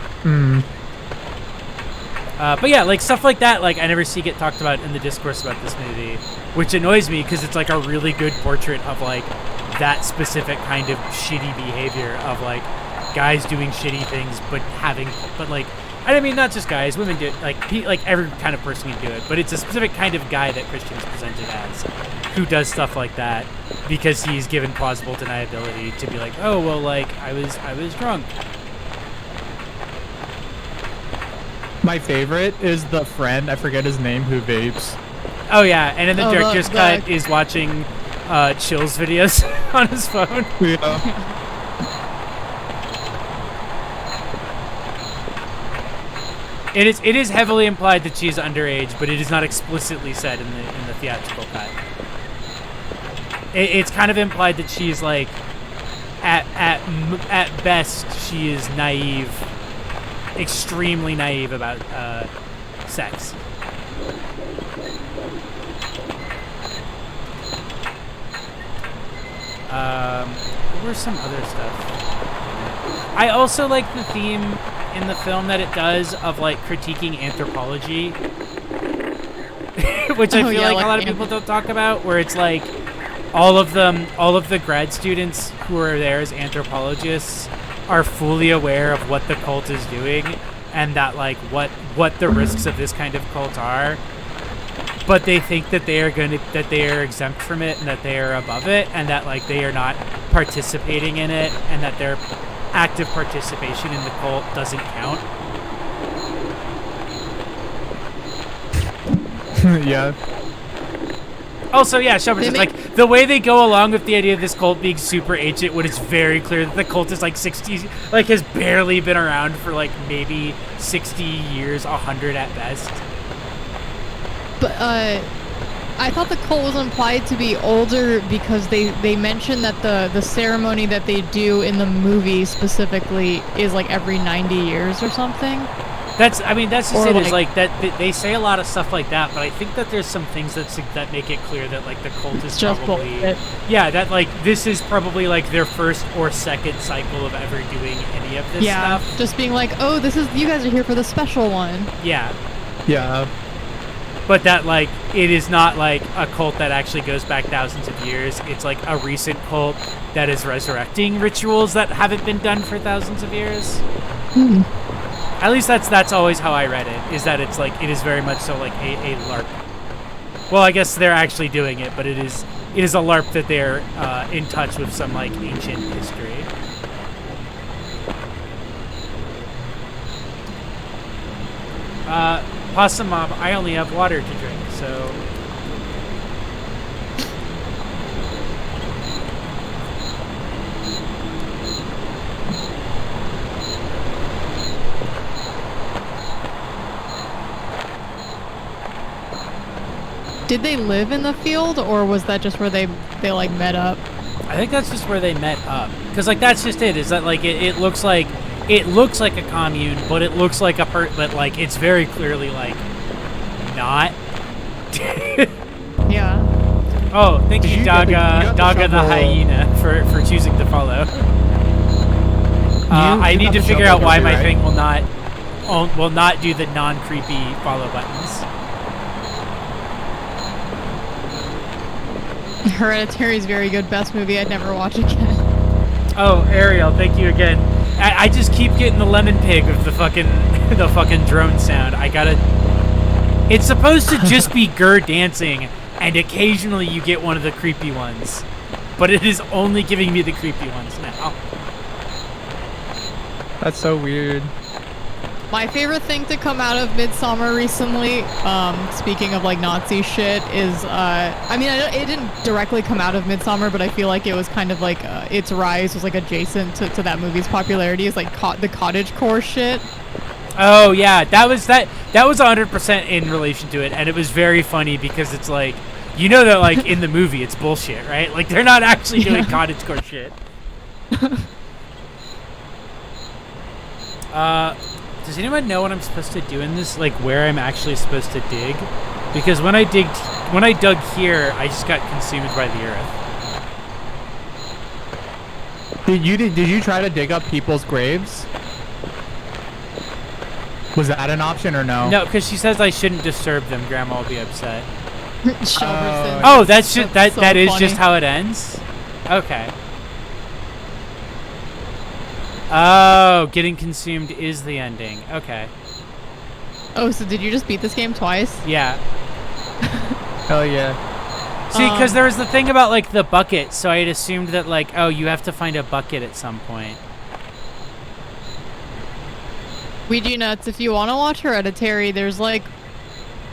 But yeah, like stuff like that, like I never see get talked about in the discourse about this movie, which annoys me because it's like a really good portrait of like that specific kind of shitty behavior of like guys doing shitty things, but like. I mean, not just guys, women do it, like every kind of person can do it, but it's a specific kind of guy that Christian is presented as, who does stuff like that because he's given plausible deniability to be like, oh, well, like, I was drunk. My favorite is the friend, I forget his name, who vapes. Oh, yeah, and in the director's cut is watching Chills videos on his phone. Yeah. It is heavily implied that she's underage, but it is not explicitly said in the theatrical cut. It's kind of implied that she's like, at best, she is naive, extremely naive about sex. There were some other stuff. I also like the theme in the film that it does of like critiquing anthropology, which I feel like a lot of people don't talk about, where it's like all of the grad students who are there as anthropologists are fully aware of what the cult is doing and that like what the risks of this kind of cult are, but they think that they are exempt from it and that they are above it and that like they are not participating in it and that their active participation in the cult doesn't count. Yeah. Also, yeah, Shepard, like the way they go along with the idea of this cult being super ancient, when it's very clear that the cult is like 60, like has barely been around for like maybe 60 years, 100 at best. But I thought the cult was implied to be older because they mentioned that the ceremony that they do in the movie specifically is like every 90 years or something. That's just it. Is like that they say a lot of stuff like that, but I think that there's some things that make it clear that like the cult is just probably bullshit. Yeah, that like this is probably like their first or second cycle of ever doing any of this stuff. Just being like, oh, this is, you guys are here for the special one. Yeah. Yeah. But that like it is not like a cult that actually goes back thousands of years. It's like a recent cult that is resurrecting rituals that haven't been done for thousands of years. At least that's always how I read it, is that it's like, it is very much so like a LARP. Well, I guess they're actually doing it, but it is a LARP that they're in touch with some like ancient history. Possum Mob, I only have water to drink, so... Did they live in the field, or was that just where they like met up? I think that's just where they met up, because like that's just it. Is that like it looks like a commune, but it looks like but like it's very clearly like not. Yeah. Oh, thank you, Daga the hyena for choosing to follow. I need to figure out why my thing will not do the non-creepy follow buttons. Hereditary is very good. Best movie I'd never watch again. Oh, Ariel, thank you again. I just keep getting the lemon pig of the fucking drone sound. I gotta. It's supposed to just be Gur dancing, and occasionally you get one of the creepy ones, but it is only giving me the creepy ones now. That's so weird. My favorite thing to come out of Midsommar recently, speaking of like Nazi shit, is I mean, it didn't directly come out of Midsommar, but I feel like it was kind of like its rise was like adjacent to that movie's popularity. Is like the cottagecore shit. Oh yeah, that was 100% in relation to it, and it was very funny because it's like, you know that like in the movie it's bullshit, right? Like they're not actually doing cottagecore shit. Does anyone know what I'm supposed to do in this? Like where I'm actually supposed to dig? Because when I dug here, I just got consumed by the earth. Did you try to dig up people's graves? Was that an option or no? No, because she says I shouldn't disturb them. Grandma will be upset. Oh, that is just how it ends? Okay. Oh, getting consumed is the ending. Okay. Oh, so did you just beat this game twice? Yeah. Hell yeah. See, because there was the thing about, like, the bucket, so I had assumed that, like, oh, you have to find a bucket at some point. Ouija nuts, if you want to watch Hereditary, there's, like,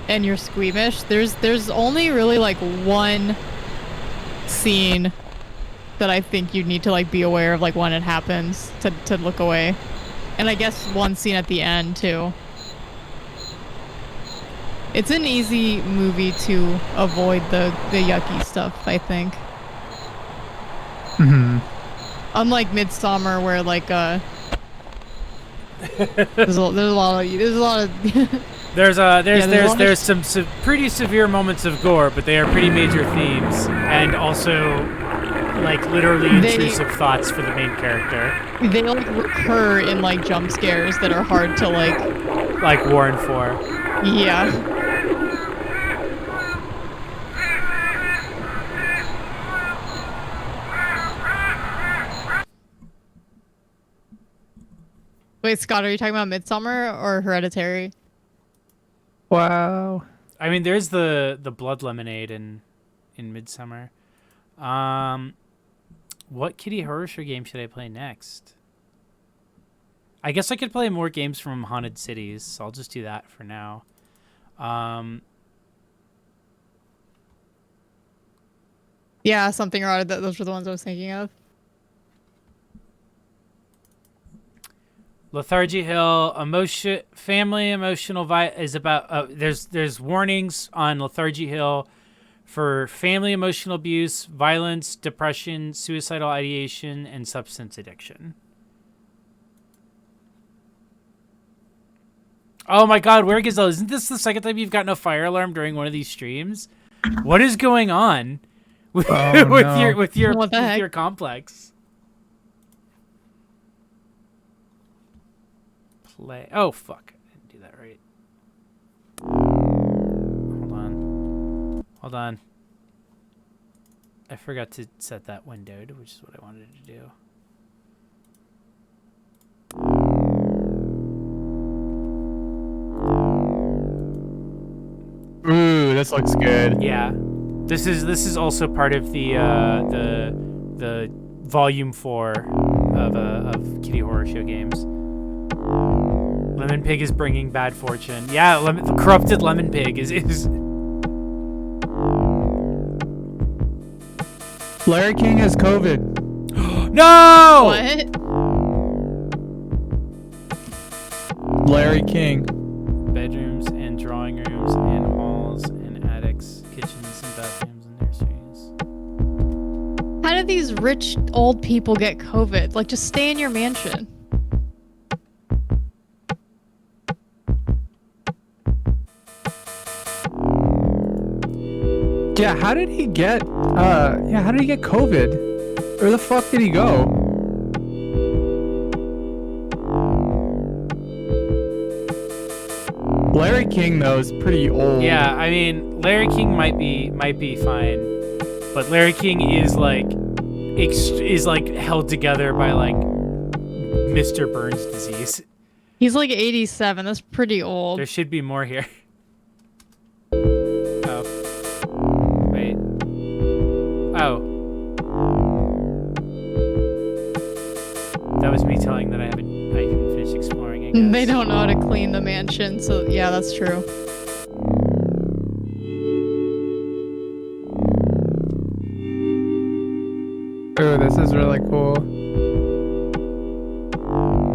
and you're squeamish, there's only really, like, one scene that I think you need to like be aware of, like when it happens, to look away, and I guess one scene at the end too. It's an easy movie to avoid the yucky stuff, I think. Unlike Midsommar, where like there's a lot of there's some pretty severe moments of gore, but they are pretty major themes, and also like literally intrusive thoughts for the main character. They like recur in like jump scares that are hard to like warn for. Yeah. Wait, Scott, are you talking about Midsummer or Hereditary? Wow. I mean, there's the blood lemonade in Midsummer. What Kitty Horrorshow game should I play next? I guess I could play more games from Haunted Cities, so I'll just do that for now. Yeah, something or other. Those were the ones I was thinking of. Lethargy Hill, family emotional is about. There's warnings on Lethargy Hill for family emotional abuse, violence, depression, suicidal ideation, and substance addiction. Oh my God, where Gazelle? Isn't this the second time you've gotten a fire alarm during one of these streams? What is going on with, with your complex? Play. Oh fuck! I didn't do that right. Hold on. I forgot to set that windowed, which is what I wanted to do. Ooh, this looks good. Yeah, this is also part of the volume 4 of Kitty Horrorshow games. Lemon Pig is bringing bad fortune. Yeah, the corrupted Lemon Pig is. Larry King has COVID. No! What? Larry King. Bedrooms and drawing rooms and halls and attics, kitchens and bathrooms and nurseries. How do these rich old people get COVID? Like, just stay in your mansion. Yeah, how did he get COVID? Where the fuck did he go? Larry King though is pretty old. Yeah, I mean, Larry King might be fine, but Larry King is like held together by like Mr. Burns disease. He's like 87. That's pretty old. There should be more here. Oh. That was me telling that I haven't finished exploring, I guess. They don't know how to clean the mansion, so yeah, that's true. Ooh, this is really cool.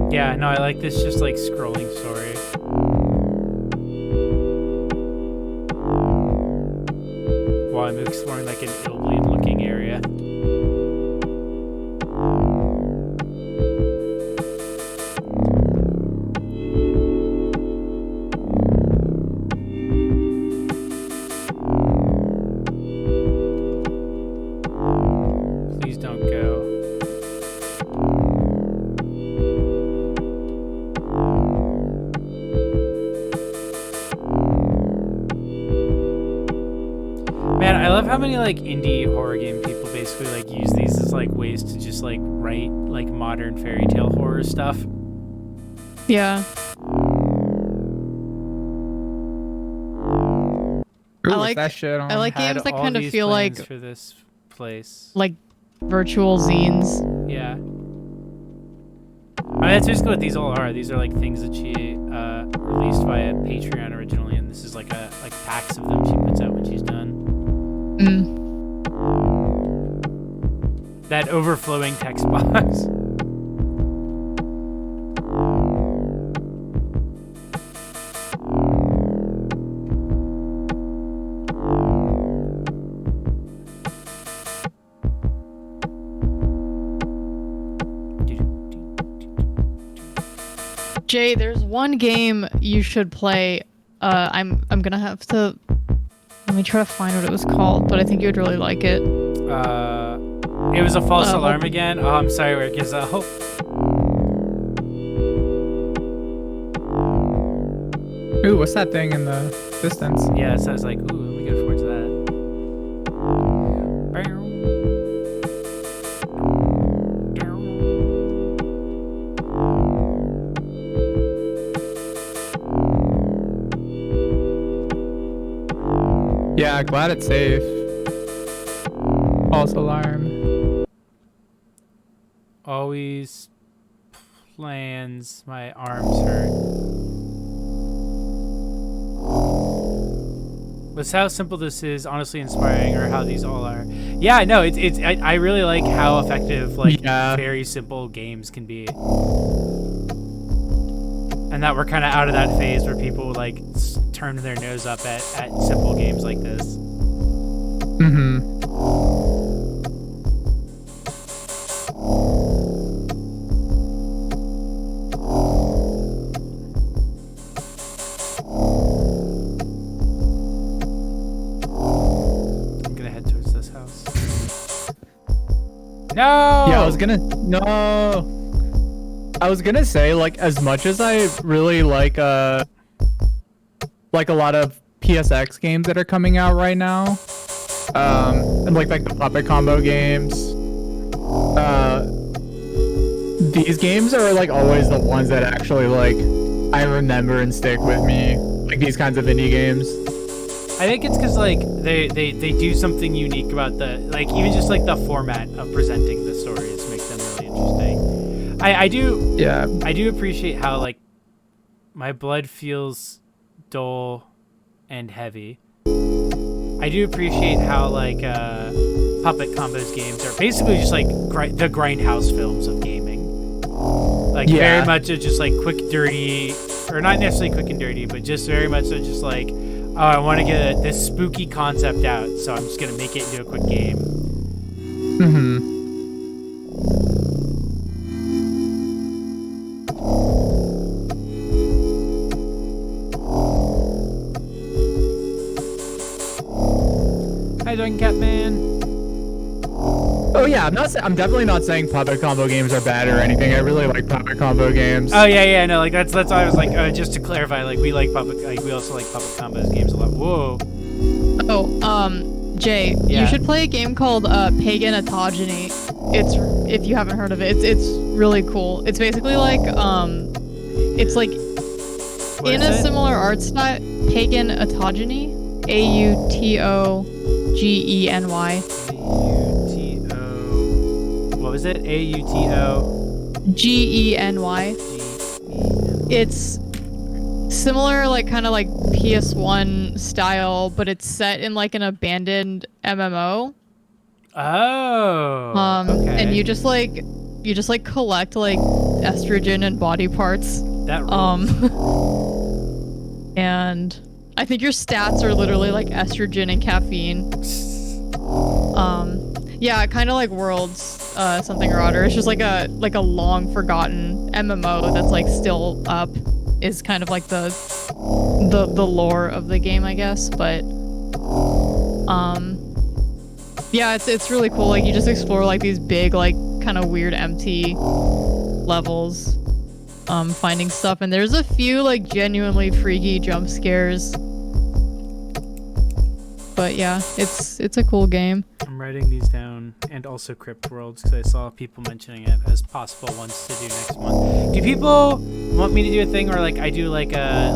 Yeah, no, I like this just like scrolling story. While I'm exploring like an ill-bleed looking area. Please don't go. Man, I love how many like indie horror game people basically like use these as like ways to just like write like modern fairy tale horror stuff. Yeah. Ooh, I like that shit on. I like Had games that all kind of these feel plans like for this place. virtual zines. Yeah. I mean, that's basically what these all are. These are like things that she released via Patreon originally, and this is like packs of them she puts out when she's done. Mm. That overflowing text box. Jay, there's one game you should play. I'm gonna have to let me try to find what it was called, but I think you'd really like it. It was a false alarm again. Oh, I'm sorry, Rick. Is Ooh, what's that thing in the distance? Yeah, so I was like, ooh, let me go towards that. Yeah, glad it's safe. False alarm. Always plans. My arms hurt. With how simple this is, honestly inspiring, or how these all are. Yeah, no, I really like how effective very simple games can be, and that we're kind of out of that phase where people like turn their nose up at simple games like this. Mm-hmm. No! Yeah, I was gonna say, like, as much as I really like a lot of PSX games that are coming out right now, and like the Puppet Combo games, these games are like always the ones that actually like I remember and stick with me, like these kinds of indie games. I think it's because like they do something unique about the even just like the format of presenting the stories makes them really interesting. I do appreciate how like my blood feels dull and heavy. I do appreciate how like Puppet Combos games are basically just like the grindhouse films of gaming. Like very much just like quick, dirty, or not necessarily quick and dirty, but just very much just like, oh, I want to get this spooky concept out, so I'm just gonna make it into a quick game. Mm-hmm. How you doing, Catman? Oh yeah, I'm definitely not saying Puppet Combo games are bad or anything. I really like Puppet Combo games. Oh yeah, no, like that's why I was like, just to clarify, like we like we also like Puppet Combos games a lot. Whoa. Oh, Jay, you should play a game called Pagan Autogeny. If you haven't heard of it, it's really cool. It's basically like it's like What in is a it? similar art style. Pagan Autogeny, AUTOGENY. What was it? AUTO. GENY. It's similar, like kind of like PS1 style, but it's set in like an abandoned MMO. Oh. Okay. And you just like collect like estrogen and body parts. That rules. And I think your stats are literally like estrogen and caffeine. Yeah, kind of like Worlds, something or other. It's just like a long forgotten MMO that's like still up. Is kind of like the lore of the game, I guess. But yeah, it's really cool. Like you just explore like these big, like kind of weird empty levels, finding stuff, and there's a few like genuinely freaky jump scares. But yeah, it's a cool game. I'm writing these down, and also Crypt Worlds, because I saw people mentioning it as possible ones to do next month. Do people want me to do a thing where like I do like a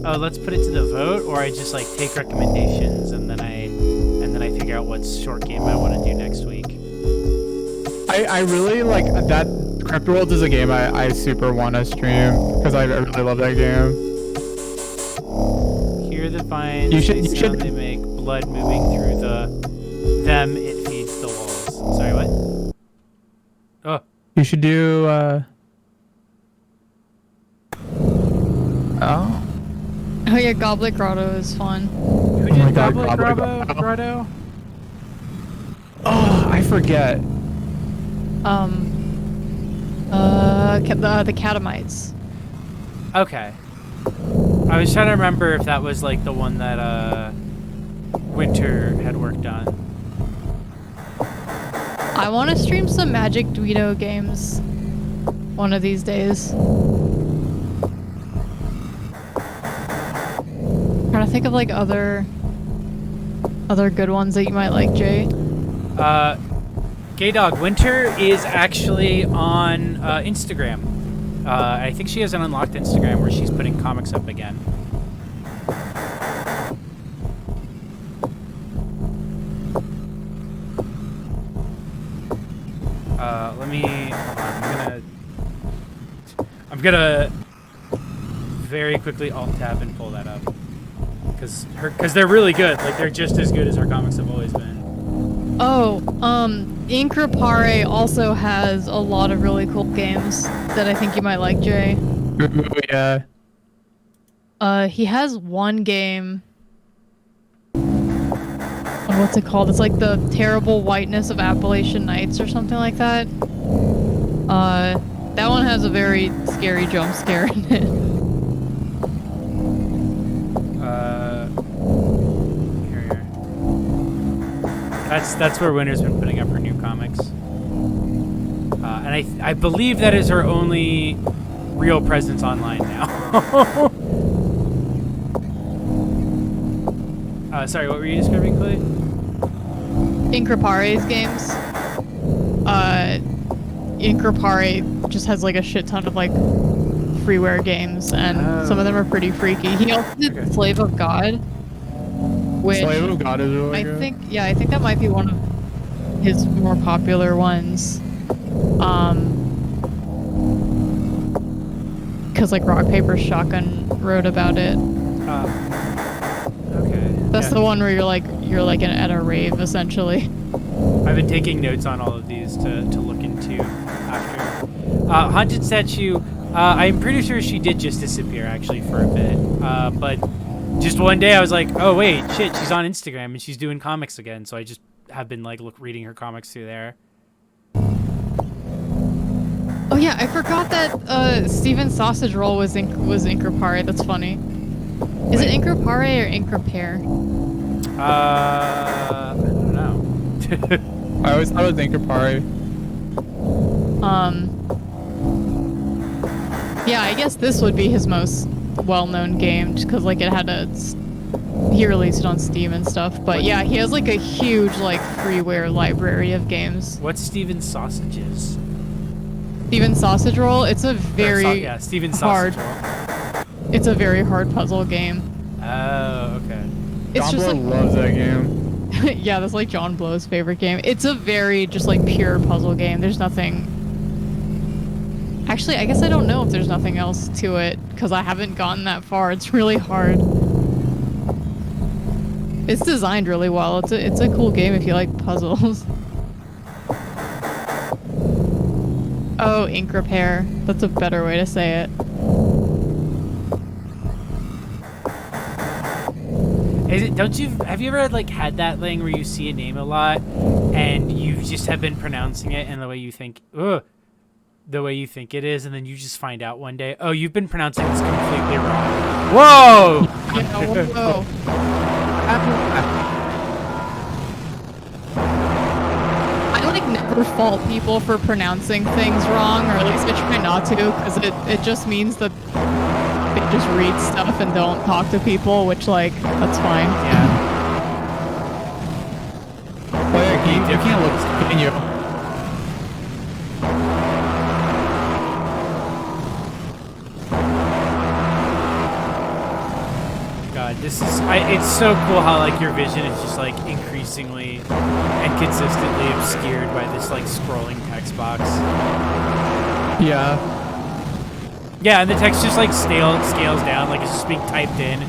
oh, let's put it to the vote, or I just like take recommendations and then I figure out what short game I want to do next week? I really like that. Crypt Worlds is a game I super want to stream because I really love that game. Hear the vines, You should- they make blood moving through them, it feeds the walls. Sorry, what? Oh. You should do Oh yeah, Goblet Grotto is fun. Who did my God, Goblet Goblet Grotto? Oh, I forget. The Catamites. Okay. I was trying to remember if that was like the one that Winter had worked on. I want to stream some Magic Duito games one of these days. Trying to think of like other good ones that you might like, Jay. Gay Dog Winter is actually on Instagram. I think she has an unlocked Instagram where she's putting comics up again. Let me. I'm gonna very quickly alt tab and pull that up because they're really good. Like they're just as good as her comics have always been. Oh, Inkrapare also has a lot of really cool games that I think you might like, Jay. Ooh, yeah. He has one game. Oh, what's it called? It's like the Terrible Whiteness of Appalachian Nights or something like that. That one has a very scary jump scare in it. Here. That's where Winter's been putting up her new comics. And I believe that is her only real presence online now. Sorry, what were you describing, Clay? Inkrapare's games. Inkrapare just has like a shit ton of like freeware games, and some of them are pretty freaky. He also did Slave of God, which Slave of God is really I good. think that might be one of his more popular ones. Because like Rock Paper Shotgun wrote about it. Okay. That's the one where you're like at a rave essentially. I've been taking notes on all of these to look into after. Haunted Statue, I'm pretty sure she did just disappear actually for a bit. But just one day I was like, oh wait, shit, she's on Instagram and she's doing comics again. So I just have been like reading her comics through there. Oh yeah, I forgot that Steven Sausage Roll was Inkrapare. That's funny. Is it Inkrapare or Inkrapare? I don't know. I always thought it was Inkrapare. Yeah, I guess this would be his most well-known game, just because like he released it on Steam and stuff. But yeah, he has like a huge like freeware library of games. What's Steven Sausages? Steven Sausage Roll. It's a very Steven hard. Sausage Roll. It's a very hard puzzle game. Oh, okay. It's John just Blow like loves that game. yeah, that's like John Blow's favorite game. It's a very just like pure puzzle game. There's nothing. Actually, I guess I don't know if there's nothing else to it because I haven't gotten that far. It's really hard. It's designed really well. It's a cool game if you like puzzles. Oh, Inkrapare. That's a better way to say it. Have you ever like had that thing where you see a name a lot and you just have been pronouncing it in the way you think it is, and then you just find out one day, oh, you've been pronouncing this completely wrong. Whoa! Yeah, whoa. I like never fault people for pronouncing things wrong, or at least I try not to, because it just means that they just read stuff and don't talk to people, which like that's fine. Yeah. Well, yeah, you can't look, can you? God, it's so cool how like your vision is just like increasingly and consistently obscured by this like scrolling text box. Yeah. Yeah, and the text just like scales down, like it's just being typed in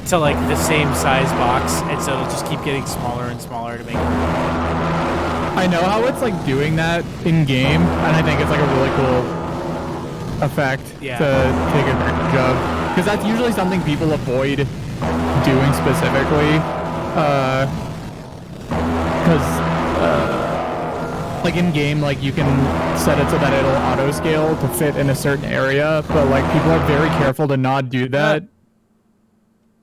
to like the same size box, and so it'll just keep getting smaller and smaller to make it. I know how it's like doing that in game, and I think it's like a really cool effect to take advantage of, because that's usually something people avoid doing specifically, because like in game, like you can set it so that it'll auto scale to fit in a certain area, but like people are very careful to not do that.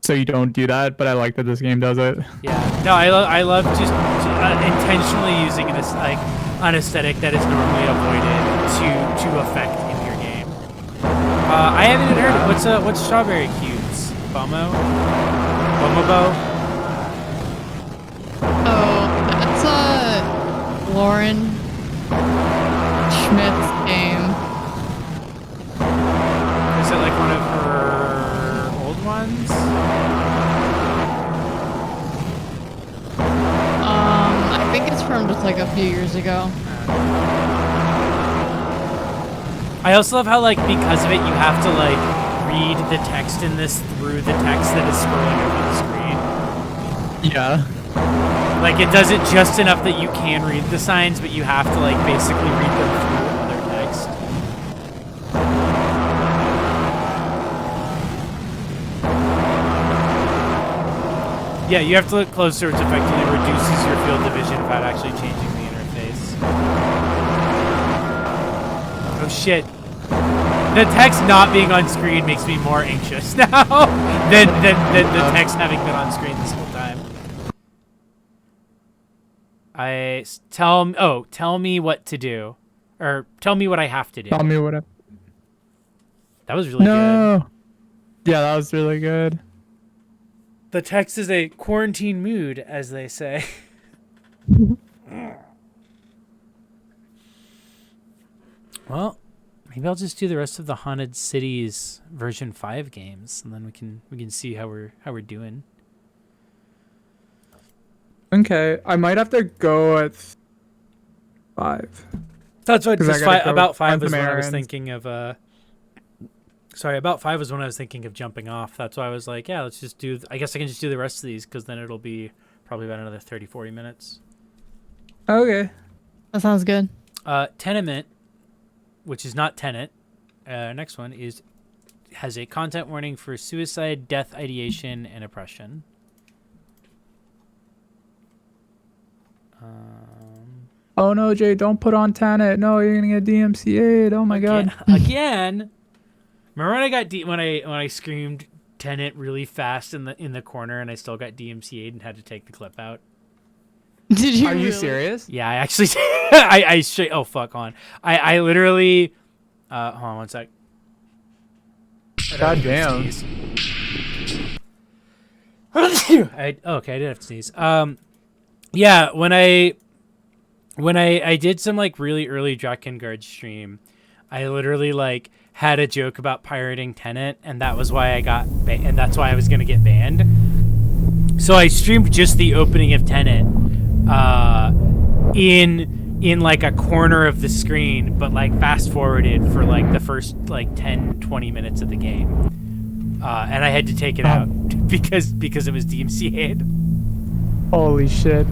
So you don't do that, but I like that this game does it. Yeah. No, I love just intentionally using this like an aesthetic that is normally avoided to affect in your game. I haven't even heard of what's Strawberry Cubes? Bomo? Bomobo? Oh, that's Lauren Schmidt's game. Is it like one of her old ones? I think it's from just like a few years ago. I also love how, like, because of it, you have to, like, read the text in this through the text that is scrolling over the screen. Yeah. Like, it does it just enough that you can read the signs, but you have to, like, basically read them through other text. Yeah, you have to look closer, which effectively reduces your field of vision without actually changing the interface. Oh shit. The text not being on screen makes me more anxious now than the text having been on screen this whole time. Tell me what to do. Or tell me what I have to do. Tell me what I... That was really good. No. Yeah, that was really good. The text is a quarantine mood, as they say. Well, maybe I'll just do the rest of the Haunted Cities version 5 games, and then we can see how we're doing. Okay, I might have to go at 5. That's what. Just about 5 was when I was errands. thinking of. Sorry, about 5 was when I was thinking of jumping off. That's why I was like, yeah, let's just do... I guess I can just do the rest of these, because then it'll be probably about another 30, 40 minutes. Okay. That sounds good. Tenement, which is not Tenet. Next one has a content warning for suicide, death ideation, and oppression. Oh no, Jay, don't put on Tenet. No, you're gonna get DMCA'd. Oh my god. Again. Remember when I got when I screamed Tenet really fast in the corner and I still got DMCA'd and had to take the clip out? Did you? Are you really? serious? Yeah, I actually oh fuck on. I literally hold on one sec. God damn. Okay, I did have to sneeze. Yeah, when I did some like really early Drakengard stream, I literally like had a joke about pirating Tenet, and that was why I got and that's why I was gonna get banned. So I streamed just the opening of Tenet, in like a corner of the screen, but like fast forwarded for like the first like 10-20 minutes of the game, and I had to take it out because it was DMCA'd. Holy shit.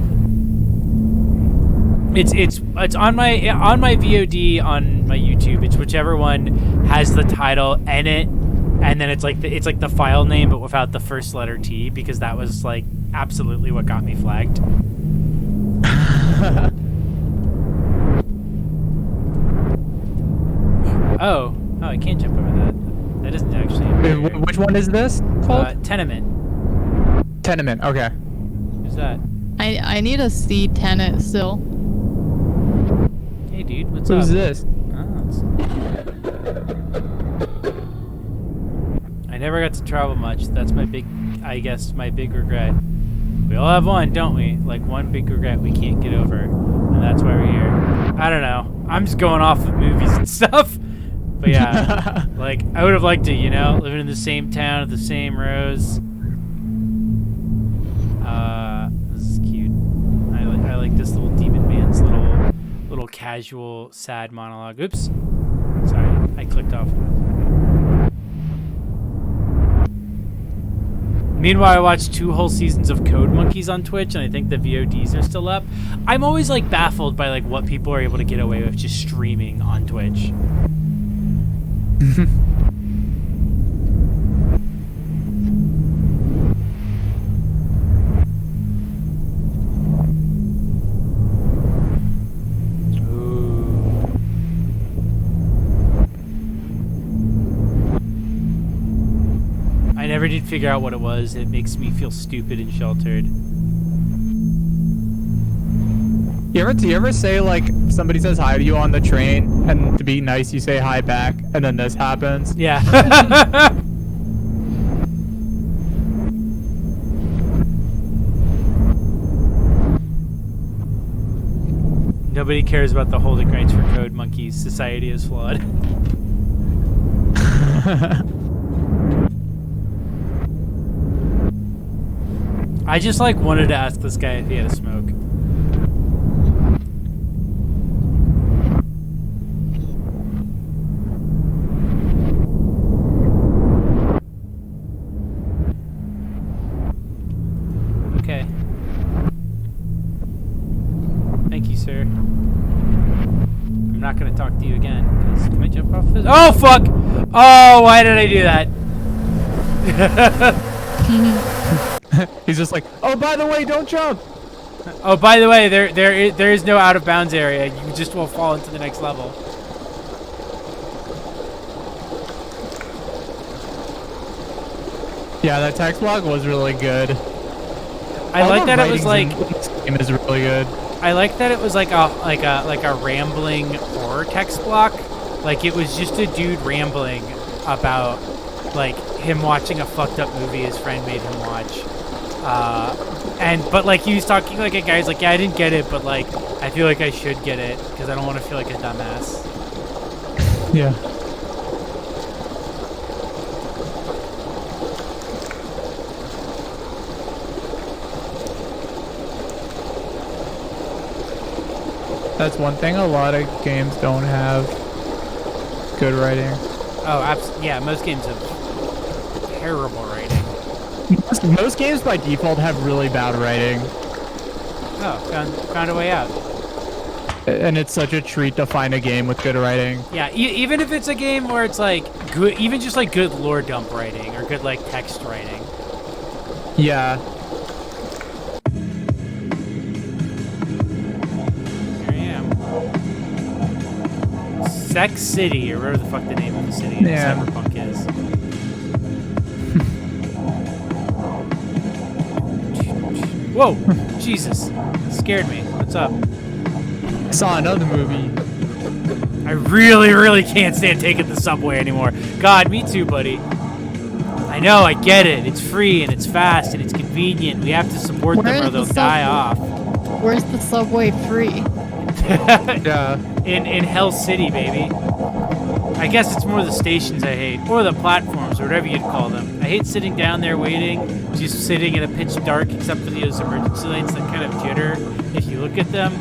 It's on my VOD on my YouTube. It's whichever one has the title and it, and then it's like the file name but without the first letter T, because that was like absolutely what got me flagged. Oh, I can't jump over that. That isn't actually. Which one is this called? Tenement. Tenement. Okay. Who's that? I need to see Tenet still. Hey, dude, what's Who's up? this? I never got to travel much. That's my big regret. We all have one, don't we? Like one big regret we can't get over, and that's why we're here. I don't know. I'm just going off of movies and stuff. But yeah, like I would have liked to, living in the same town with the same rows. This is cute. I like this little demon man's little casual sad monologue. Oops. Sorry, I clicked off. Meanwhile, I watched 2 whole seasons of Code Monkeys on Twitch, and I think the VODs are still up. I'm always like baffled by like what people are able to get away with just streaming on Twitch. I never did figure out what it was. It makes me feel stupid and sheltered. You ever say like somebody says hi to you on the train, and to be nice you say hi back, and then this happens? Yeah. Nobody cares about the holding rights for code monkeys. Society is flawed. I just like wanted to ask this guy if he had a smoke. Okay. Thank you, sir. I'm not gonna talk to you again, because can I jump off this? Oh, fuck! Oh, why did I do that? He's just like, oh, by the way, don't jump. Oh, by the way, there is no out of bounds area. You just will fall into the next level. Yeah, that text block was really good. I like that it was like. This game is really good. I like that it was like a rambling horror text block. Like it was just a dude rambling about like him watching a fucked up movie his friend made him watch. But like he was talking like a guy's like, yeah, I didn't get it, but like I feel like I should get it because I don't want to feel like a dumbass. Yeah. That's one thing a lot of games don't have. Good writing. Oh, yeah, most games have terrible writing. Most games by default have really bad writing. Oh, found a way out. And it's such a treat to find a game with good writing. Yeah, even if it's a game where it's like good, even just like good lore dump writing or good like text writing. Yeah. Here I am. Sex City, or whatever the fuck the name of the city in Cyberpunk is. Whoa! Jesus. Scared me. What's up? I saw another movie. I really, really can't stand taking the subway anymore. God, me too, buddy. I know, I get it. It's free, and it's fast, and it's convenient. We have to support them or they'll die off. Where's the subway free? Yeah. In Hell City, baby. I guess it's more the stations I hate, or the platforms, or whatever you'd call them. I hate sitting down there waiting, just sitting in a pitch dark, except for those emergency lights that kind of jitter if you look at them.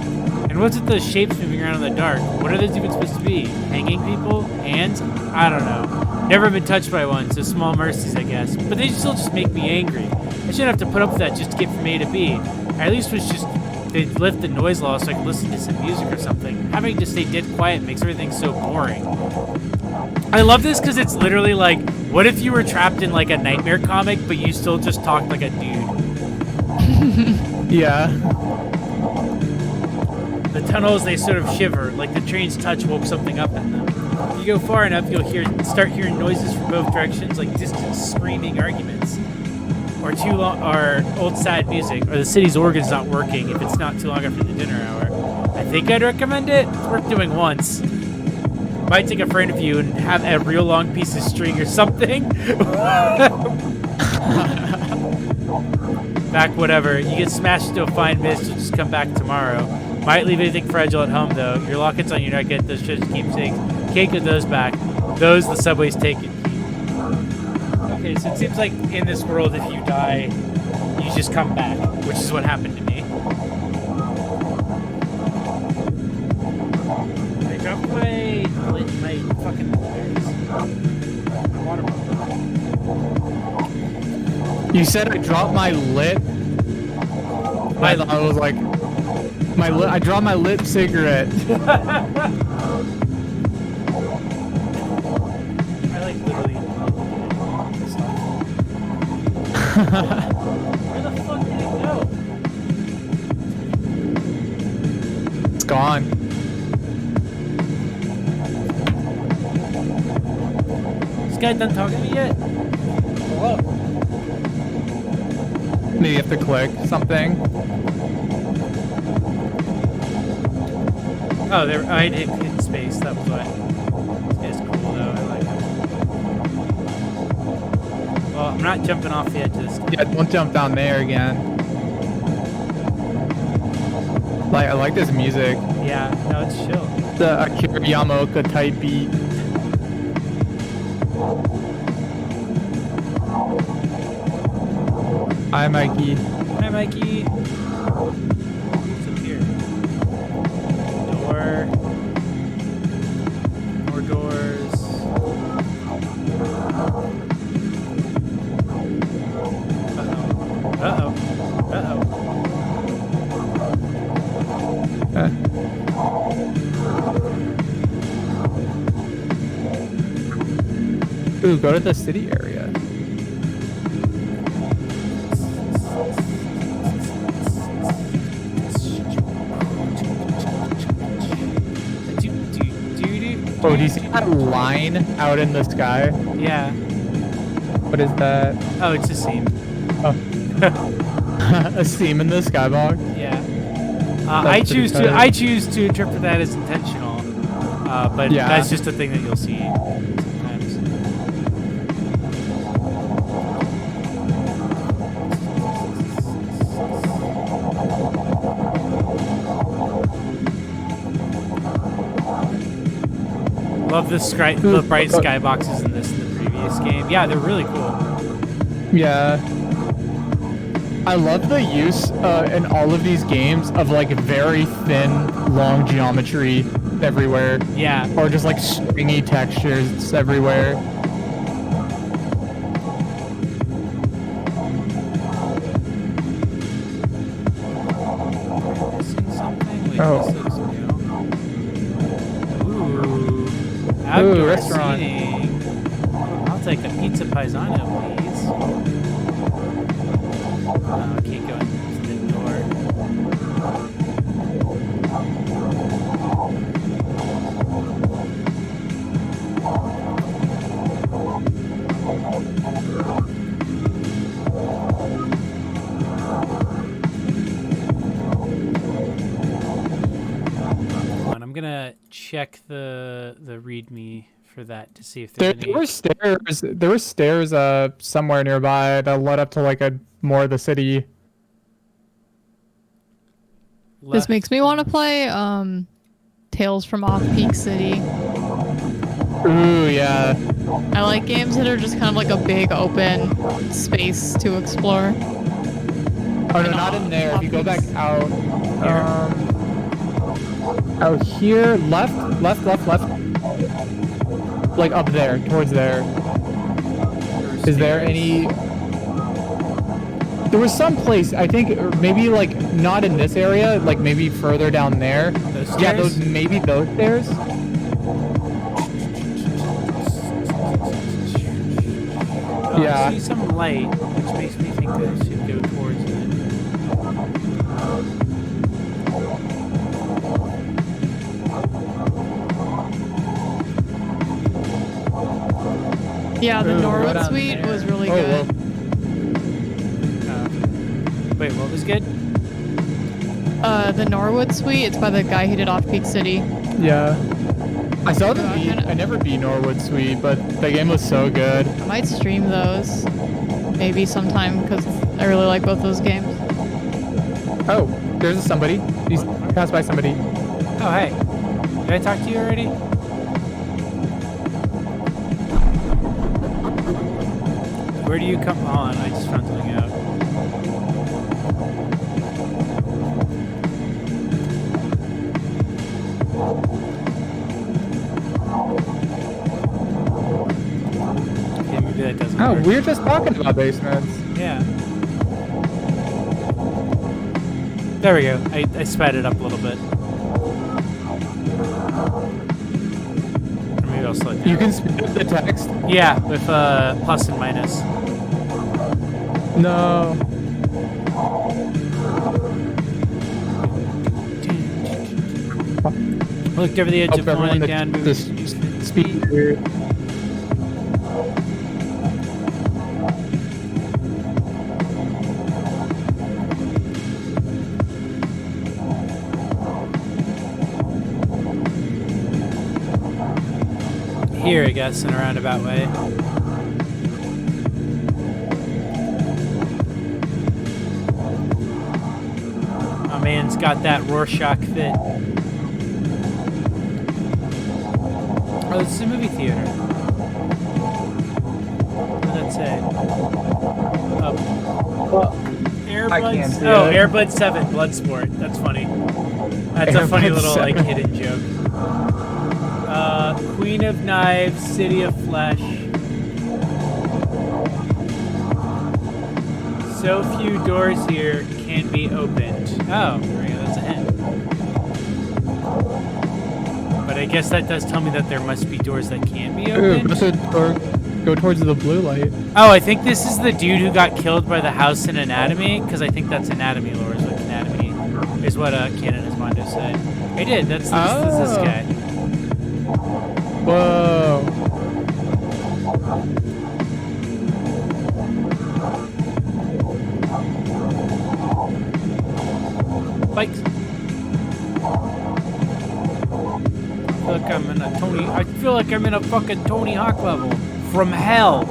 And what's with those shapes moving around in the dark? What are those even supposed to be? Hanging people? Hands? I don't know. Never been touched by one, so small mercies, I guess. But they still just make me angry. I shouldn't have to put up with that just to get from A to B. I at least was just... They'd lift the noise law so I could listen to some music or something. Having to stay dead quiet makes everything so boring. I love this because it's literally like, what if you were trapped in like a Nightmare comic, but you still just talked like a dude? Yeah. The tunnels, they sort of shiver, like the train's touch woke something up in them. If you go far enough, you'll start hearing noises from both directions, like distant screaming arguments. Or too long, or old sad music, or the city's organ's not working if it's not too long after the dinner hour. I think I'd recommend it. It's worth doing once. Might take a friend of you and have a real long piece of string or something. Back whatever. You get smashed into a fine mist, you'll just come back tomorrow. Might leave anything fragile at home though. Your lockets on your neck, get those shit keepsakes. Can't get those back. Those the subways take it. Okay, so it seems like in this world, if you die, you just come back, which is what happened to me. I dropped my fucking water bottle. You said I dropped my lit? I thought it was like... I dropped my lit cigarette. I like literally... Where the fuck did it go? It's gone. This guy done talking to me yet? Hello? Maybe you have to click something. Oh, there. I did hit space. That was why. It's cool though. I like it. Well, I'm not jumping off the edge of this. Yeah, don't jump down there again. Like, I like this music. Yeah, no, it's chill. The Akira Yamaoka type beat. Hi, Mikey. Hi, Mikey. What's up here? Door. More doors. Uh-oh. Uh-oh. Uh-oh. Ooh, go to the city area. Oh, do you see that line out in the sky? Yeah. What is that? Oh, it's a seam. Oh. A seam in the skybox? Yeah. That's pretty tight. I choose to interpret that as intentional. But Yeah. that's just a thing that you'll see sometimes. Love the bright skyboxes in the previous game. Yeah, they're really cool. Yeah. I love the use in all of these games of like very thin, long geometry everywhere. Yeah. Or just like stringy textures everywhere. Missing something? Wait, Oh. this looks new. Ooh. Outdoor restaurant. seating. I'll take a pizza paisano, please. Oh, can't go into the door. Hold on, I'm gonna check the README for that to see if There, there's there were stairs. There were stairs somewhere nearby that led up to like a more of the city. This makes me want to play Tales from Off-Peak City. Ooh, yeah. I like games that are just kind of like a big open space to explore. Oh no, not in there. If you go back out, out here, left. Like up there, towards there. Is there any? There was some place, I think, or maybe like not in this area, like maybe further down there. Those Yeah, stairs? maybe those stairs. Oh, Yeah. I see some light, which makes me think that I should go towards it. Yeah, the Ooh, Norwood right on Suite there. was really Oh, good. Wait, what was good? The Norwood Suite, it's by the guy who did Off-Peak City. Yeah. I saw the Yeah, beat. kinda- I never beat Norwood Suite, but the game was so good. I might stream those maybe sometime because I really like both those games. Oh, there's somebody. He's passed by somebody. Oh, hey. Did I talk to you already? Where do you come on? I just found something out. Okay, maybe that doesn't Oh, work. we were just talking about basements. Yeah. There we go. I sped it up a little bit. Or maybe I'll slow it down. You can speed up the text. Yeah, with plus and minus. No. Looked over the edge Hope of everyone one the, down. the moved. speed. here, I guess, in a roundabout way. My man's got that Rorschach fit. Oh, this is a movie theater. What did that say? I can't see Oh, it. Airbud 7, Bloodsport. That's funny. That's a funny Airbud little 7. like hidden joke. Queen of Knives, City of Flesh. So few doors here can be opened. Oh, there we go. That's a hint. But I guess that does tell me that there must be doors that can't be Ooh, opened. go towards the blue light. Oh, I think this is the dude who got killed by the house in Anatomy, because I think that's Anatomy lore is what Anatomy is what Canon Esmondo said. I did. That's this guy. Whoa. Bikes. I feel like I'm in a fucking Tony Hawk level from hell.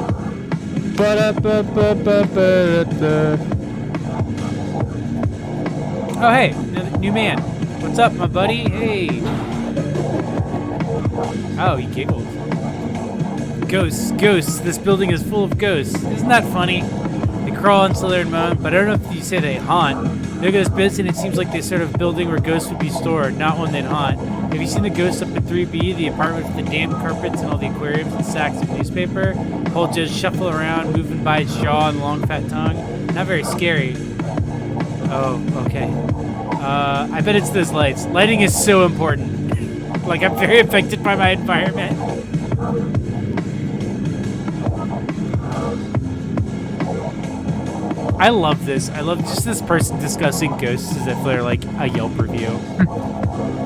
Oh hey, new man. What's up, my buddy? Hey. Oh, he giggled. Ghosts. This building is full of ghosts. Isn't that funny? They crawl until they're moan, but I don't know if you say they haunt. Look at this building, it seems like the sort of building where ghosts would be stored, not one they'd haunt. Have you seen the ghosts up in 3B, the apartment with the damp carpets and all the aquariums and sacks of newspaper? Whole just shuffle around, moving by its jaw and long fat tongue. Not very scary. Oh, okay. I bet it's those lights. Lighting is so important. Like, I'm very affected by my environment. I love this. I love just this person discussing ghosts as if they're like a Yelp review.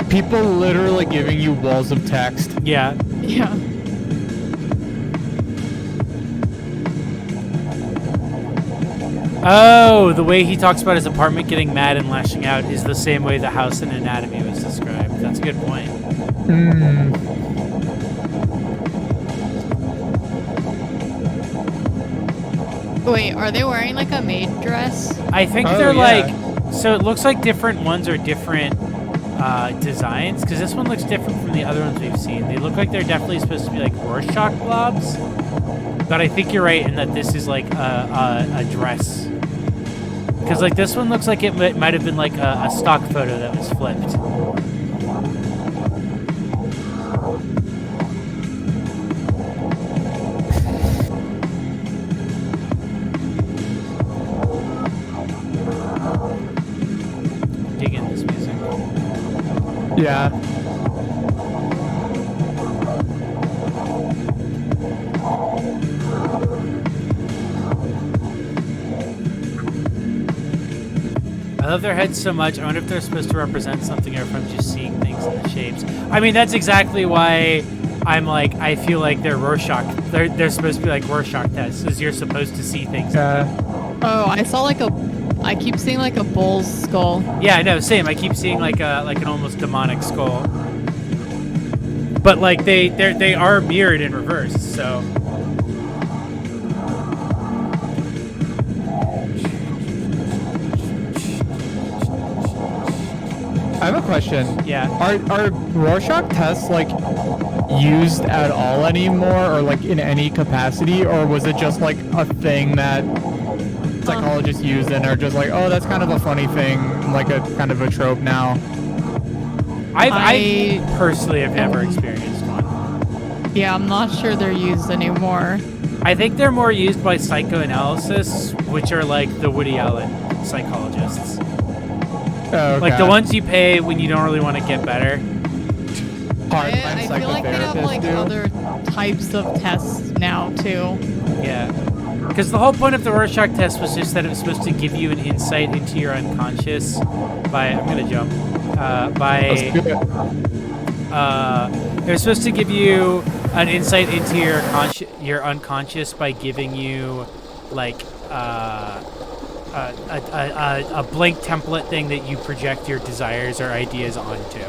People literally giving you walls of text. Yeah. Yeah. Oh, the way he talks about his apartment getting mad and lashing out is the same way the house in Anatomy was described. That's a good point. Wait, are they wearing like a maid dress? I think Oh, they're yeah. like, so it looks like different ones are different designs, because this one looks different from the other ones we've seen. They look like they're definitely supposed to be like Rorschach blobs, but I think you're right in that this is like a dress. Because like this one looks like it might have been like a stock photo that was flipped. Dig in this music. Yeah. I love their heads so much. I wonder if they're supposed to represent something or if I'm just seeing things in the shapes. I mean, that's exactly why I'm like, I feel like they're Rorschach. They're supposed to be like Rorschach tests, is you're supposed to see things. Oh, I keep seeing like a bull's skull. Yeah, I know, same. I keep seeing like an almost demonic skull. But like they are mirrored in reverse, so. I have a question. Yeah. Are Rorschach tests like used at all anymore, or like in any capacity, or was it just like a thing that psychologists use and are just like, oh, that's kind of a funny thing, like a kind of a trope now? I personally have never experienced one. Yeah, I'm not sure they're used anymore. I think they're more used by psychoanalysis, which are like the Woody Allen psychologists. Oh, okay. Like the ones you pay when you don't really want to get better. I feel like they have like other types of tests now too. Yeah. Because the whole point of the Rorschach test was just that it was supposed to give you an insight into your unconscious by, I'm going to jump, it was supposed to give you an insight into your unconscious by giving you like a blank template thing that you project your desires or ideas onto.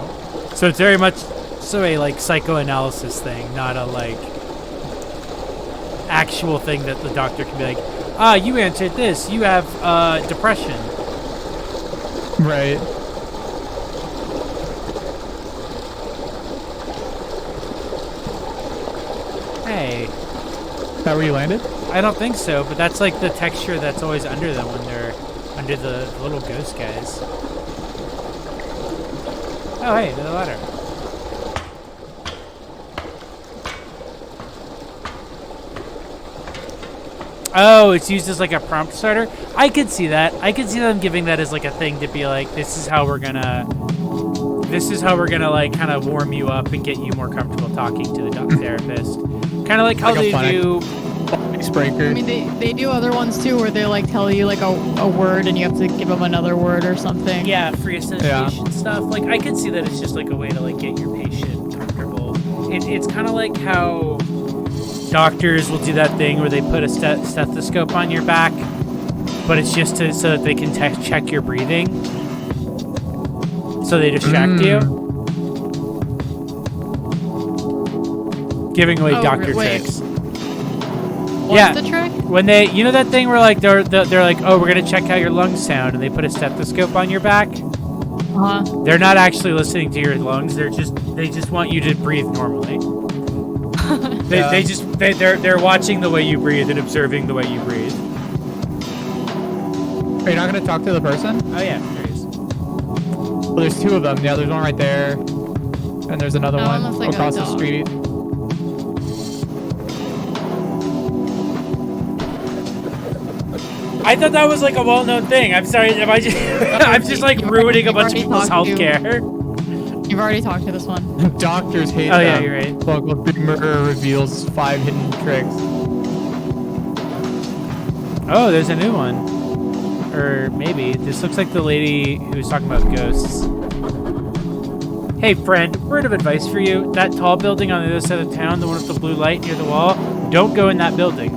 So it's very much so a like psychoanalysis thing, not a like actual thing that the doctor can be like, ah, you answered this. You have depression. Right. Hey. Is that where you landed? I don't think so, but that's like the texture that's always under them when they're under the little ghost guys. Oh, hey, the ladder. Oh, it's used as like a prompt starter. I could see that. I could see them giving that as like a thing to be like, this is how we're gonna like kind of warm you up and get you more comfortable talking to the therapist. Kind of like how they do. Icebreaker. I mean, they do other ones too, where they like tell you like a word and you have to give them another word or something. Yeah, free association stuff. Like I could see that it's just like a way to like get your patient comfortable. It's kind of like how doctors will do that thing where they put a stethoscope on your back, but it's just so that they can check your breathing. So they distract you. Giving away doctor tricks. What's the trick? When they, you know that thing where like they're like, oh, we're gonna check how your lungs sound, and they put a stethoscope on your back. They're not actually listening to your lungs. They just want you to breathe normally. They're watching the way you breathe and observing the way you breathe. Are you not gonna talk to the person? Oh yeah, there he is. Well, there's two of them. Yeah, there's one right there, and there's another one across the street. I thought that was like a well-known thing. I'm sorry. Am I just? I'm just like ruining a bunch of people's healthcare. You've already talked to this one. Doctors hate them. Oh yeah, you're right. Local Big Murder reveals 5 hidden tricks. Oh, there's a new one. Or maybe this looks like the lady who was talking about ghosts. Hey, friend, word of advice for you: that tall building on the other side of town, the one with the blue light near the wall, don't go in that building.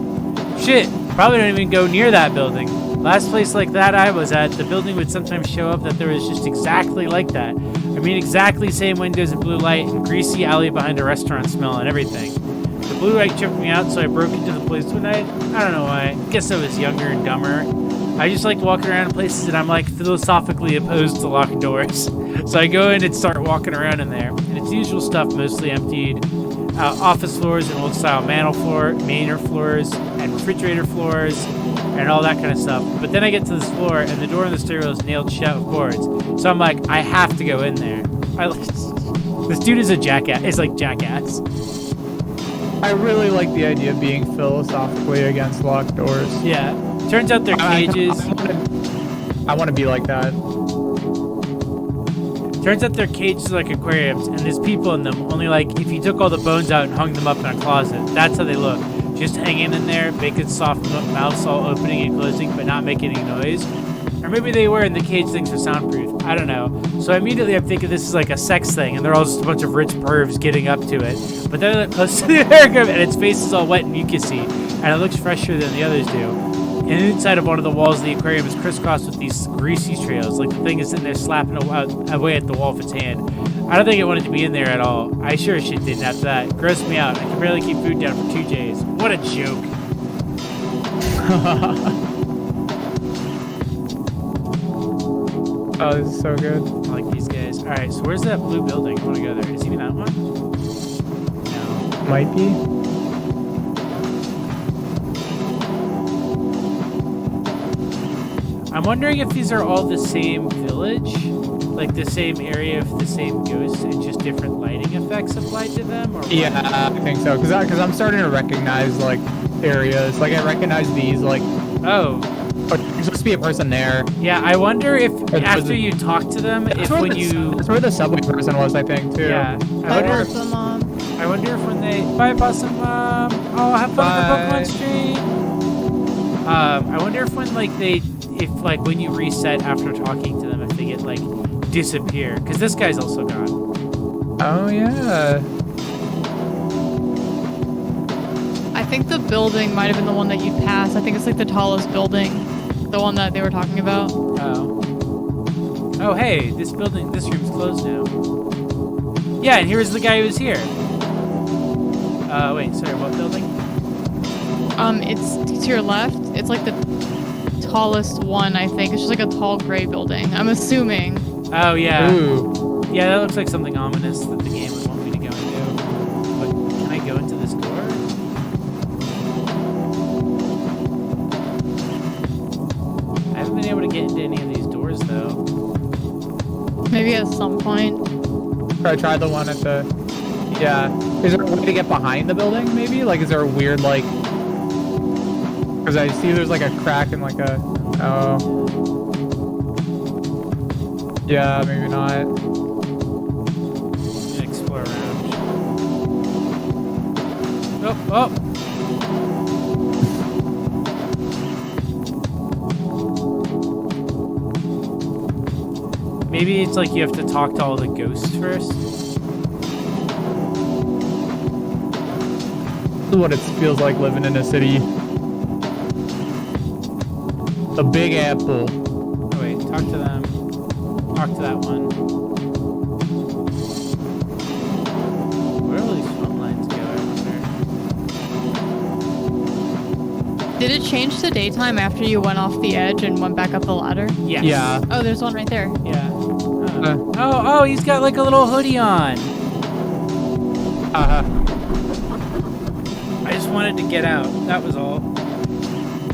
Shit. Probably don't even go near that building. Last place like that I was at, the building would sometimes show up that there was just exactly like that. I mean, exactly same windows and blue light and greasy alley behind a restaurant smell and everything. The blue light tripped me out, so I broke into the place one night. I don't know why. Guess I was younger and dumber. I just like walking around in places and I'm like philosophically opposed to locked doors. So I go in and start walking around in there. And it's usual stuff, mostly emptied. Office floors and old-style manor floors and refrigerator floors and all that kind of stuff. But then I get to this floor and the door in the stairwell is nailed shut with boards. So I'm like, I have to go in there. This dude is a jackass. It's like jackass. I really like the idea of being philosophically against locked doors. Yeah. Turns out they're cages. I want to be like that. Turns out they're cages like aquariums, and there's people in them, only like if you took all the bones out and hung them up in a closet. That's how they look. Just hanging in there, making soft mouths all opening and closing, but not making any noise. Or maybe they were, and the cage things are soundproof. I don't know. So immediately I'm thinking this is like a sex thing, and they're all just a bunch of rich pervs getting up to it. But then it close to the aquarium, and its face is all wet and mucusy, and it looks fresher than the others do. And inside of one of the walls of the aquarium is crisscrossed with these greasy trails, like the thing is sitting there slapping away at the wall with its hand. I don't think it wanted to be in there at all. I sure as shit didn't after that. Grossed me out. I can barely keep food down for 2 days. What a joke. Oh, this is so good. I like these guys. Alright, so where's that blue building? I want to go there. Is it even that one? No. Might be. I'm wondering if these are all the same village, like the same area of the same ghosts, and just different lighting effects applied to them. Or yeah, I think so. Because I'm starting to recognize like areas. Like I recognize these. Like oh, there's supposed to be a person there. Yeah, I wonder if after you talk to them, if when you that's where the subway person was, I think too. Yeah, I wonder if when they bye Possum Mom. Oh, have fun at the Pokemon stream. I wonder if when like when you reset after talking to them, if they get like disappear, because this guy's also gone. Oh yeah. I think the building might have been the one that you passed. I think it's like the tallest building, the one that they were talking about. Oh, hey, this room's closed now. Yeah, and here's the guy who was here. Wait, sorry, what building? It's to your left. It's like the tallest one, I think. It's just like a tall gray building. I'm assuming. Oh, yeah. Ooh. Yeah, that looks like something ominous that the game would want me to go into. But can I go into this door? I haven't been able to get into any of these doors, though. Maybe at some point. Try the one at the... Yeah. Is there a way to get behind the building, maybe? Like, is there a weird, like... Because I see there's, like, a crack in, like, a... Oh. Yeah, maybe not. Explore around. Oh! Maybe it's like you have to talk to all the ghosts first. This is what it feels like living in a city. A big apple. Oh wait, talk to them. Talk to that one. Where do all these phone lines go, I wonder? Did it change to daytime after you went off the edge and went back up the ladder? Yes. Yeah. Oh, there's one right there. Yeah. Oh, he's got like a little hoodie on. I just wanted to get out. That was all.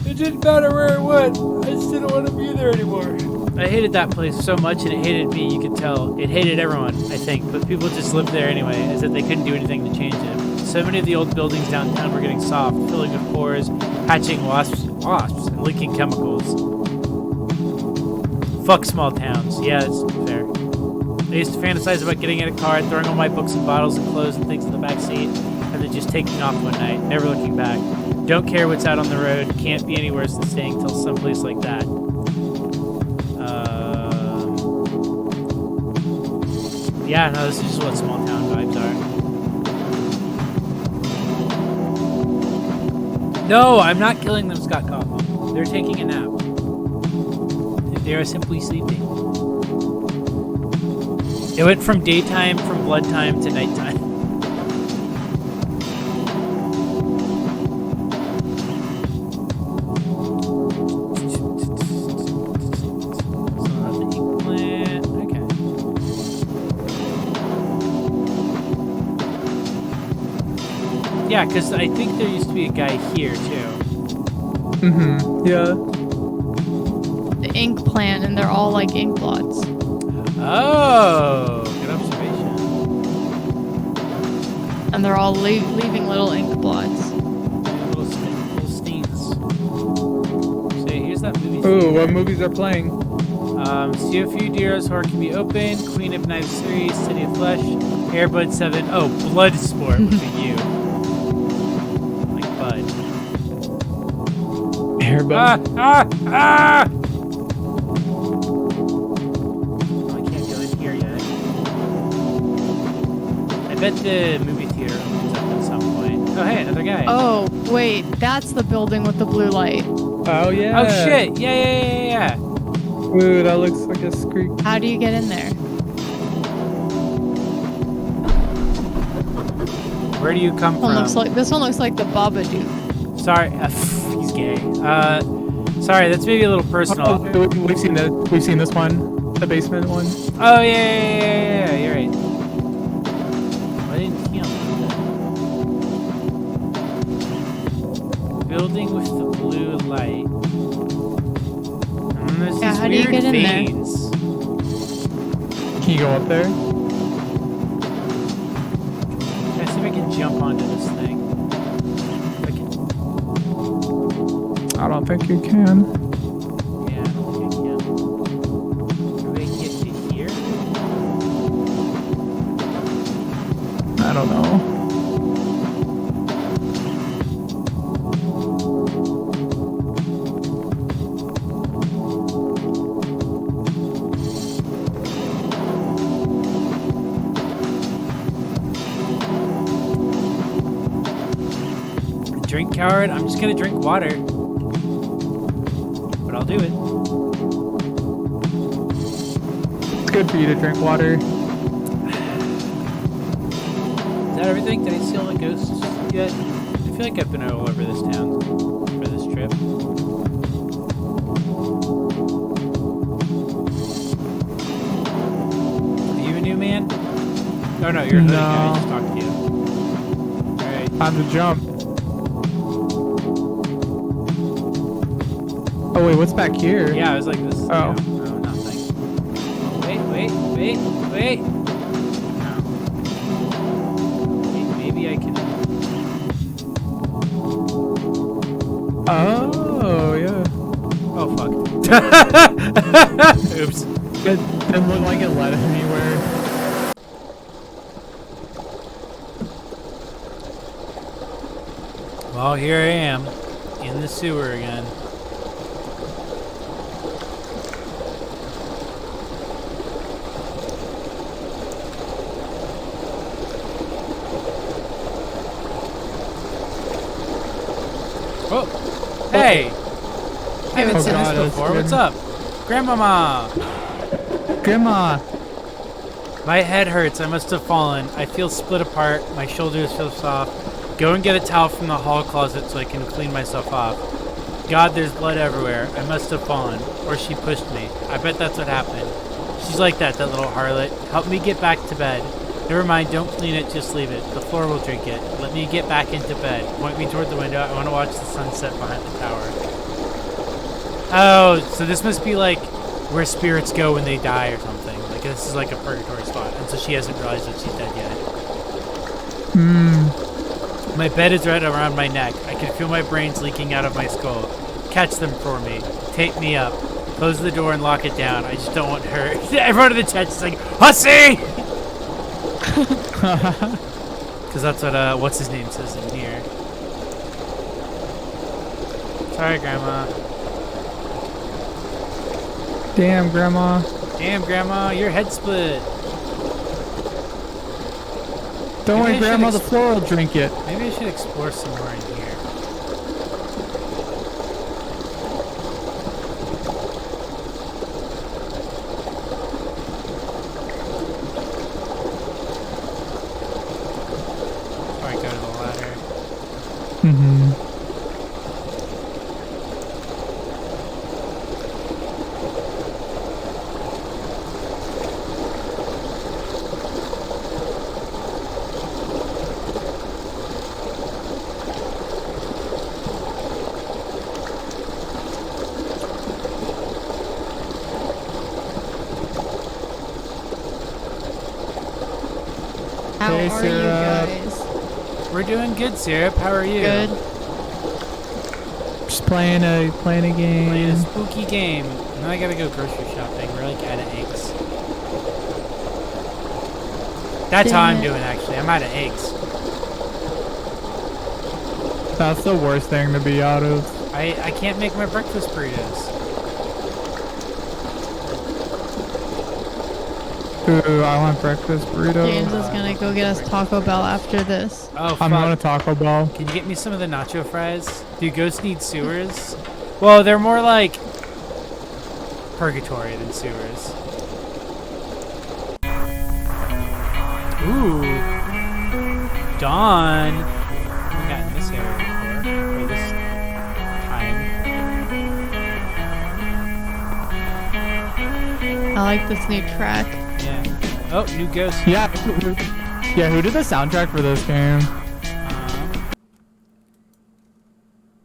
It didn't matter where it went. I just didn't want to be there anymore. I hated that place so much, and it hated me. You could tell. It hated everyone, I think. But people just lived there anyway, as if they couldn't do anything to change it. So many of the old buildings downtown were getting soft, filling with pores, hatching wasps, and leaking chemicals. Fuck small towns. Yeah, that's fair. I used to fantasize about getting in a car, throwing all my books and bottles and clothes and things in the back seat, and then just taking off one night, never looking back. Don't care what's out on the road. Can't be any worse than staying till someplace like that. Yeah, no, this is just what small town vibes are. No, I'm not killing them, Scott Kaufman. They're taking a nap. They are simply sleeping. It went from daytime, from blood time to nighttime. Okay. Yeah, because I think there used to be a guy here too. Mm-hmm. Yeah. The ink plant, and they're all like ink blots. Oh, good observation. And they're all leaving little ink blots. Little stains. So here's that movie. Ooh, what movies are playing? See a few Deros, Horror Can Be Open, Queen of Knives series, City of Flesh, Airbud 7. Oh, Bloodsport would be you. Like Bud. Airbud. Ah! Oh, I can't go in here yet. I bet the movie theater opens up at some point. Oh, hey, another guy. Oh, wait, that's the building with the blue light. Oh, yeah. Oh, shit. Yeah. Ooh, that looks like a scream. How do you get in there? Where do you come from? This one looks like the Babadook. Sorry, he's gay. Sorry, that's maybe a little personal. Oh, we've seen this one, the basement one. Oh yeah, you're right. I didn't heal that. Building with the blue light. And there's these how do you weird get in there? veins. Can you go up there? Try to see if I can jump onto this thing. If I can. I don't think you can. Yeah, I don't think I can. Can we get to here? I don't know. Drink coward. I'm just gonna drink water. But I'll do it. It's good for you to drink water. Is that everything? Did I see all the ghosts yet? I feel feel like I've been all over this town for this trip. Are you a new man? Oh no, you're a hoodie guy. I just talked to you. Alright. Time to jump. Oh wait, what's back here? Yeah, I was like this. Oh. No, nothing. Oh, wait. No. Maybe I can. Oh yeah. Oh fuck. Oops. It didn't look like it led anywhere. Well, here I am in the sewer again. Oh, hey! I haven't seen God, this before. What's up? Grandmama! Grandma. My head hurts. I must have fallen. I feel split apart. My shoulders feel soft. Go and get a towel from the hall closet so I can clean myself off. God, there's blood everywhere. I must have fallen. Or she pushed me. I bet that's what happened. She's like that little harlot. Help me get back to bed. Never mind, don't clean it, just leave it. The floor will drink it. Let me get back into bed. Point me toward the window. I want to watch the sunset behind the tower. Oh, so this must be like where spirits go when they die or something. Like this is like a purgatory spot. And so she hasn't realized that she's dead yet. My bed is right around my neck. I can feel my brains leaking out of my skull. Catch them for me. Tape me up. Close the door and lock it down. I just don't want her. Everyone in the chat is like, Hussy! Because that's what, what's his name says in here. Sorry, Grandma. Damn, Grandma. Damn, Grandma, your head split. Don't worry, Maybe I should Grandma, the floor will drink it. Maybe I should explore some more in here. Before I go to the ladder. How Hey, are you Syrup. guys? We're doing good, Syrup. How are you? Good. Just playing a Playing game. a spooky game. Now I gotta go grocery shopping. We're like out of eggs. That's how Dang I'm it. doing, actually. I'm out of eggs. That's the worst thing to be out of. I can't make my breakfast burritos. Ooh, I want breakfast burrito. James is gonna go get us Taco Bell after this. Oh, I'm going to fuck. Taco Bell. Can you get me some of the nacho fries? Do ghosts need sewers? Well, they're more like purgatory than sewers. Ooh. Dawn. We got in this area before. Or this time. I like this new track. Yeah. Oh, new ghost. Yeah. Yeah, who did the soundtrack for this game?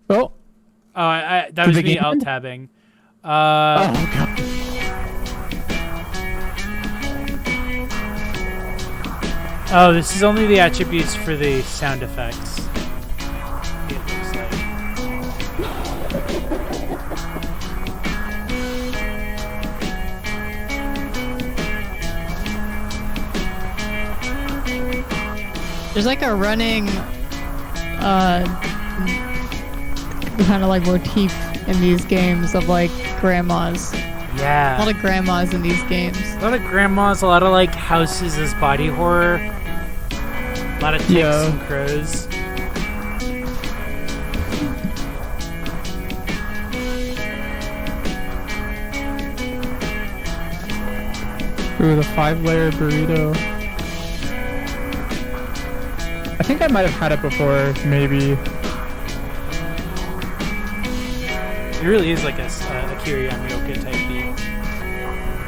Oh. Oh, that Did was the me game alt end? tabbing. Oh, God. Oh, this is only the attributes for the sound effects. It looks like. There's like a running kind of like motif in these games of like grandmas. Yeah. A lot of grandmas in these games. A lot of grandmas, a lot of like houses as body horror. A lot of ticks Yeah. and crows. Ooh, the 5-layer burrito. I think I might have had it before, maybe. It really is like a Akira Yamaoka type beat.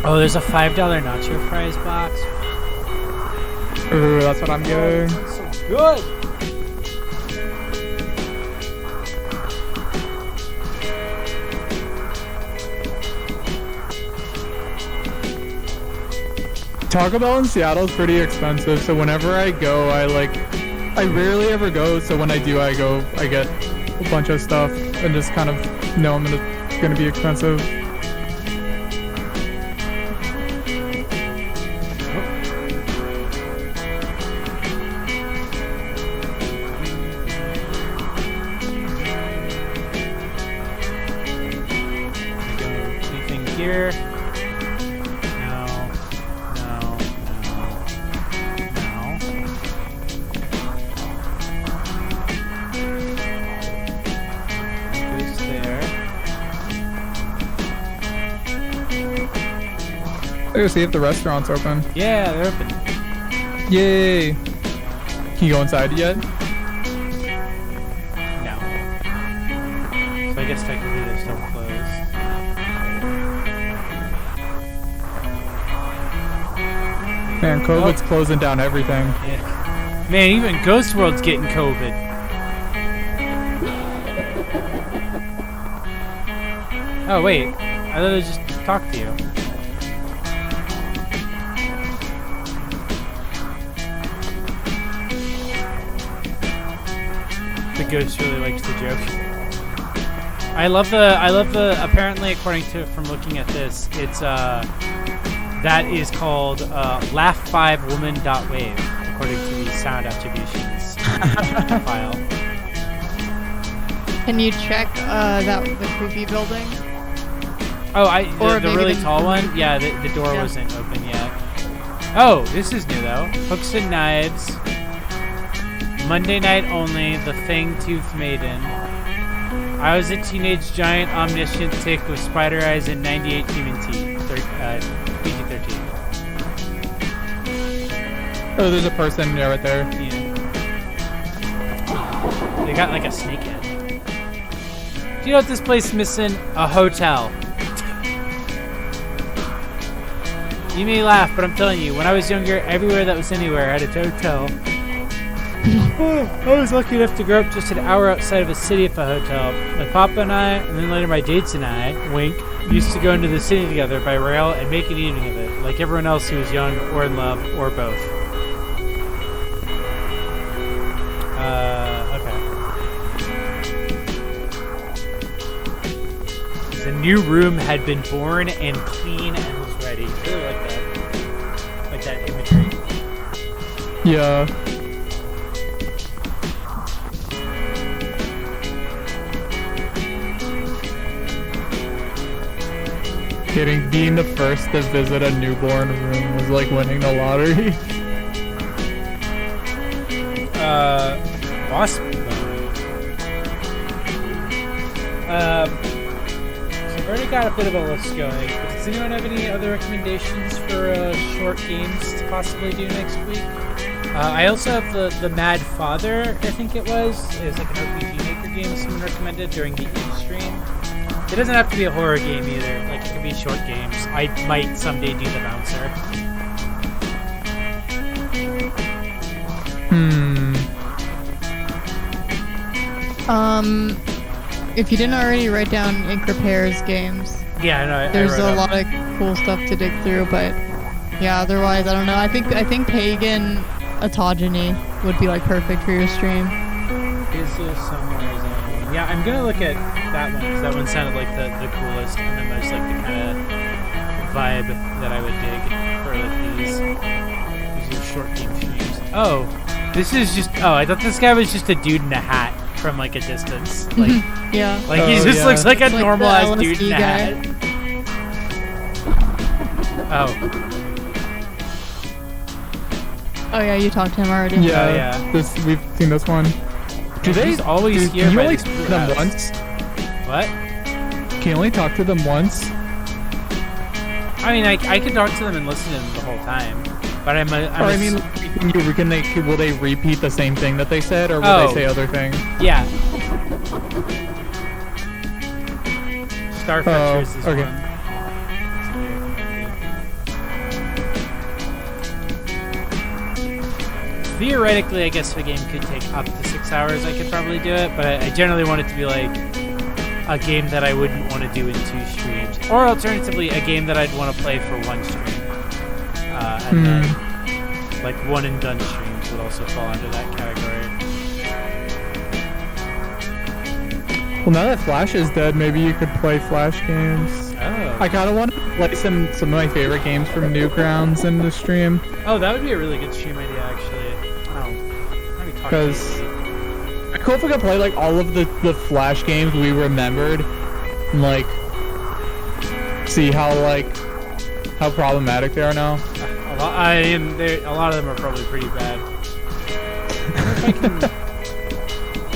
Oh, there's a $5 nacho fries box. Ooh, that's what I'm getting. So good. Taco Bell in Seattle is pretty expensive, so whenever I go, I rarely ever go, so when I do, I get a bunch of stuff and just kind of know it's gonna be expensive. Anything here? No. Goes there. I gotta see if the restaurant's open. Yeah, they're open. Yay! Can you go inside yet? No. So I guess technically they're still closed. Man, COVID's closing down everything. Yeah. Man, even Ghost World's getting COVID. Oh wait, I thought I just talked to you. The ghost really likes the joke. I love the apparently according to from looking at this, it's that is called laugh5woman.wave according to the sound attributions file. Can you check the creepy building? Oh, Or the maybe really the- tall one? Yeah, the door Yeah. wasn't open yet. Oh, this is new though. Hooks and Knives. Monday night only. The Fang-Toothed Maiden. I was a teenage giant omniscient tick with spider eyes and 98 human teeth. PG-13. Oh, there's a person there right there. Yeah. They got like a snake head. Do you know what this place is missing? A hotel. You may laugh, but I'm telling you, when I was younger, everywhere that was anywhere had a hotel. I was lucky enough to grow up just an hour outside of a city with a hotel. My papa and I, and then later my dates and I, wink, used to go into the city together by rail and make an evening of it, like everyone else who was young or in love or both. Okay. The new room had been born and clean and was ready. I really like that. Like that imagery. Yeah. Being the first to visit a newborn room was like winning the lottery. Wasp. So I've already got a bit of a list going, but does anyone have any other recommendations for short games to possibly do next week? I also have the Mad Father, I think it was. It's like an RPG Maker game someone recommended during the in-stream. It doesn't have to be a horror game either. Like, it could be short games. I might someday do the Bouncer. If you didn't already write down Ink Repair's games, Yeah, I know. there's a lot of cool stuff to dig through, but yeah, otherwise, I don't know. I think Pagan Autogeny would be like perfect for your stream. Is there somewhere? Yeah, I'm gonna look at that one because that one sounded like the coolest and the most like the kind of vibe that I would dig for like these are short game streams. Oh, this is just. Oh, I thought this guy was just a dude in a hat from like a distance. Like, Yeah. like he just looks like a It's like normal the ass LSD dude in a guy. hat. Oh. Oh yeah, you talked to him already. Yeah, Oh, yeah. We've seen this one. He's always here Can you by only this talk to them house. once? What? Can you only talk to them once? I mean, I could talk to them and listen to them the whole time, but will they repeat the same thing that they said, or will they say other things? Yeah. Starfetchers is okay. one. Theoretically, I guess the game could take up to 6 hours. I could probably do it, but I generally want it to be like a game that I wouldn't want to do in 2 streams, or alternatively, a game that I'd want to play for 1 stream. And then, like, one and done streams would also fall under that category. Well, now that Flash is dead, maybe you could play Flash games. Oh. I kind of want to play some of my favorite games from Newgrounds in the stream. Oh, that would be a really good stream idea, actually. Because I cool if we could play like all of the Flash games we remembered, and like see how problematic they are now. A lot of them are probably pretty bad.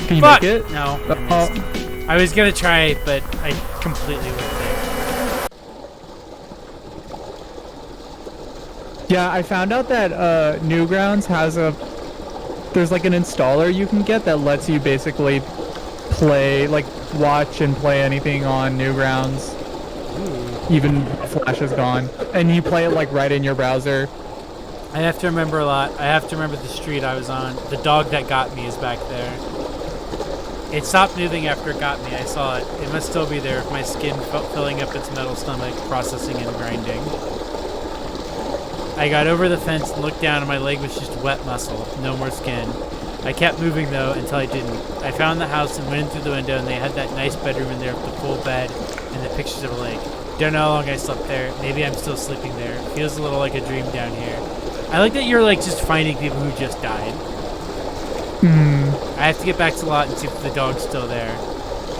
Can you make it? No. I was gonna try, but I completely whiffed it. Yeah, I found out that Newgrounds has there's like an installer you can get that lets you basically play, like watch and play anything on Newgrounds. Even Flash is gone, and you play it like right in your browser. I have to remember a lot. I have to remember the street I was on. The dog that got me is back there. It stopped moving after it got me. I saw it. It must still be there. My skin filling up its metal stomach, processing and grinding. I got over the fence and looked down, and my leg was just wet muscle, no more skin. I kept moving though until I didn't. I found the house and went in through the window, and they had that nice bedroom in there with the full bed and the pictures of a lake. Don't know how long I slept there. Maybe I'm still sleeping there. Feels a little like a dream down here. I like that you're like just finding people who just died. I have to get back to the lot and see if the dog's still there.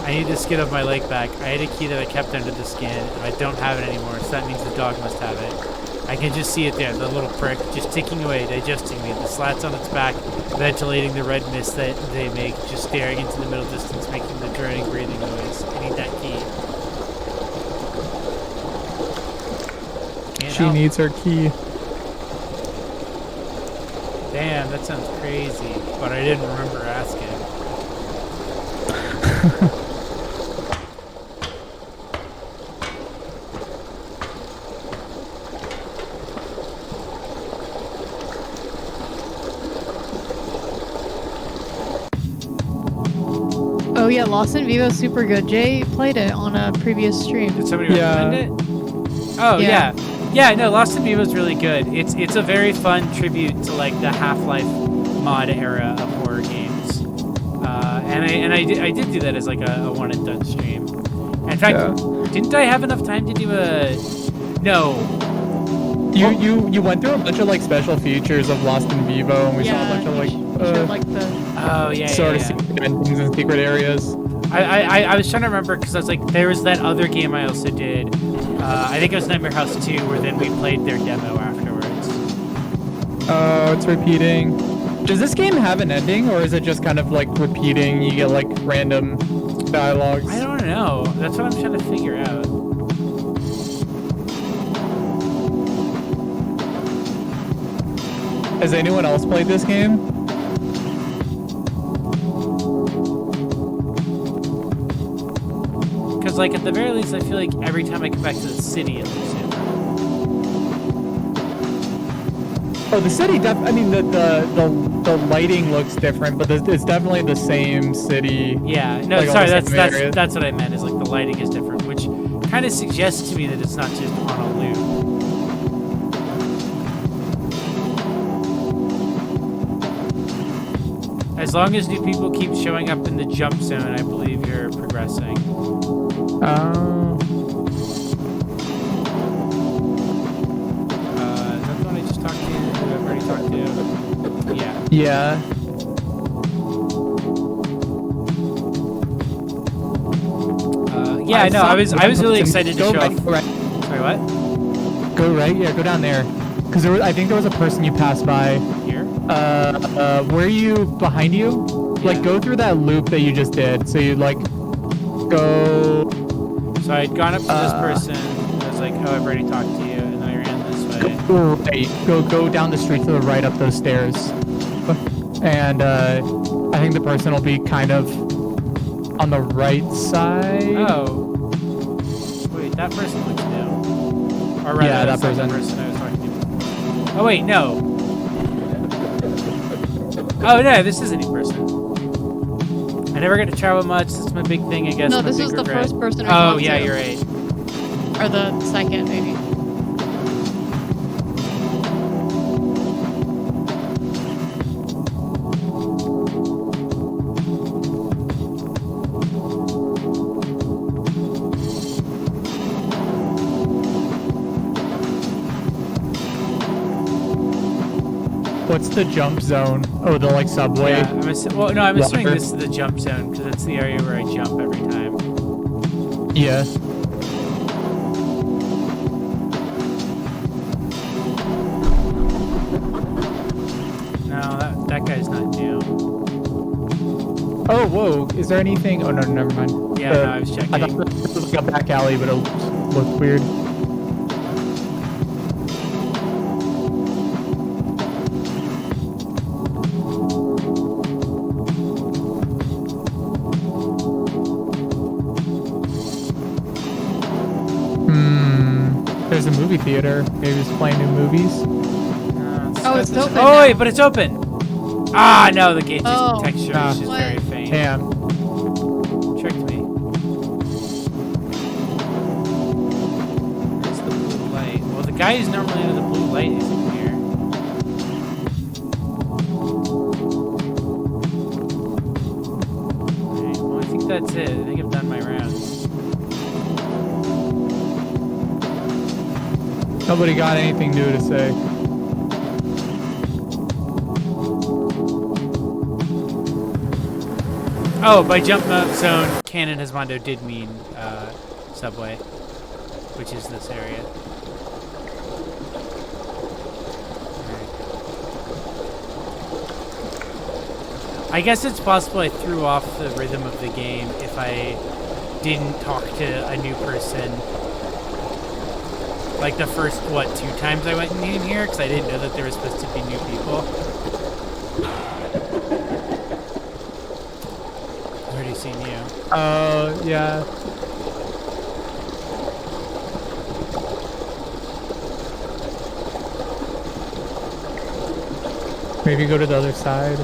I need the skin of my leg back. I had a key that I kept under the skin, and I don't have it anymore, so that means the dog must have it. I can just see it there, the little prick, just ticking away, digesting me. The slats on its back, ventilating the red mist that they make, just staring into the middle distance, making the droning breathing noise. I need that key. She needs her key. Damn, that sounds crazy, but I didn't remember asking. Oh yeah, Lost in Vivo is super good. Jay played it on a previous stream. Did somebody recommend it? Oh yeah. Yeah, no, Lost in Vivo is really good. It's a very fun tribute to like the Half-Life mod era of horror games. And I did do that as like a one and done stream. In fact, didn't I have enough time to do a No. You went through a bunch of like special features of Lost in Vivo, and we saw a bunch of secret endings and secret areas. I was trying to remember because I was like, there was that other game I also did. I think it was Nightmare House 2, where then we played their demo afterwards. Oh, it's repeating. Does this game have an ending, or is it just kind of like repeating? You get like random dialogues. I don't know. That's what I'm trying to figure out. Has anyone else played this game? Because, like, at the very least, I feel like every time I come back to the city, it looks different. Oh, the city, I mean, the lighting looks different, but it's definitely the same city. Yeah, no, like, sorry, that's what I meant, is, like, the lighting is different, which kind of suggests to me that it's not just on a loop. As long as new people keep showing up in the jump zone, I believe you're progressing. Oh. Is that the one I just talked to? I've already talked to. Yeah. Yeah. Yeah, no, I was really excited to show off. Right. Sorry, what? Go right, yeah, go down there. Because I think there was a person you passed by. Here? Where are you, behind you? Yeah. Like, go through that loop that you just did. So you like, go... So I'd gone up to this person. I was like, oh, I've already talked to you. Right. Go down the street to the right up those stairs. And I think the person will be kind of on the right side. Oh. Wait, that person looks new. Or rather, Yeah, that that's not the person. person I was talking to. Oh, wait, no. Oh, no, this is a new person. I never get to travel much. That's my big thing, I guess. No, my this big was the regret. first person we Oh, talked yeah, to. you're right. Or the second, maybe. What's the jump zone? Oh, the like subway. Yeah, I'm assuming Locker. this is the jump zone because it's the area where I jump every time. Yeah. No, that guy's not new. Oh, whoa. Is there anything? Oh, no, never mind. Yeah, no, I was checking. I thought this was like a back alley, but it looked weird. There's a movie theater. Maybe it's playing new movies. Oh, it's open Oh, now. wait, but it's open. Ah, no, the gate just Oh. texture Ah. is just very What? faint. Damn. Tricked me. Where's the blue light? Well, the guy who's normally into the blue light isn't here. Alright, well, I think that's it. I think I've done my rounds. Nobody got anything new to say. Oh, by jump zone, Canon Husbando did mean subway, which is this area. Alright. I guess it's possible I threw off the rhythm of the game if I didn't talk to a new person. Like the first, 2 times I went in here, because I didn't know that there was supposed to be new people. I've already seen you. Oh, yeah. Maybe go to the other side.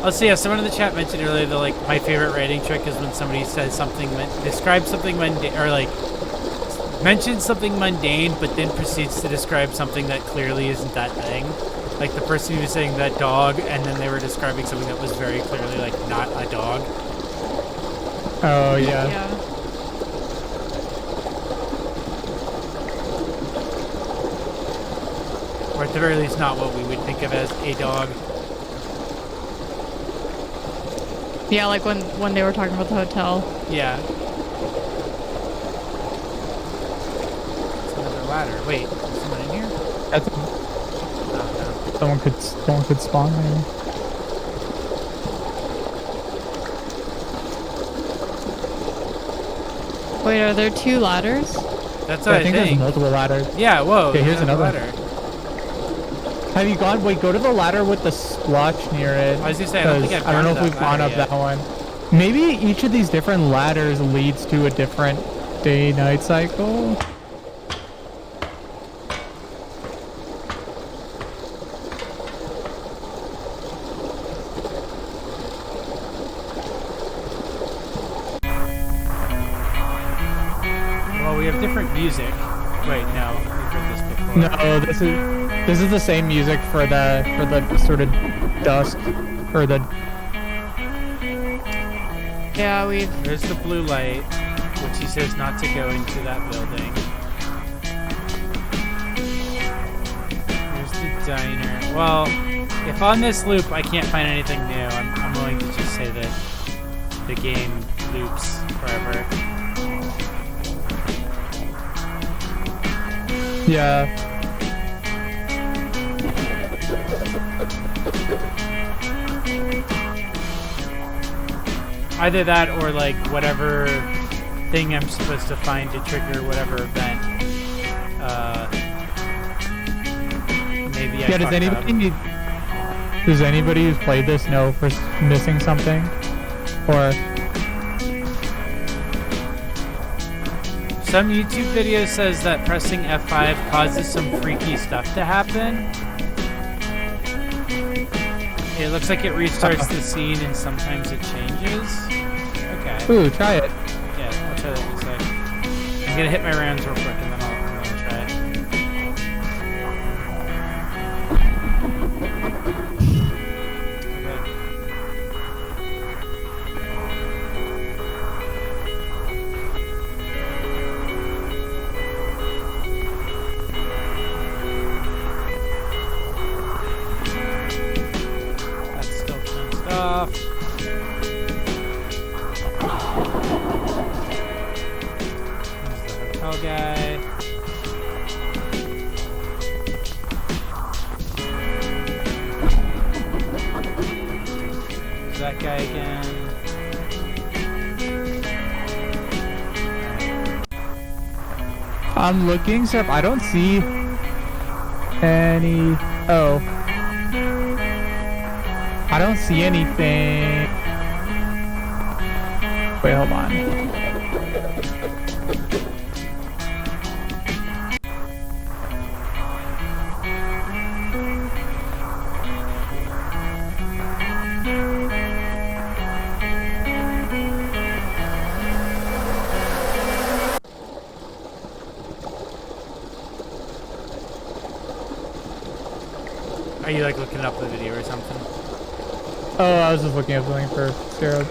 Let's see. Someone in the chat mentioned earlier that my favorite writing trick is when somebody says something, describes something mundane, or mentions something mundane, but then proceeds to describe something that clearly isn't that thing. Like the person who was saying that dog, and then they were describing something that was very clearly not a dog. Oh, yeah. Yeah. Or at the very least, not what we would think of as a dog. Yeah, like when they were talking about the hotel. Yeah. It's another ladder. Wait, is someone in here? That's Oh, no. someone could spawn there. Wait, are there 2 ladders? That's what I I think there's multiple ladders. Yeah, whoa. Okay, here's there's another. ladder. Have you gone? Wait, go to the ladder with the splotch near it. I was gonna say, I don't think 'cause I've I don't know gone if to we've that gone up ladder yet. that one. Maybe each of these different ladders leads to a different day-night cycle. Well, we have different music. Wait, no, we've heard this before. No, this is the same music for the sort of dusk or the. Yeah, we've. There's the blue light, which he says not to go into that building. There's the diner. Well, if on this loop I can't find anything new, I'm willing to just say that the game loops forever. Yeah. Either that or like whatever thing I'm supposed to find to trigger whatever event. Maybe I does anybody who's played this know if we're missing something? Or some YouTube video says that pressing F5 causes some freaky stuff to happen. It looks like it restarts the scene and sometimes it changes. Okay. Ooh, try it. Yeah, I'll try that in a sec. I'm gonna hit my rounds real quick and then I'll try it. That's still turned off. Hotel guy. There's that guy again. I'm looking, so I don't see any. Oh. I don't see anything. Wait, hold on. Are you like looking up the video or something? Oh, I was just looking up something for Sarah.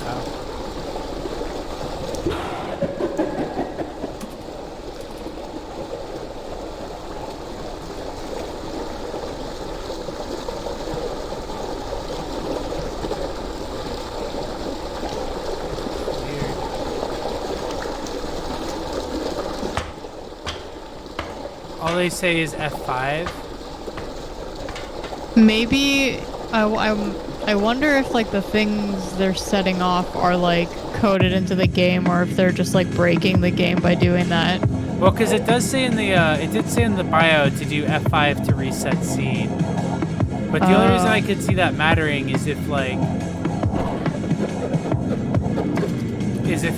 Oh. Weird. All they say is F5. Maybe I wonder if like the things they're setting off are like coded into the game, or if they're just like breaking the game by doing that. Well, because it does say in the it did say in the bio to do F5 to reset scene. But the only reason I could see that mattering is if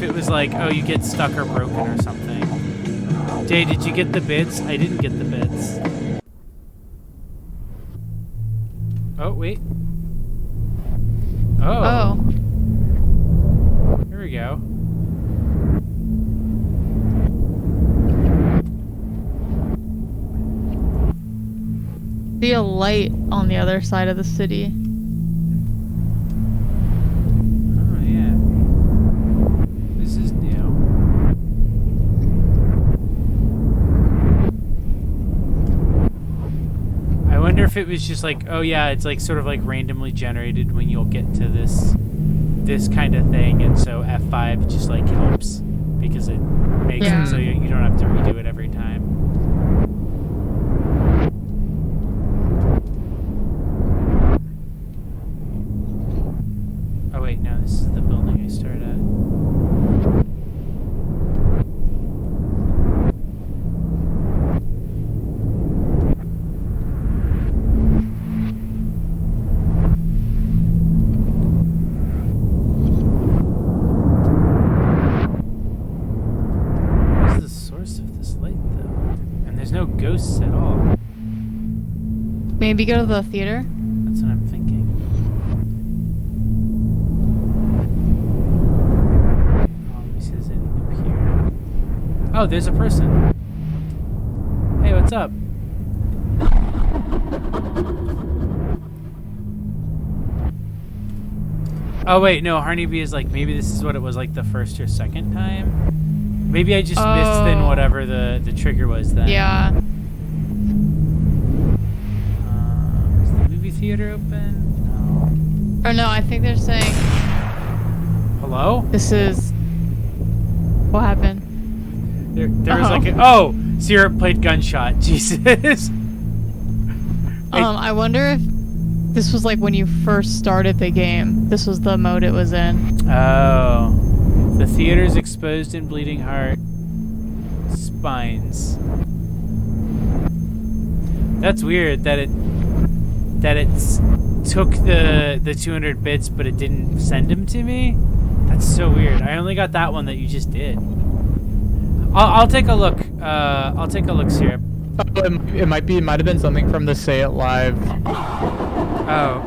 it was like, oh, you get stuck or broken or something. Jay, did you get the bits? I didn't get the bits. Oh, wait. Oh. Here we go. See a light on the other side of the city. Oh, yeah. This is new. I wonder if it was just like, oh yeah, it's like sort of like randomly generated when you'll get to this kind of thing, and so F5 just like helps because it makes it so you don't have to redo it every time. Oh wait, no, this is the building I started at. Ghosts at all. Maybe go to the theater? That's what I'm thinking. Oh, let me see if there's anything up here. Oh, there's a person. Hey, what's up? Oh wait, no, Harneybee is like, maybe this is what it was like the first or second time? Maybe I just missed then whatever the trigger was then. Yeah. Is the movie theater open? No. Or no, I think they're saying... Hello? This is... What happened? There was like a... Oh! Syrup played Gunshot. Jesus. I wonder if This was like when you first started the game. This was the mode it was in. Oh. The theater's exposed and bleeding heart. Spines. That's weird that it's took the 200 bits, but it didn't send them to me. That's so weird. I only got that one that you just did. I'll take a look. I'll take a look, Syrup. Oh, it might have been something from the Say It Live. Oh.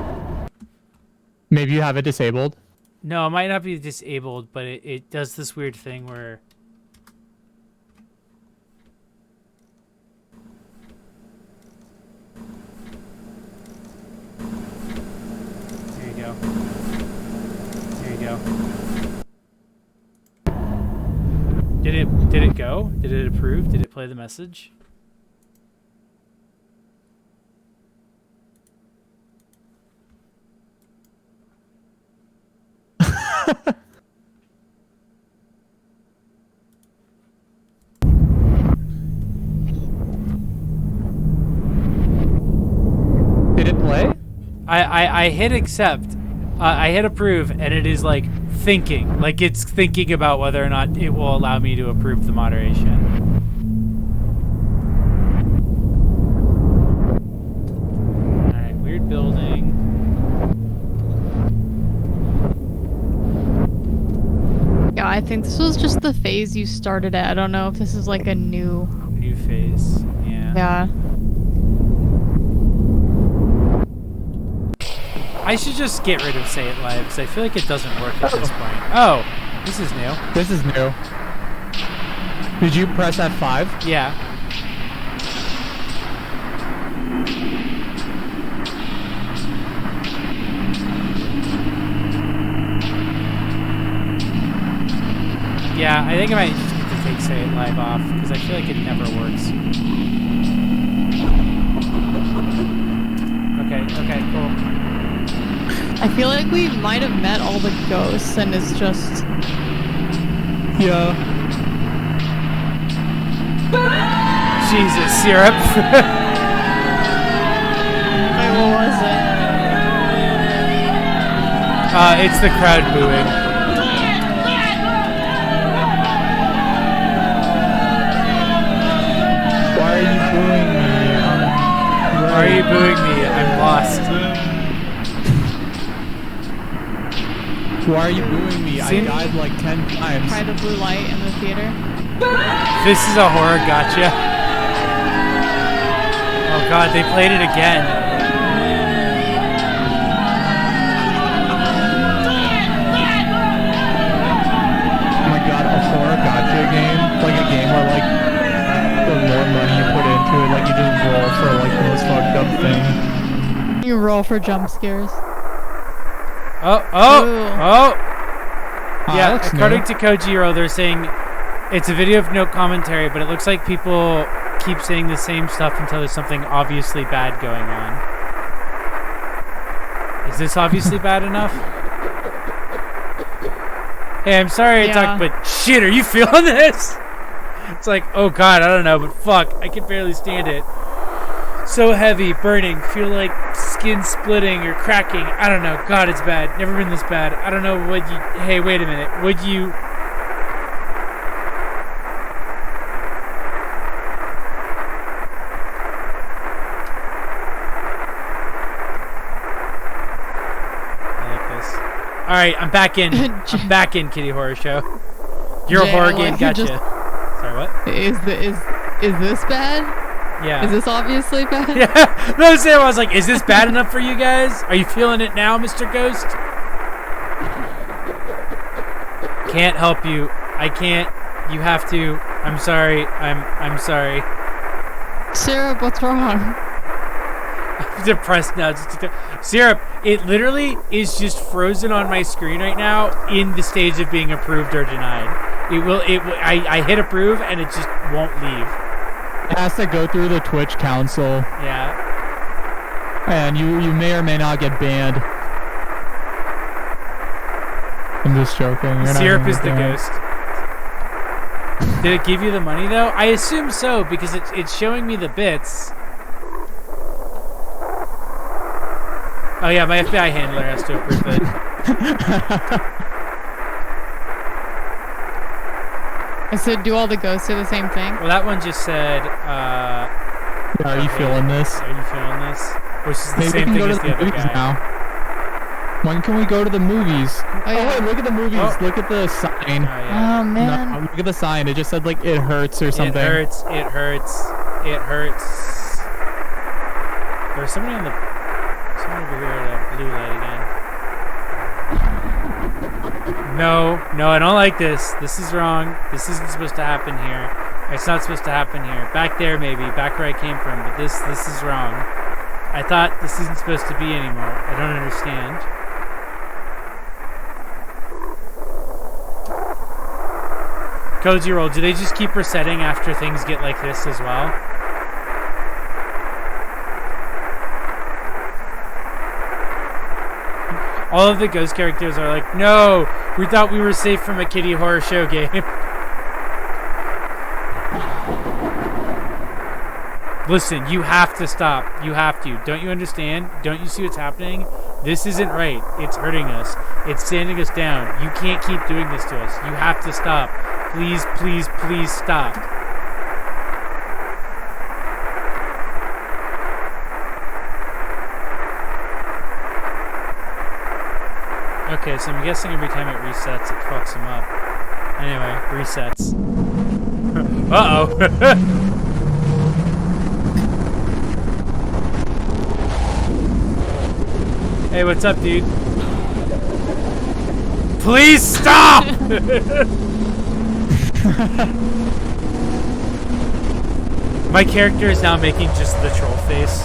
Maybe you have it disabled. No, it might not be disabled, but it does this weird thing where... There you go. There you go. Did it go? Did it approve? Did it play the message? Did it play? I hit accept. I hit approve, and it is like thinking. Like it's thinking about whether or not it will allow me to approve the moderation. Alright, weird building. Yeah, I think this was just the phase you started at. I don't know if this is like a new phase. Yeah. Yeah. I should just get rid of Say It Live because I feel like it doesn't work at this point. Oh, this is new. This is new. Did you press F5? Yeah. Yeah, I think I might just need to take Say It Live off because I feel like it never works. Okay, cool. I feel like we might have met all the ghosts and it's just... Yeah. Jesus, Syrup. Wait, what was it? It's the crowd booing. Why are you booing me? Why are you booing me? I'm lost. Why are you booing me? I died like 10 times. Try the blue light in the theater. This is a horror gotcha. Oh god, they played it again. Oh my god, a horror gotcha game? Like a game where like the more money you put into it, like you just roll for like the most fucked up thing. You roll for jump scares. Oh! Yeah, that's according new. to Kojiro, they're saying it's a video of no commentary, but it looks like people keep saying the same stuff until there's something obviously bad going on. Is this obviously bad enough? Hey, I'm sorry I talked, but shit, are you feeling this? It's like, oh god, I don't know, but fuck, I can barely stand it. So heavy, burning, feel like skin splitting or cracking. I don't know. God, it's bad. Never been this bad. I don't know what you... Hey, wait a minute. Would you... I like this. Alright, I'm back in. I'm back in, Kitty Horror Show. You're a horror game, gotcha. Sorry, what? Is this bad? Yeah. Is this obviously bad? Yeah. No, Sam, I was like, is this bad enough for you guys? Are you feeling it now, Mr. Ghost? Can't help you. I can't. You have to. I'm sorry. I'm sorry. Syrup, what's wrong? I'm depressed now. Syrup, it literally is just frozen on my screen right now in the stage of being approved or denied. I hit approve and it just won't leave. It has to go through the Twitch council. Yeah. And you may or may not get banned. I'm just joking. You're Syrup is the ghost. Did it give you the money though? I assume so because it's showing me the bits. Oh yeah, my FBI handler has to approve it. I said, do all the ghosts do the same thing? Well, that one just said, Are you feeling this? Are you feeling this? Which is the Maybe we same can thing go as to the the other movies guy. now. When can we go to the movies? Oh, yeah. Wait, look at the movies. Oh. Look at the sign. Oh yeah. Oh, man. No, look at the sign. It just said like it hurts or something. It hurts. It hurts. It hurts. There's somebody on the. Someone over here at a blue light again. No, no, I don't like this. This is wrong. This isn't supposed to happen here. It's not supposed to happen here. Back there, maybe. Back where I came from. But this is wrong. I thought this isn't supposed to be anymore. I don't understand. Cozy roll. Do they just keep resetting after things get like this as well? All of the ghost characters are like, no, we thought we were safe from a Kitty Horrorshow game. Listen, you have to stop. You have to. Don't you understand? Don't you see what's happening? This isn't right. It's hurting us. It's standing us down. You can't keep doing this to us. You have to stop. Please, please, please stop. Okay, so I'm guessing every time it resets, it fucks him up. Anyway, resets. Uh-oh. Hey, what's up, dude? Please stop! My character is now making just the troll face.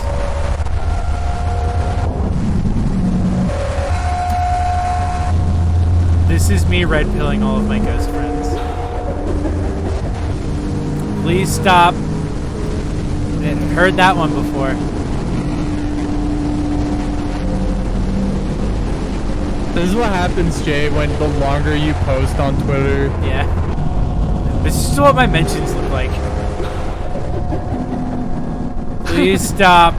This is me red pilling all of my ghost friends. Please stop. I heard that one before. This is what happens, Jay, when the longer you post on Twitter. Yeah. This is what my mentions look like. Please stop.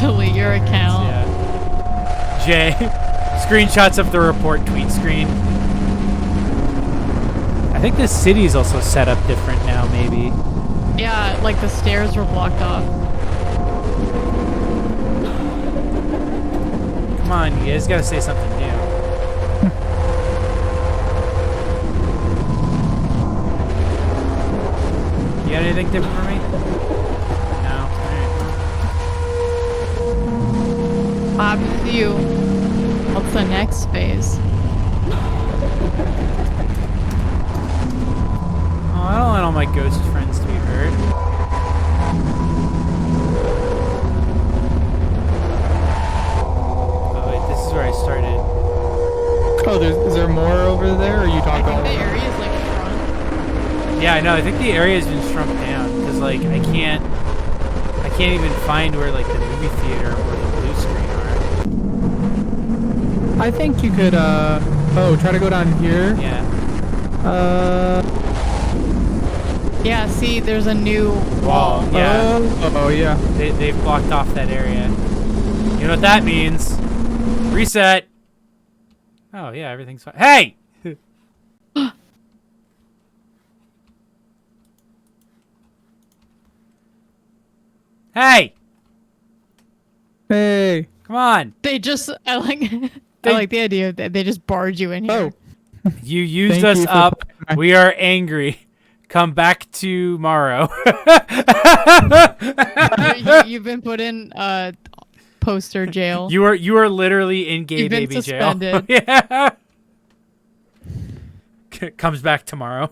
Delete your account. Yeah. Jay, screenshots of the report tweet screen. I think the city is also set up different now, maybe. Yeah, like the stairs were blocked off. Come on, you guys gotta say something new. You got anything different for me? No? Alright. To you. What's the next phase? Oh, I don't want all my ghost friends to be hurt. Oh wait, this is where I started. Oh, is there more over there? Or are you I talking think about? the area is like shrunk. Yeah, I know. I think the area has been shrunk down because like I can't even find where like the movie theater or the blue screen are. I think you could. Oh, try to go down here. Yeah. Yeah, see, there's a new Wall. Yeah. Oh, yeah. They've blocked off that area. You know what that means? Reset. Oh yeah, everything's fine. Hey. Hey. Hey. Come on. They just, I like the idea that they just barred you in here. Oh. You used Thank us you for up. playing my- We are angry. Come back tomorrow. You've been put in poster jail. You are literally in gay You've been baby suspended. jail. Yeah. Comes back tomorrow.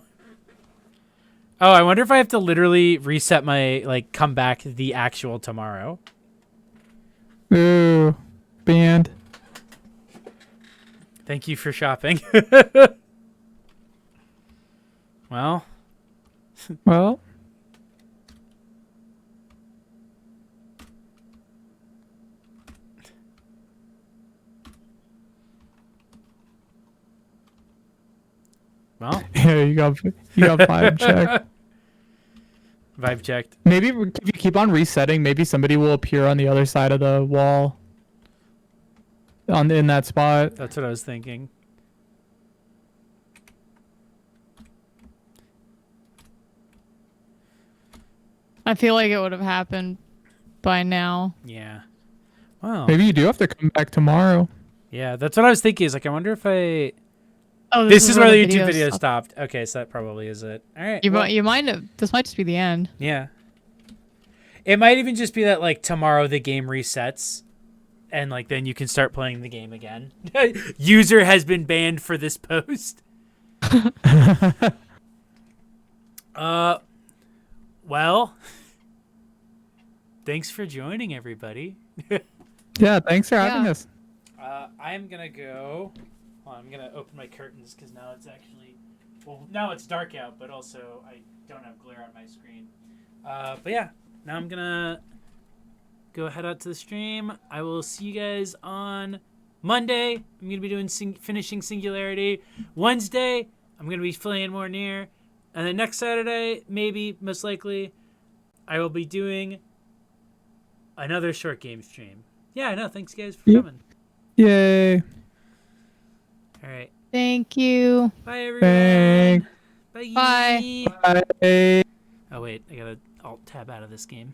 Oh, I wonder if I have to literally reset my come back the actual tomorrow. Ooh. Banned. Thank you for shopping. Well. Well. Well, Yeah, you got vibe check. vibe checked. Maybe if you keep on resetting, maybe somebody will appear on the other side of the wall. in that spot. That's what I was thinking. I feel like it would have happened by now. Yeah. Wow. Maybe you do have to come back tomorrow. Yeah, that's what I was thinking. Is like, I wonder if I. Oh, This is where the YouTube video stopped. Okay, so that probably is it. All right. You might have. This might just be the end. Yeah. It might even just be that like tomorrow the game resets, and like then you can start playing the game again. User has been banned for this post. Well, thanks for joining, everybody. Yeah, thanks for having us. I'm gonna go. Well, I'm gonna open my curtains because now it's actually, well, now it's dark out, but also I don't have glare on my screen. But yeah, now I'm gonna go head out to the stream. I will see you guys on Monday. I'm gonna be doing finishing Singularity. Wednesday, I'm gonna be playing more Near, and then next Saturday, maybe most likely, I will be doing another short game stream. Yeah, I know. Thanks, guys, for coming. Yay. All right. Thank you. Bye, everyone. Bye. Bye. Bye. Oh, wait. I got to alt tab out of this game.